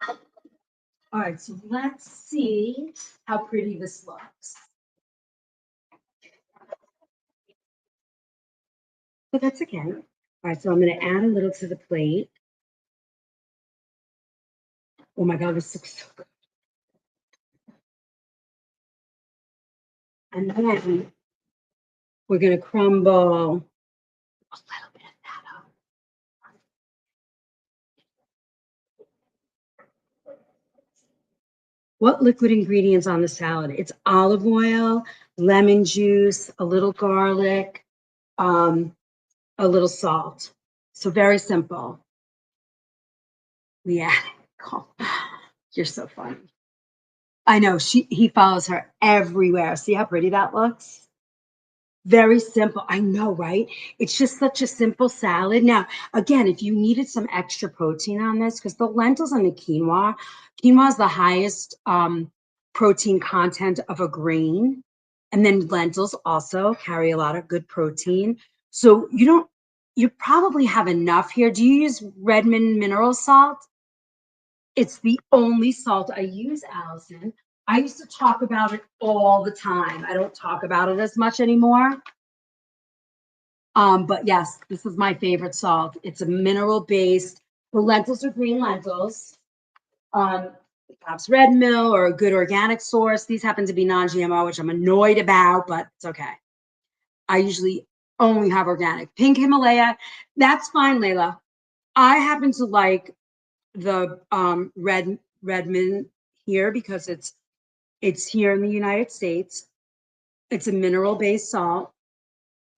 All right, so let's see how pretty this looks. But that's okay. All right, so I'm going to add a little to the plate. Oh my God, this looks so good. And then we're going to crumble a little bit of that up. What liquid ingredients on the salad? It's olive oil, lemon juice, a little garlic, a little salt. So very simple. Yeah. Oh, you're so funny. I know he follows her everywhere. See how pretty that looks? Very simple. I know, right? It's just such a simple salad. Now, again, if you needed some extra protein on this, because the lentils and the quinoa is the highest protein content of a grain. And then lentils also carry a lot of good protein. So you probably have enough here. Do you use Redmond mineral salt? It's the only salt I use, Allison. I used to talk about it all the time. I don't talk about it as much anymore. But yes, this is my favorite salt. It's a mineral based. The lentils are green lentils. Perhaps red mill or a good organic source. These happen to be non-GMO, which I'm annoyed about, but it's okay. I usually only have organic. Pink Himalaya, that's fine, Layla. I happen to like the Redmond here because it's here in the United States. It's a mineral based salt,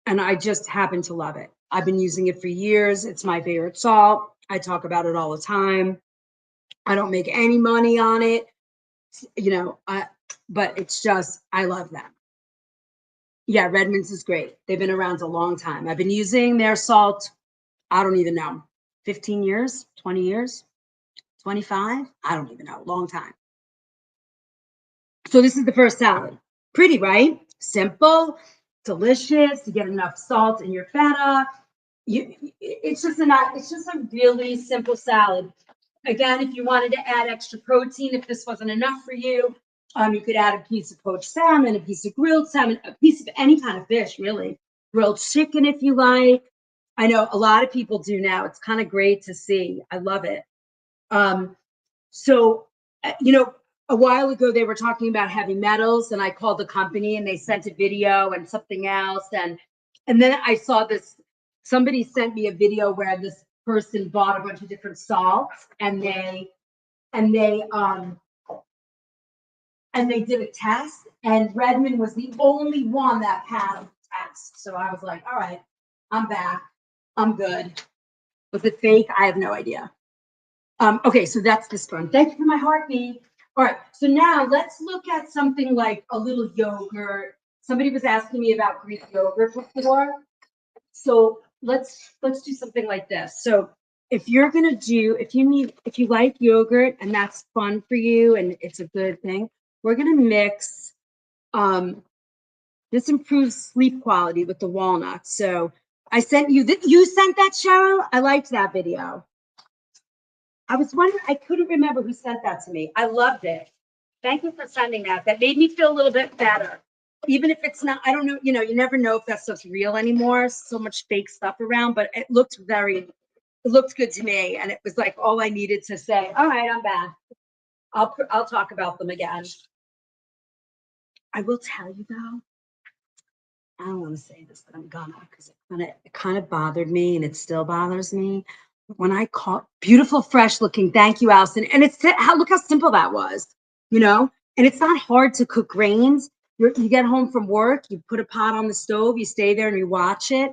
and I just happen to love it. I've been using it for years. It's my favorite salt. I talk about it all the time. I don't make any money on it, but it's just I love them. Yeah, Redmond's is great. They've been around a long time. I've been using their salt. I don't even know. 15 years, 20 years, 25. I don't even know. Long time. So this is the first salad. Pretty, right? Simple, delicious. You get enough salt in your feta. It's just a really simple salad. Again, if you wanted to add extra protein, if this wasn't enough for you, you could add a piece of poached salmon, a piece of grilled salmon, a piece of any kind of fish, really. Grilled chicken, if you like. I know a lot of people do now. It's kind of great to see. I love it. Um, so, a while ago they were talking about heavy metals, and I called the company, and they sent a video and something else, and then I saw this. Somebody sent me a video where this person bought a bunch of different salts, and they did a test, and Redmond was the only one that passed the test. So I was like, all right, I'm back. I'm good. Was it fake? I have no idea. Okay, so that's this one. Thank you for my heartbeat. All right, so now let's look at something like a little yogurt. Somebody was asking me about Greek yogurt before. So let's do something like this. So if you like yogurt and that's fun for you and it's a good thing, we're gonna mix. This improves sleep quality with the walnuts. So I sent you that. You sent that, Cheryl. I liked that video. I was wondering, I couldn't remember who sent that to me. I loved it. Thank you for sending that. That made me feel a little bit better. Even if it's not, I don't know, you never know if that stuff's real anymore. So much fake stuff around, but it looked good to me. And it was like all I needed to say, all right, I'm back. I'll talk about them again. I will tell you though, I don't want to say this, but I'm gonna, because it kind of bothered me and it still bothers me. When I caught beautiful, fresh looking, thank you, Allison. And look how simple that was, and it's not hard to cook grains. You get home from work, you put a pot on the stove, you stay there and you watch it.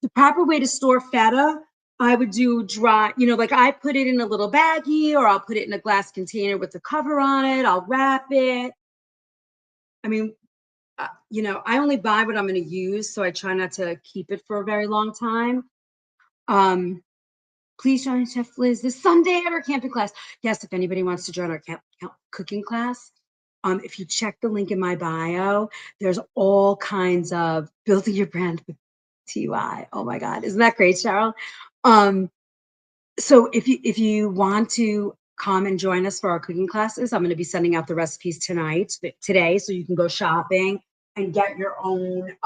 The proper way to store feta, I would do dry, like I put it in a little baggie or I'll put it in a glass container with the cover on it. I'll wrap it. I mean, I only buy what I'm going to use, so I try not to keep it for a very long time. Please join Chef Liz this Sunday at our camping class. Yes, if anybody wants to join our cooking class, if you check the link in my bio, there's all kinds of building your brand with TUI. Oh my God, isn't that great, Cheryl? So if you want to come and join us for our cooking classes, I'm going to be sending out the recipes today, so you can go shopping and get your own.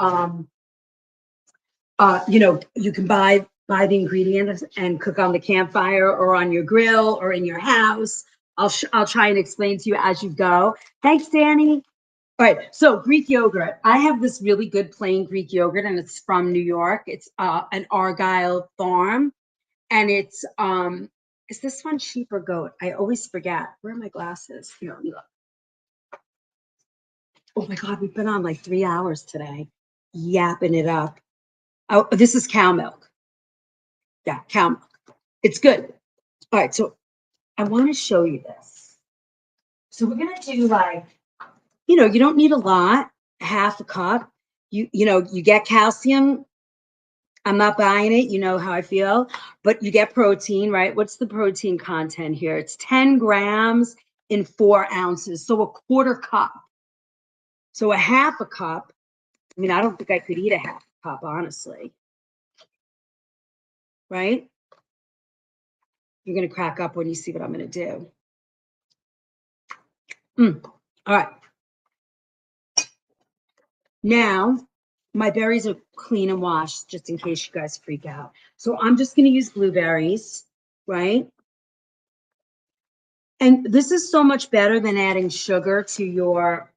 You can buy the ingredients and cook on the campfire or on your grill or in your house. I'll try and explain to you as you go. Thanks, Danny. All right, so Greek yogurt. I have this really good plain Greek yogurt, and it's from New York. It's an Argyle farm, and it's is this one sheep or goat? I always forget. Where are my glasses? Here, let me look. Oh my God, we've been on like 3 hours today, yapping it up. Oh, this is cow milk. Yeah, cow milk. It's good. All right, so I want to show you this. So we're gonna do like, you don't need a lot, half a cup. You get calcium. I'm not buying it. You know how I feel, but you get protein, right? What's the protein content here? It's 10 grams in 4 ounces, so a quarter cup. So a half a cup. I mean, I don't think I could eat a half a cup, honestly. Right? You're gonna crack up when you see what I'm gonna do. All right. Now, my berries are clean and washed, just in case you guys freak out. So I'm just going to use blueberries, right? And this is so much better than adding sugar to your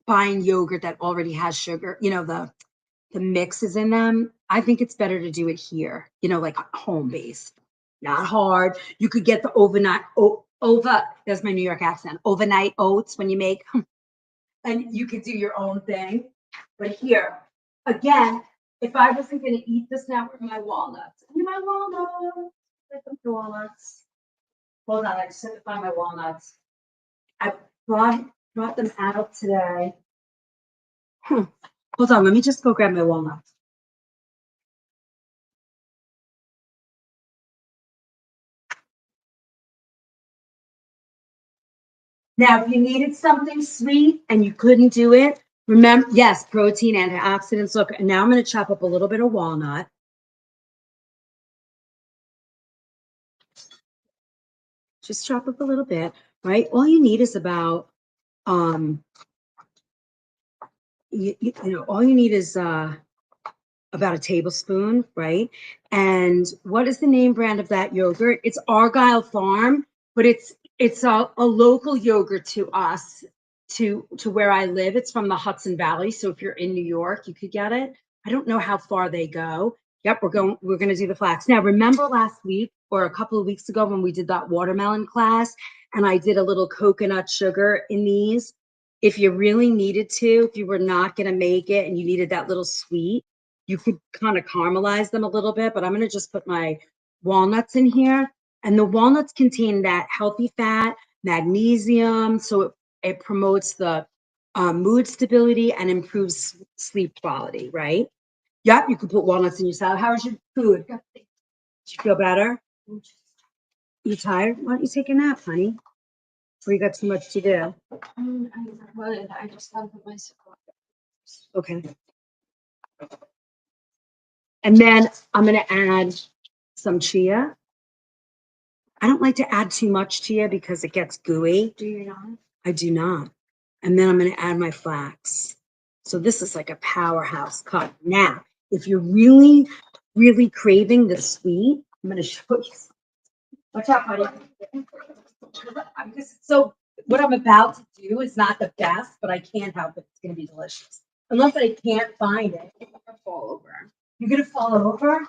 buying yogurt that already has sugar, the mixes in them. I think it's better to do it here, like home based, not hard. You could get the there's my New York accent, overnight oats when you make, and you could do your own thing. But here, again, if I wasn't going to eat this now, with my walnuts. Get the walnuts. Hold on, I just have to find my walnuts. I brought Brought them out today. Hold on, let me just go grab my walnuts. Now, if you needed something sweet and you couldn't do it, remember, yes, protein, antioxidants. Look, and now I'm going to chop up a little bit of walnut. Just chop up a little bit, right? All you need is about, all you need is about a tablespoon, right? And what is the name brand of that yogurt? It's Argyle Farm, but it's a local yogurt to us, to where I live. It's from the Hudson Valley. So if you're in New York, you could get it. I don't know how far they go. Yep, we're gonna do the flax. Now, remember last week or a couple of weeks ago when we did that watermelon class and I did a little coconut sugar in these? If you really needed to, if you were not gonna make it and you needed that little sweet, you could kind of caramelize them a little bit, but I'm going to just put my walnuts in here. And the walnuts contain that healthy fat, magnesium, so it promotes the mood stability and improves sleep quality, right? Yep, you could put walnuts in your salad. How was your food? Do you feel better? You tired? Why don't you take a nap, honey? Or you got too much to do? I just have my Okay. And then I'm going to add some chia. I don't like to add too much chia because it gets gooey. Do you not? I do not. And then I'm going to add my flax. So this is like a powerhouse cup. Now, if you're really, really craving the sweet, I'm going to show you. Watch out, buddy. So what I'm about to do is not the best, but I can't help it. It's going to be delicious. Unless I can't find it. I'm gonna fall over. You're going to fall over?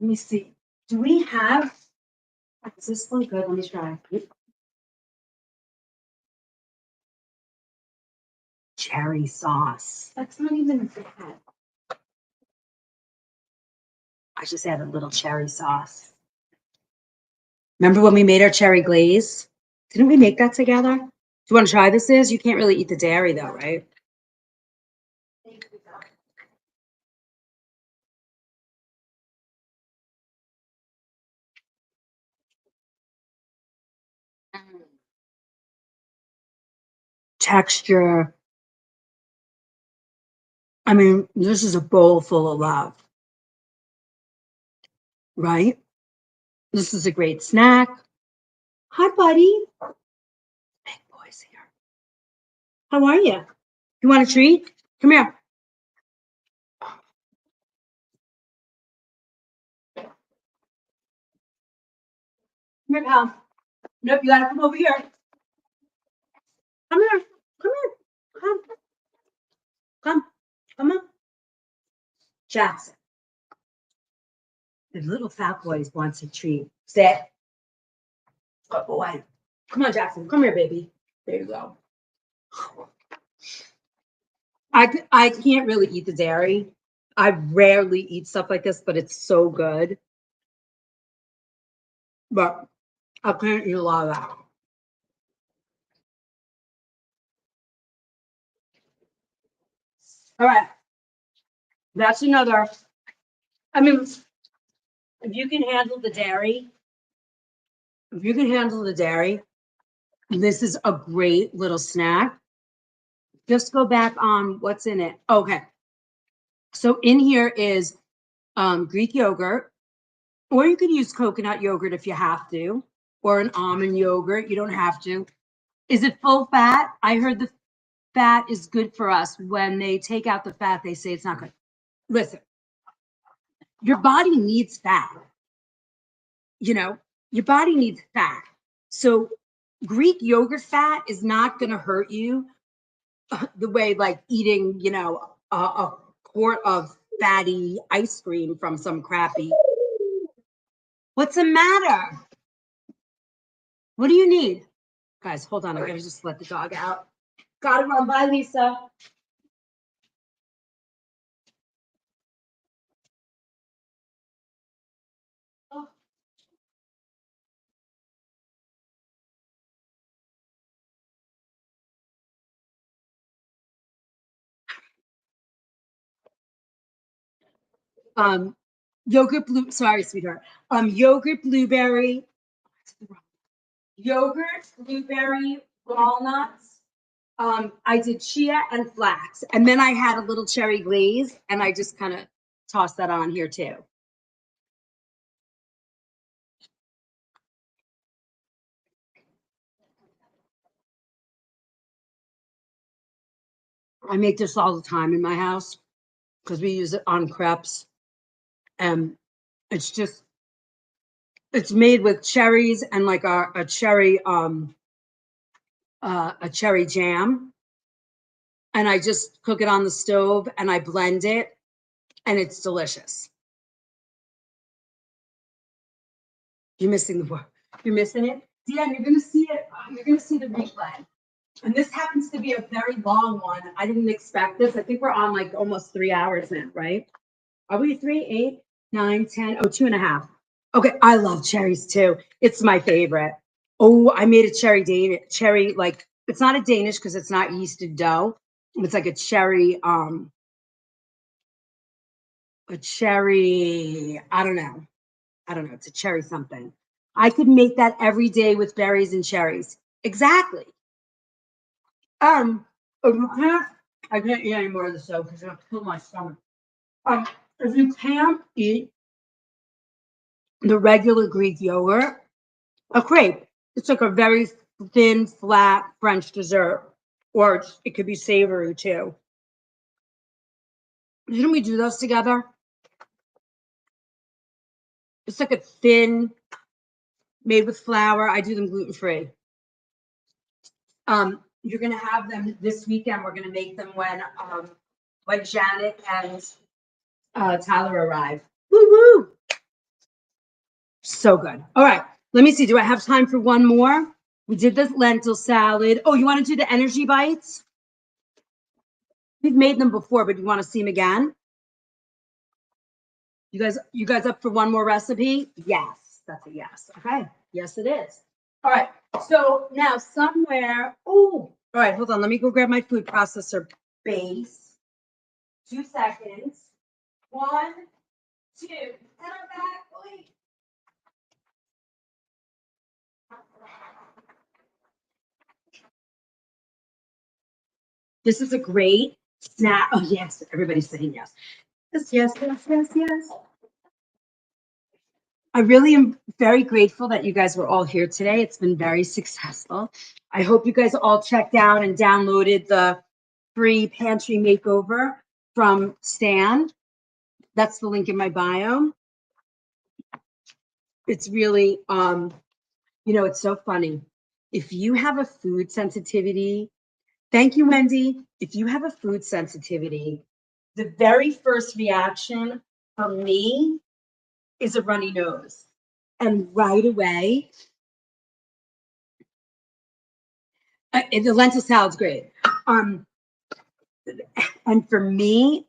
Let me see. Do we have, is this one good? Let me try. Cherry sauce. That's not even bad. I just added a little cherry sauce. Remember when we made our cherry glaze? Didn't we make that together? Do you want to try this? You can't really eat the dairy though, right? Texture. I mean, this is a bowl full of love, right? This is a great snack. Hi, buddy. Big boy's here. How are you? You want a treat? Come here. Come here, pal. Nope, you gotta come over here. Come here. Come here. Come. Come. Come on. Jackson. The little fat boy wants a treat. Sit. Good boy. Come on, Jackson. Come here, baby. There you go. I can't really eat the dairy. I rarely eat stuff like this, but it's so good. But I can't eat a lot of that. All right. That's another. I mean, if you can handle the dairy, this is a great little snack. Just go back on what's in it. Okay. So in here is Greek yogurt, or you could use coconut yogurt if you have to, or an almond yogurt. You don't have to. Is it full fat? I heard the fat is good for us. When they take out the fat, they say it's not good. Listen, your body needs fat. You know, your body needs fat. So Greek yogurt fat is not going to hurt you the way like eating, a quart of fatty ice cream from some crappy. What's the matter? What do you need? Guys, hold on. I gotta just let the dog out. Gotta run. Bye, Lisa. Yogurt blue, sorry, sweetheart. Yogurt blueberry, walnuts. I did chia and flax, and then I had a little cherry glaze, and I just kind of tossed that on here too. I make this all the time in my house because we use it on crepes. And it's just, it's made with cherries and like a cherry jam. And I just cook it on the stove and I blend it and it's delicious. You're missing the word. You're missing it. Deanne, you're gonna see it. You're gonna see the replay. And this happens to be a very long one. I didn't expect this. I think we're on like almost 3 hours now, right? Are we 3, 8, 9, 10? Oh, 2.5. Okay, I love cherries too. It's my favorite. Oh, I made a cherry, like it's not a Danish because it's not yeasted dough. It's like a cherry, I don't know. It's a cherry something. I could make that every day with berries and cherries. Exactly. If you can't, I can't eat any more of the soap because it'll kill my stomach. If you can't eat the regular Greek yogurt, a crepe, it's like a very thin, flat French dessert, or it could be savory too. Didn't we do those together? It's like a thin, made with flour. I do them gluten-free. You're gonna have them this weekend. We're gonna make them when Janet and Tyler arrive. Woo woo! So good. All right, let me see. Do I have time for one more? We did the lentil salad. Oh, you want to do the energy bites? We've made them before, but you want to see them again? You guys up for one more recipe? Yes, that's a yes. Okay, yes it is. All right, so now somewhere, oh, all right, hold on. Let me go grab my food processor base. 2 seconds. 1, 2, and I'm back. Wait. This is a great snack. Oh, yes, everybody's saying yes. Yes, yes, yes, yes, yes. I really am very grateful that you guys were all here today. It's been very successful. I hope you guys all checked out and downloaded the free pantry makeover from Stan. That's the link in my bio. It's really, it's so funny. If you have a food sensitivity, thank you, Wendy. If you have a food sensitivity, the very first reaction for me is a runny nose. And right away, the lentil salad's great. And for me,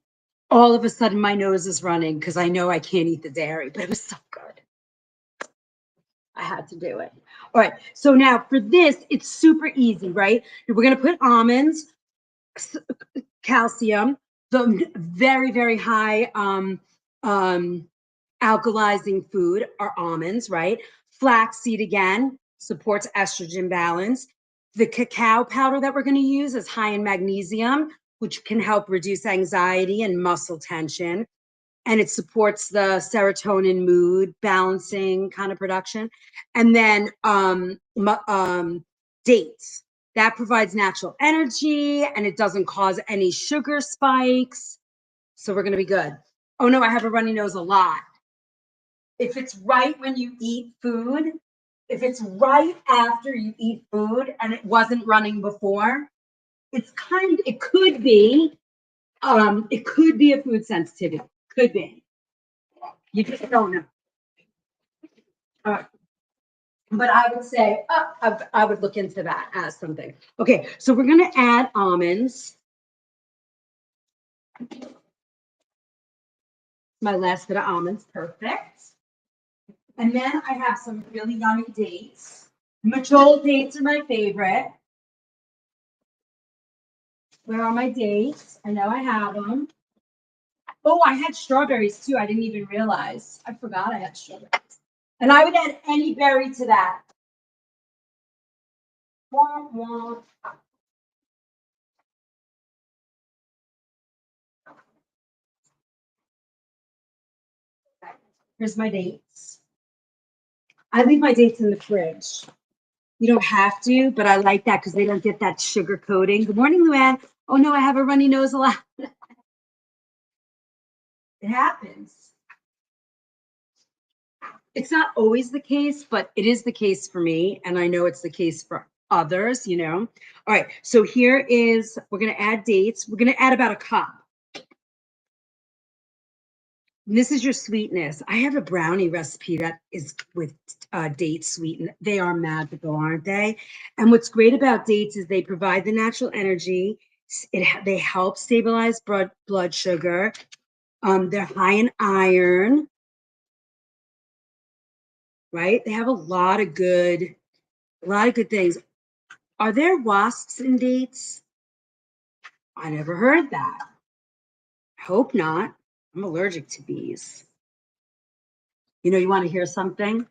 all of a sudden my nose is running because I know I can't eat the dairy, but it was so good. I had to do it. All right. So now for this, it's super easy, right? We're going to put almonds, calcium, the very, very high alkalizing food are almonds, right? Flaxseed again supports estrogen balance. The cacao powder that we're going to use is high in magnesium, which can help reduce anxiety and muscle tension. And it supports the serotonin mood balancing kind of production. And then dates. That provides natural energy and it doesn't cause any sugar spikes. So we're going to be good. Oh no, I have a runny nose a lot. If it's right when you eat food, if it's right after you eat food and it wasn't running before, it could be a food sensitivity. Could be. You just don't know. But I would say, I would look into that as something. Okay, so we're gonna add almonds. My last bit of almonds, perfect. And then I have some really yummy dates. Majol dates are my favorite. Where are my dates? I know I have them. Oh, I had strawberries too. I didn't even realize. I forgot I had strawberries. And I would add any berry to that. Wah, wah. Here's my dates. I leave my dates in the fridge. You don't have to, but I like that because they don't get that sugar coating. Good morning, Luann. Oh no, I have a runny nose a lot. It happens. It's not always the case, but it is the case for me. And I know it's the case for others, you know. All right. So here is, we're going to add dates. We're going to add about a cup. And this is your sweetness. I have a brownie recipe that is with dates sweetened. They are magical, aren't they? And what's great about dates is they provide the natural energy. They help stabilize blood sugar. They're high in iron, right? They have a lot of good things. Are there wasps in dates? I never heard that. I hope not. I'm allergic to bees. You know, you want to hear something?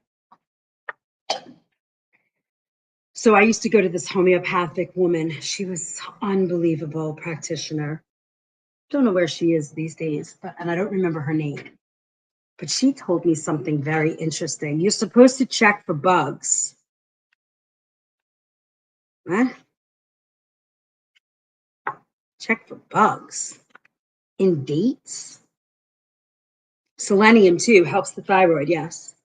So I used to go to this homeopathic woman. She was unbelievable practitioner. Don't know where she is these days, and I don't remember her name. But she told me something very interesting. You're supposed to check for bugs. What? Check for bugs in dates? Selenium too helps the thyroid, yes.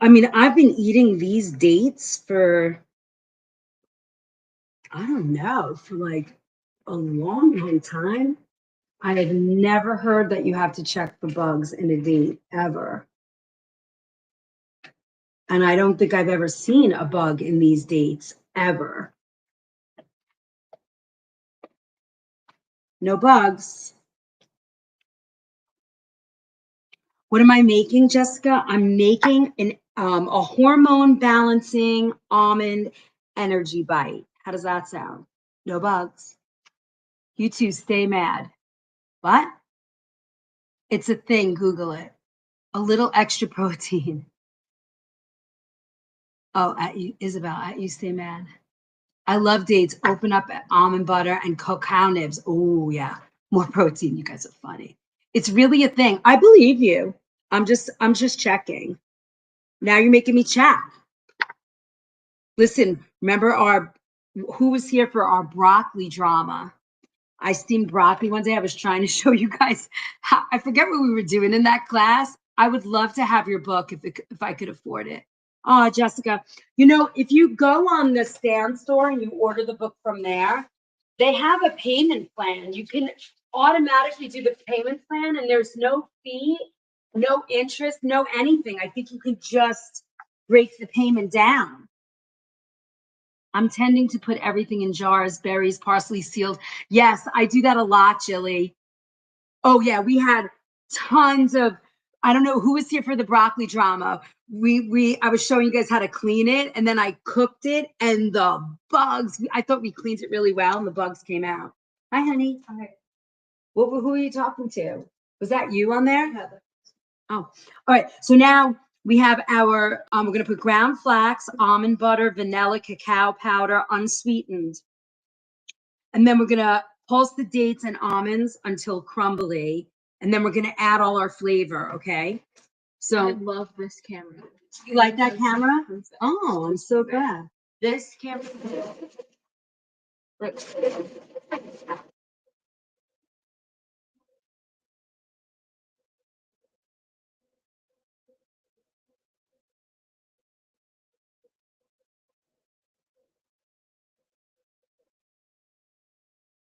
I mean, I've been eating these dates for, I don't know, for like a long, long time. I have never heard that you have to check for bugs in a date ever. And I don't think I've ever seen a bug in these dates ever. No bugs. What am I making, Jessica? I'm making a hormone balancing almond energy bite. How does that sound? No bugs. You two stay mad. What? It's a thing. Google it. A little extra protein. Oh, at you, Isabel, at you stay mad. I love dates. Open up almond butter and cacao nibs. Oh, yeah. More protein. You guys are funny. It's really a thing. I believe you. I'm just checking. Now you're making me chat. Listen, remember who was here for our broccoli drama? I steamed broccoli one day. I was trying to show you guys I forget what we were doing in that class. I would love to have your book if I could afford it. Oh, Jessica, you know, if you go on the Stan store and you order the book from there, they have a payment plan. You can automatically do the payment plan and there's no fee, no interest, no anything. I think you can just break the payment down. I'm tending to put everything in jars, berries, parsley, sealed. Yes, I do that a lot, Jilly. Oh yeah, we had tons of, I don't know who was here for the broccoli drama. I was showing you guys how to clean it and then I cooked it and the bugs, I thought we cleaned it really well and the bugs came out. Hi, honey. Hi. Who are you talking to? Was that you on there? Heather. Oh, all right. So now we have our, we're going to put ground flax, almond butter, vanilla, cacao powder, unsweetened. And then we're going to pulse the dates and almonds until crumbly. And then we're going to add all our flavor. Okay. So I love this camera. you like that camera? Oh, I'm so glad. This camera. Look.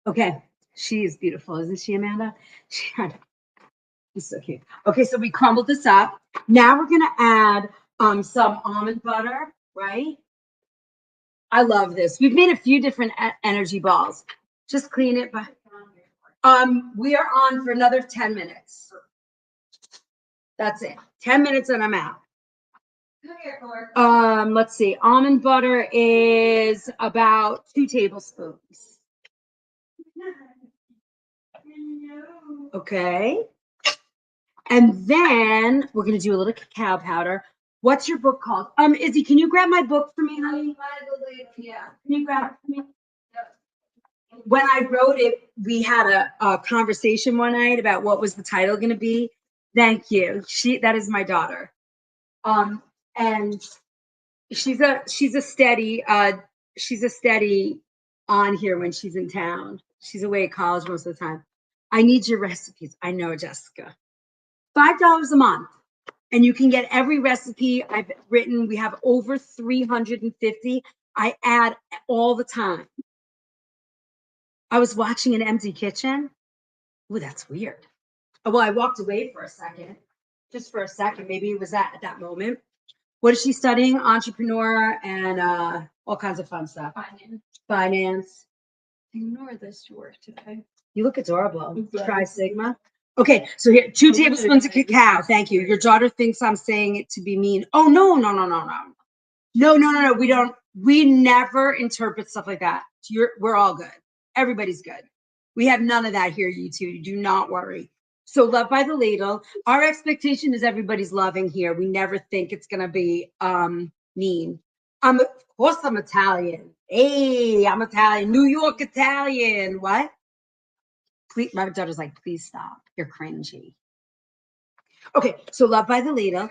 Okay. She is beautiful. Isn't she, Amanda? She's so cute. Okay. So we crumbled this up. Now we're going to add some almond butter, right? I love this. We've made a few different energy balls. Just clean it. But we are on for another 10 minutes. That's it. 10 minutes and I'm out. Let's see. Almond butter is about 2 tablespoons. Okay. And then we're gonna do a little cacao powder. What's your book called? Izzy, can you grab my book for me, honey? Yeah. Can you grab it for me? When I wrote it, we had a conversation one night about what was the title gonna be. Thank you. That is my daughter. And she's a steady on here when she's in town. She's away at college most of the time. I need your recipes. I know, Jessica. $5 a month. And you can get every recipe I've written. We have over 350. I add all the time. I was watching an empty kitchen. Ooh, that's weird. Well, I walked away for a second, just for a second. Maybe it was at that moment. What is she studying? Entrepreneur and all kinds of fun stuff. Finance. Ignore this to work today. You look adorable. Tri Sigma. Okay, so here, 2 tablespoons of cacao. Thank you. Your daughter thinks I'm saying it to be mean. Oh, no. No. We don't. We never interpret stuff like that. We're all good. Everybody's good. We have none of that here, you two. Do not worry. So love by the ladle. Our expectation is everybody's loving here. We never think it's gonna be mean. Of course I'm Italian. Hey, I'm Italian. New York Italian. What? Please, my daughter's like, please stop. You're cringy. Okay, so love by the ladle.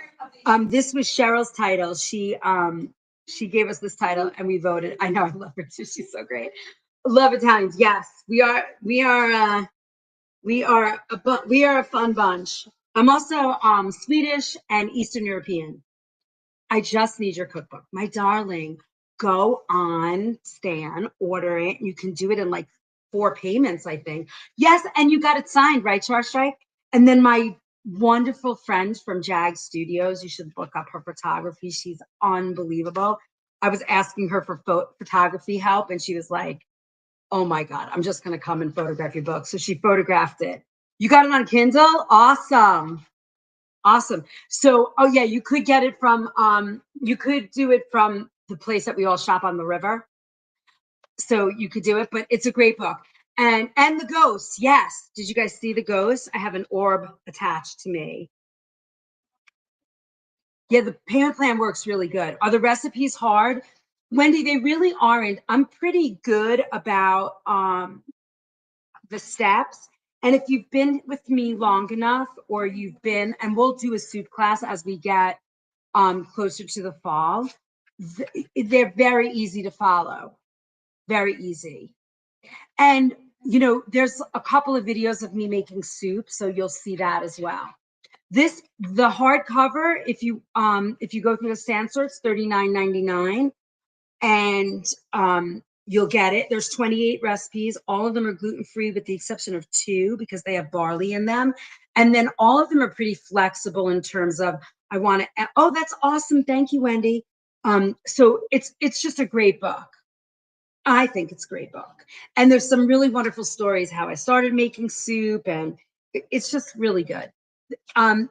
This was Cheryl's title. She gave us this title and we voted. I know, I love her too. She's so great. Love Italians. Yes, we are a fun bunch. I'm also Swedish and Eastern European. I just need your cookbook. My darling, go on Stan, order it. You can do it in like 4 payments, I think. Yes, and you got it signed, right, Char Strike? And then my wonderful friend from Jag Studios, you should look up her photography. She's unbelievable. I was asking her for photography help, and she was like, oh my God, I'm just going to come and photograph your book. So she photographed it. You got it on Kindle? Awesome. Awesome. So, oh yeah, you could get it from, you could do it from the place that we all shop on the river. So you could do it, but it's a great book. And the ghosts, yes. Did you guys see the ghosts? I have an orb attached to me. Yeah, the payment plan works really good. Are the recipes hard? Wendy, they really aren't. I'm pretty good about the steps. And if you've been with me long enough, or you've been, and we'll do a soup class as we get closer to the fall, they're very easy to follow. Very easy. And you know, there's a couple of videos of me making soup, so you'll see that as well. The hardcover, if you go through the Stan store, it's $39.99, and you'll get it. There's 28 recipes. All of them are gluten-free with the exception of 2 because they have barley in them. And then all of them are pretty flexible in terms of I want to. Oh, that's awesome! Thank you, Wendy. So it's just a great book. I think it's a great book. And there's some really wonderful stories how I started making soup, and it's just really good.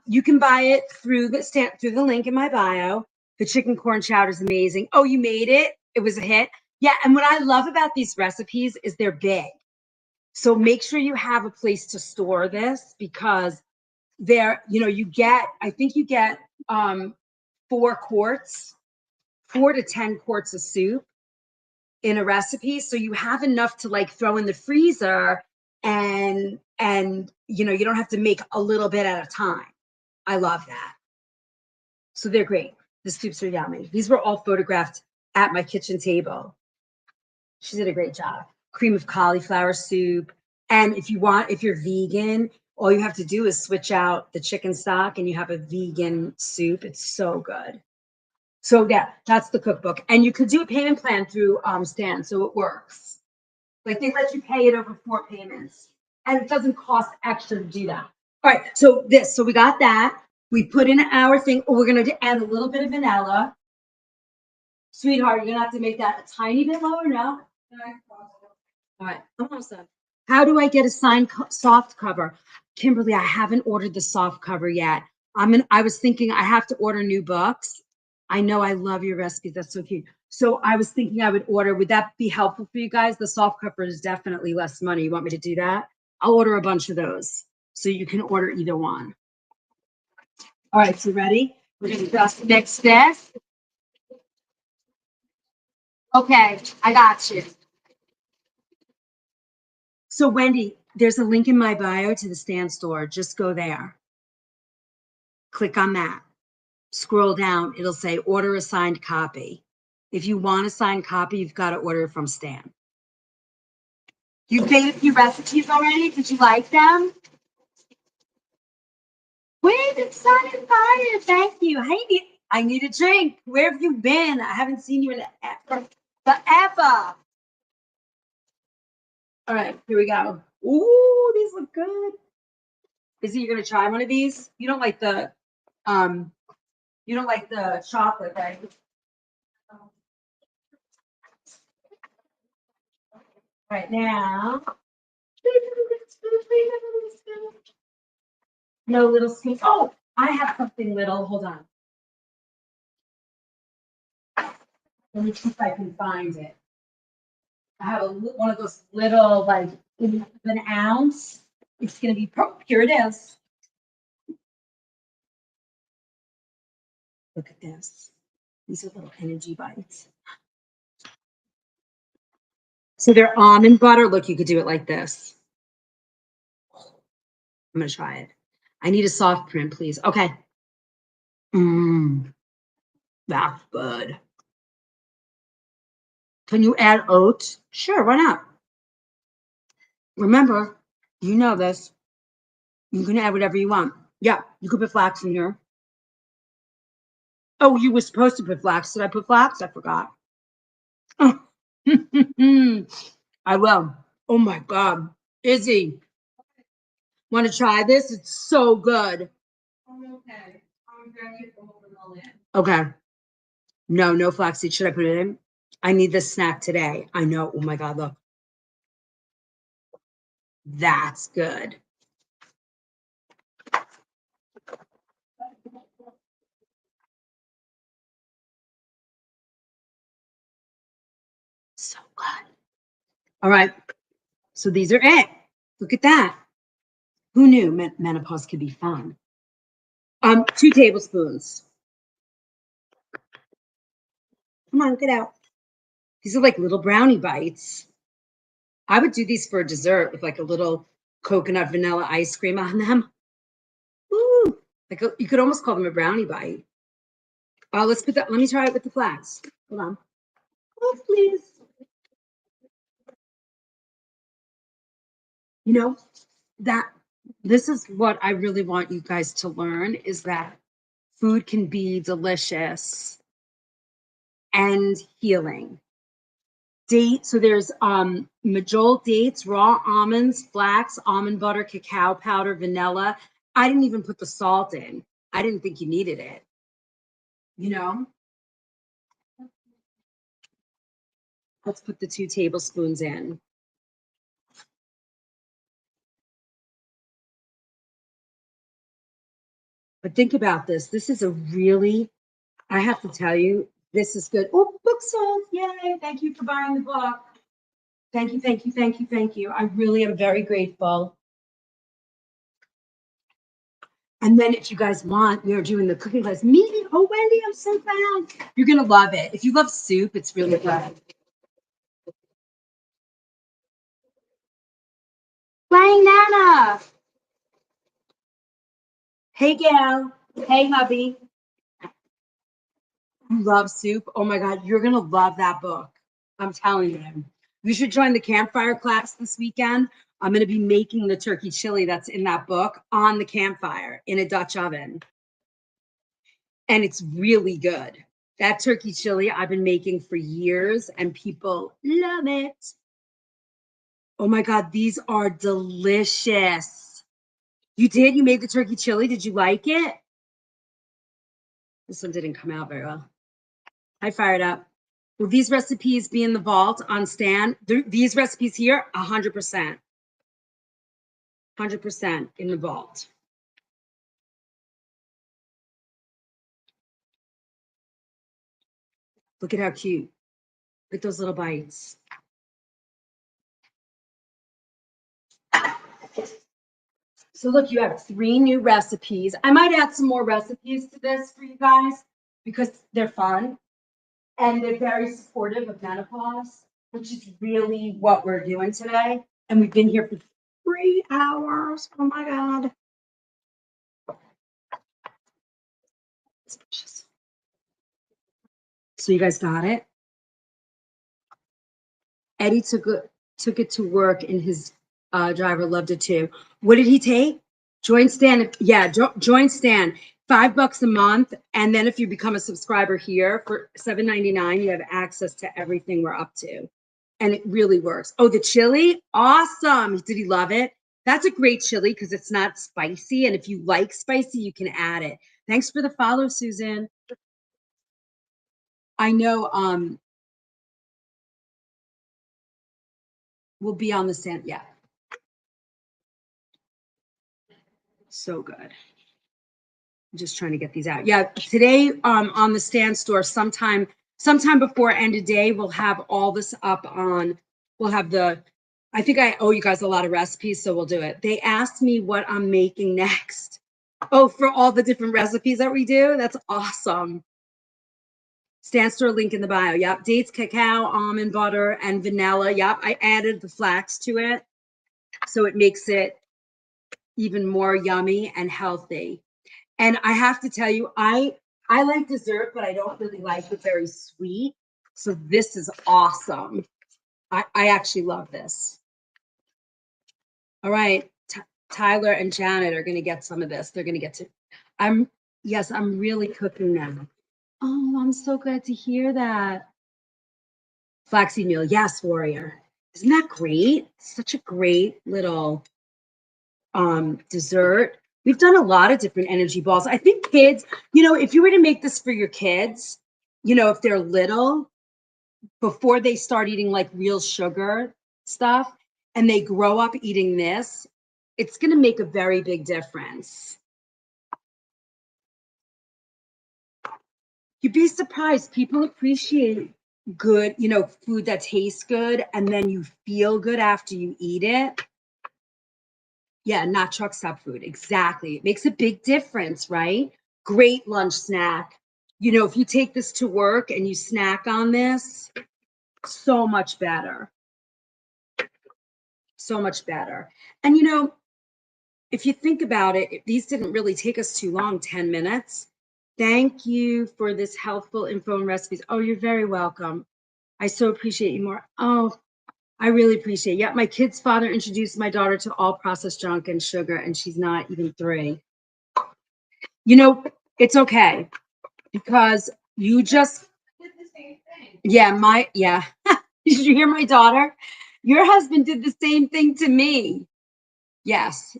You can buy it through the link in my bio. The chicken corn chowder is amazing. Oh, you made it? It was a hit. Yeah, and what I love about these recipes is they're big. So make sure you have a place to store this because I think you get 4 quarts, 4 to 10 quarts of soup in a recipe, so you have enough to like throw in the freezer, and you don't have to make a little bit at a time. I love that. So they're great. The soups are yummy. These were all photographed at my kitchen table. She did a great job. Cream of cauliflower soup. And if you're vegan, all you have to do is switch out the chicken stock and you have a vegan soup. It's so good. So yeah, that's the cookbook. And you could do a payment plan through Stan, so it works. Like they let you pay it over 4 payments. And it doesn't cost extra to do that. All right, so we got that. We put in our thing. Oh, we're gonna add a little bit of vanilla. Sweetheart, you're gonna have to make that a tiny bit lower now. All right, almost done. How do I get a signed soft cover? Kimberly, I haven't ordered the soft cover yet. I was thinking I have to order new books. I know I love your recipes. That's so cute. So I was thinking I would order. Would that be helpful for you guys? The soft cover is definitely less money. You want me to do that? I'll order a bunch of those. So you can order either one. All right, so ready? We're gonna just mix this. Okay, I got you. So Wendy, there's a link in my bio to the Stand store. Just go there. Click on that. Scroll down. It'll say order a signed copy. If you want a signed copy, you've got to order it from Stan. You've made a few recipes already. Did you like them? Wait, it's sun and fire. Thank you. I need a drink. Where have you been? I haven't seen you in forever. All right, here we go. Ooh, these look good. Izzy, you're gonna try one of these? You don't like the chocolate, right? Right now. No little spoon. Oh, I have something little. Hold on. Let me see if I can find it. I have one of those little, like, an ounce. It's gonna be, oh, here it is. Look at this. These are little energy bites. So they're almond butter. Look, you could do it like this. I'm gonna try it. I need a soft print, please. Okay. That's good. Can you add oats? Sure, why not? Remember, you know this. You can add whatever you want. Yeah, you could put flax in here. Oh, you were supposed to put flax. Did I put flax? I forgot. Oh. I will. Oh my God. Izzy, want to try this? It's so good. Okay. I'm ready to open all in. Okay. No, no flaxseed. Should I put it in? I need this snack today. I know. Oh my God, look. That's good. So good. All right. So these are it. Look at that. Who knew menopause could be fun? 2 tablespoons. Come on, get out. These are like little brownie bites. I would do these for a dessert with like a little coconut vanilla ice cream on them. Ooh, you could almost call them a brownie bite. Let's put that. Let me try it with the flax. Hold on. Oh, please. You know that this is what I really want you guys to learn is that food can be delicious and healing. So there's majol dates, raw almonds, flax, almond butter, cacao powder, vanilla. I didn't even put the salt in. I didn't think you needed it. You know? Let's put the 2 tablespoons in. But think about this. This is a really, I have to tell you, this is good. Oh, book sold. Yay. Thank you for buying the book. Thank you, thank you, thank you, thank you. I really am very grateful. And then if you guys want, we are doing the cooking class meeting. Oh, Wendy, I'm so glad. You're going to love it. If you love soup, it's really good. Flying Nana. Hey, gal. Hey, hubby. You love soup? Oh my God, you're going to love that book. I'm telling you. You should join the campfire class this weekend. I'm going to be making the turkey chili that's in that book on the campfire in a Dutch oven. And it's really good. That turkey chili I've been making for years and people love it. Oh my God, these are delicious. You did? You made the turkey chili? Did you like it? This one didn't come out very well. I fired up. Will these recipes be in the vault on Stan? These recipes here, 100%. 100% in the vault. Look at how cute. Look at those little bites. So look, you have 3 new recipes. I might add some more recipes to this for you guys because they're fun and they're very supportive of menopause, which is really what we're doing today. And we've been here for 3 hours. Oh my God. So you guys got it? Eddie took it to work and his driver loved it too. What did he take? Join Stan. Yeah, join Stan. $5 a month. And then if you become a subscriber here for $7.99, you have access to everything we're up to. And it really works. Oh, the chili? Awesome. Did he love it? That's a great chili because it's not spicy. And if you like spicy, you can add it. Thanks for the follow, Susan. I know we'll be on the stand. Yeah. So good. I'm just trying to get these out. Yeah, today on the stand store, sometime before end of day, we'll have all this up on. We'll have I think I owe you guys a lot of recipes, so we'll do it. They asked me what I'm making next. Oh, for all the different recipes that we do. That's awesome. Stand store link in the bio. Yep. Dates, cacao, almond butter, and vanilla. Yep. I added the flax to it. So it makes it even more yummy and healthy. And I have to tell you, I like dessert, but I don't really like it very sweet. So this is awesome. I actually love this. All right, Tyler and Janet are going to get some of this. They're going to get to. I'm really cooking now. Oh, I'm so glad to hear that. Flaxseed meal, yes, warrior. Isn't that great? Such a great little dessert. We've done a lot of different energy balls. I think kids, if you were to make this for your kids, if they're little, before they start eating like real sugar stuff and they grow up eating this, it's going to make a very big difference. You'd be surprised. People appreciate good, food that tastes good and then you feel good after you eat it. Yeah, not truck stop food. Exactly. It makes a big difference, right? Great lunch snack. If you take this to work and you snack on this, so much better. So much better. And if you think about it, these didn't really take us too long, 10 minutes. Thank you for this helpful info and recipes. Oh, you're very welcome. I so appreciate you more. Oh, I really appreciate it. Yeah, my kid's father introduced my daughter to all processed junk and sugar, and she's not even 3. It's okay because you just, yeah. Did you hear my daughter? Your husband did the same thing to me. Yes.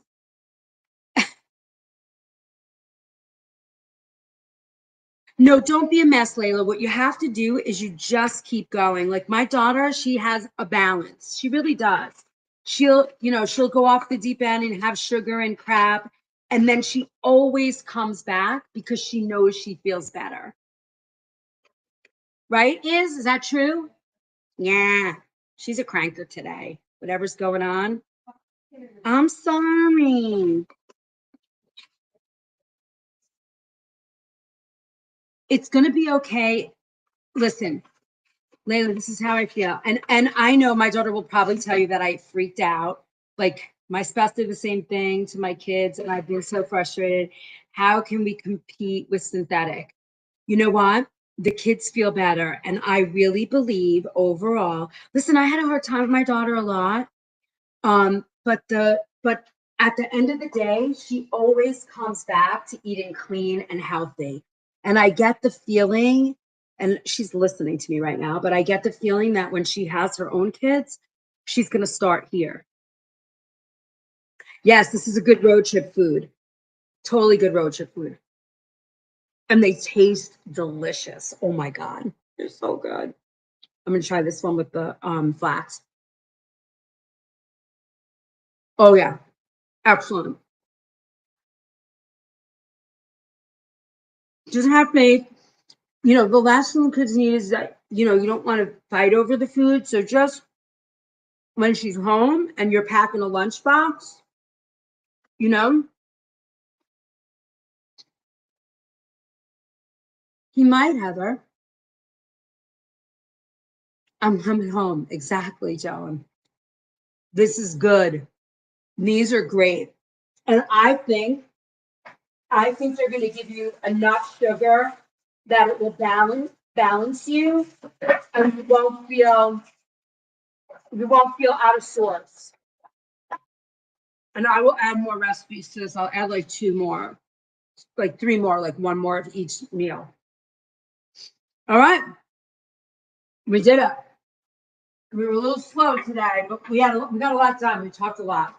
No, don't be a mess, Layla. What you have to do is you just keep going. Like my daughter, she has a balance. She really does. She'll go off the deep end and have sugar and crap. And then she always comes back because she knows she feels better. Right? Is that true? Yeah. She's a cranker today. Whatever's going on. I'm sorry. It's going to be okay. Listen, Layla, this is how I feel. And I know my daughter will probably tell you that I freaked out. Like my spouse did the same thing to my kids, and I've been so frustrated. How can we compete with synthetic? You know what? The kids feel better. And I really believe overall, listen, I had a hard time with my daughter a lot. But at the end of the day, she always comes back to eating clean and healthy. And I get the feeling, and she's listening to me right now, but I get the feeling that when she has her own kids, she's going to start here. Yes, this is a good road trip food. Totally good road trip food. And they taste delicious. Oh my God. They're so good. I'm going to try this one with the flax. Oh yeah. Excellent. Just have faith. The last thing kids need is that, you don't want to fight over the food. So just when she's home and you're packing a lunchbox, you know? He might, Heather. I'm coming home. Exactly, Joan. This is good. These are great. And I think they're going to give you enough sugar that it will balance you, and you won't feel out of sorts. And I will add more recipes to this. I'll add like 2 more, like 3 more, like 1 more of each meal. All right, we did it. We were a little slow today, but we got a lot done. We talked a lot.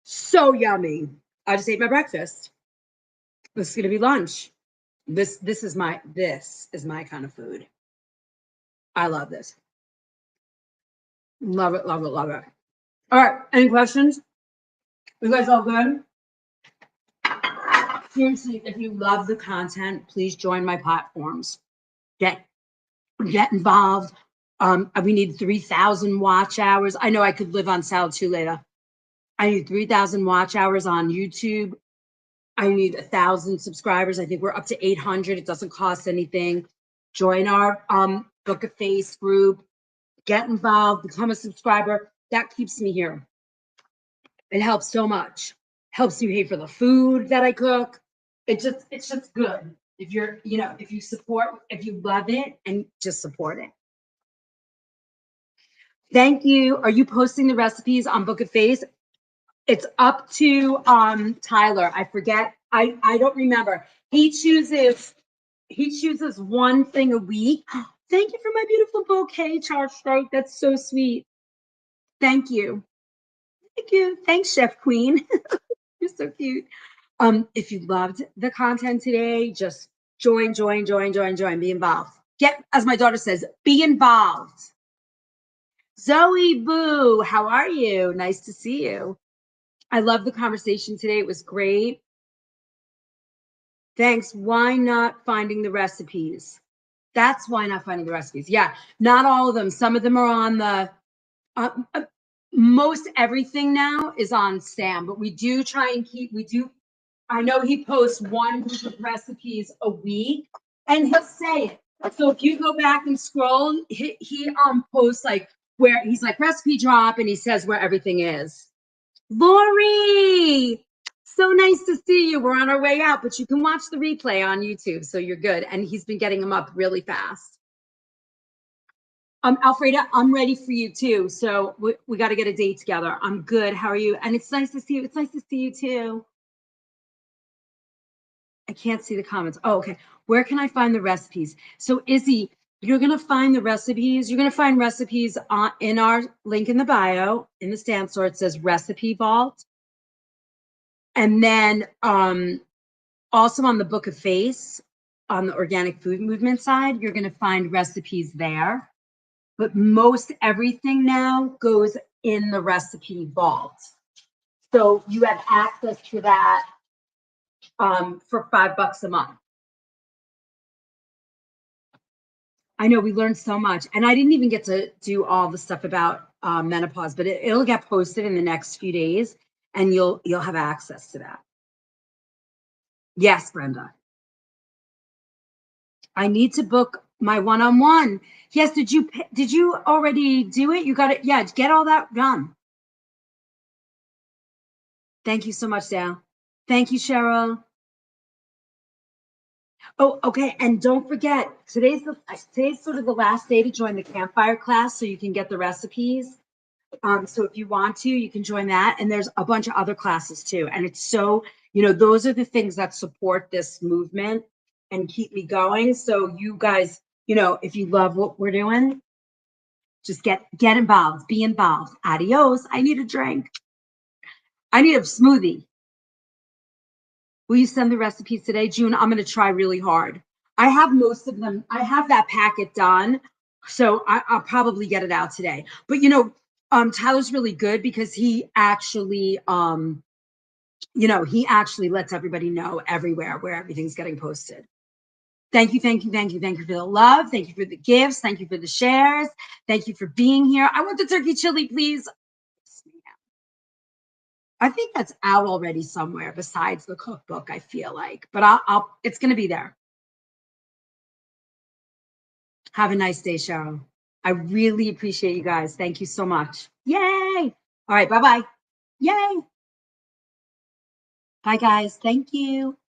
So yummy. I just ate my breakfast. This is gonna be lunch. This is my kind of food. I love this. Love it, love it, love it. All right, any questions? You guys all good? Seriously, if you love the content, please join my platforms. Get involved. We need 3,000 watch hours. I know I could live on salad too later. I need 3,000 watch hours on YouTube. I need 1,000 subscribers. I think we're up to 800. It doesn't cost anything. Join our Book a Face group. Get involved. Become a subscriber. That keeps me here. It helps so much. Helps you pay for the food that I cook. It's just good. If if you love it and just support it. Thank you. Are you posting the recipes on Book a Face? It's up to Tyler. I forget. I don't remember. He chooses one thing a week. Thank you for my beautiful bouquet, Charles Strike. That's so sweet. Thank you. Thank you. Thanks, Chef Queen. You're so cute. If you loved the content today, just join. Be involved. Get, as my daughter says, be involved. Zoe Boo, how are you? Nice to see you. I love the conversation today. It was great. Thanks. Why not finding the recipes? That's why not finding the recipes. Yeah, not all of them. Some of them are on the, most everything now is on Sam, but we do try and I know he posts 1 group of recipes a week and he'll say it. So if you go back and scroll, he posts like where he's like recipe drop and he says where everything is. Lori, so nice to see you. We're on our way out, but you can watch the replay on YouTube, so you're good. And he's been getting them up really fast. Alfreda, I'm ready for you too. So we got to get a date together. I'm good. How are you? And it's nice to see you. It's nice to see you too. I can't see the comments. Oh, okay. Where can I find the recipes? So Izzy, you're going to find the recipes. You're going to find recipes in our link in the bio, in the stand store. It says Recipe Vault. And then also on the Book of Face, on the organic food movement side, you're going to find recipes there. But most everything now goes in the Recipe Vault. So you have access to that for $5 a month. I know we learned so much, and I didn't even get to do all the stuff about menopause, but it'll get posted in the next few days, and you'll have access to that. Yes, Brenda. I need to book my one-on-one. Yes, did you already do it? You got it. Yeah, get all that done. Thank you so much, Dale. Thank you, Cheryl. Oh, okay. And don't forget, today's sort of the last day to join the campfire class, so you can get the recipes. So if you want to, you can join that. And there's a bunch of other classes too. And it's so, those are the things that support this movement and keep me going. So you guys, if you love what we're doing, just get involved, be involved. Adios. I need a drink. I need a smoothie. Will you send the recipes today, June? I'm going to try really hard. I have most of them. I have that packet done. So I'll probably get it out today. But, Tyler's really good because he actually, he actually lets everybody know everywhere where everything's getting posted. Thank you for the love. Thank you for the gifts. Thank you for the shares. Thank you for being here. I want the turkey chili, please. I think that's out already somewhere besides the cookbook, I feel like. But it's gonna be there. Have a nice day, Cheryl. I really appreciate you guys. Thank you so much. Yay! All right, bye-bye. Yay! Bye, guys. Thank you.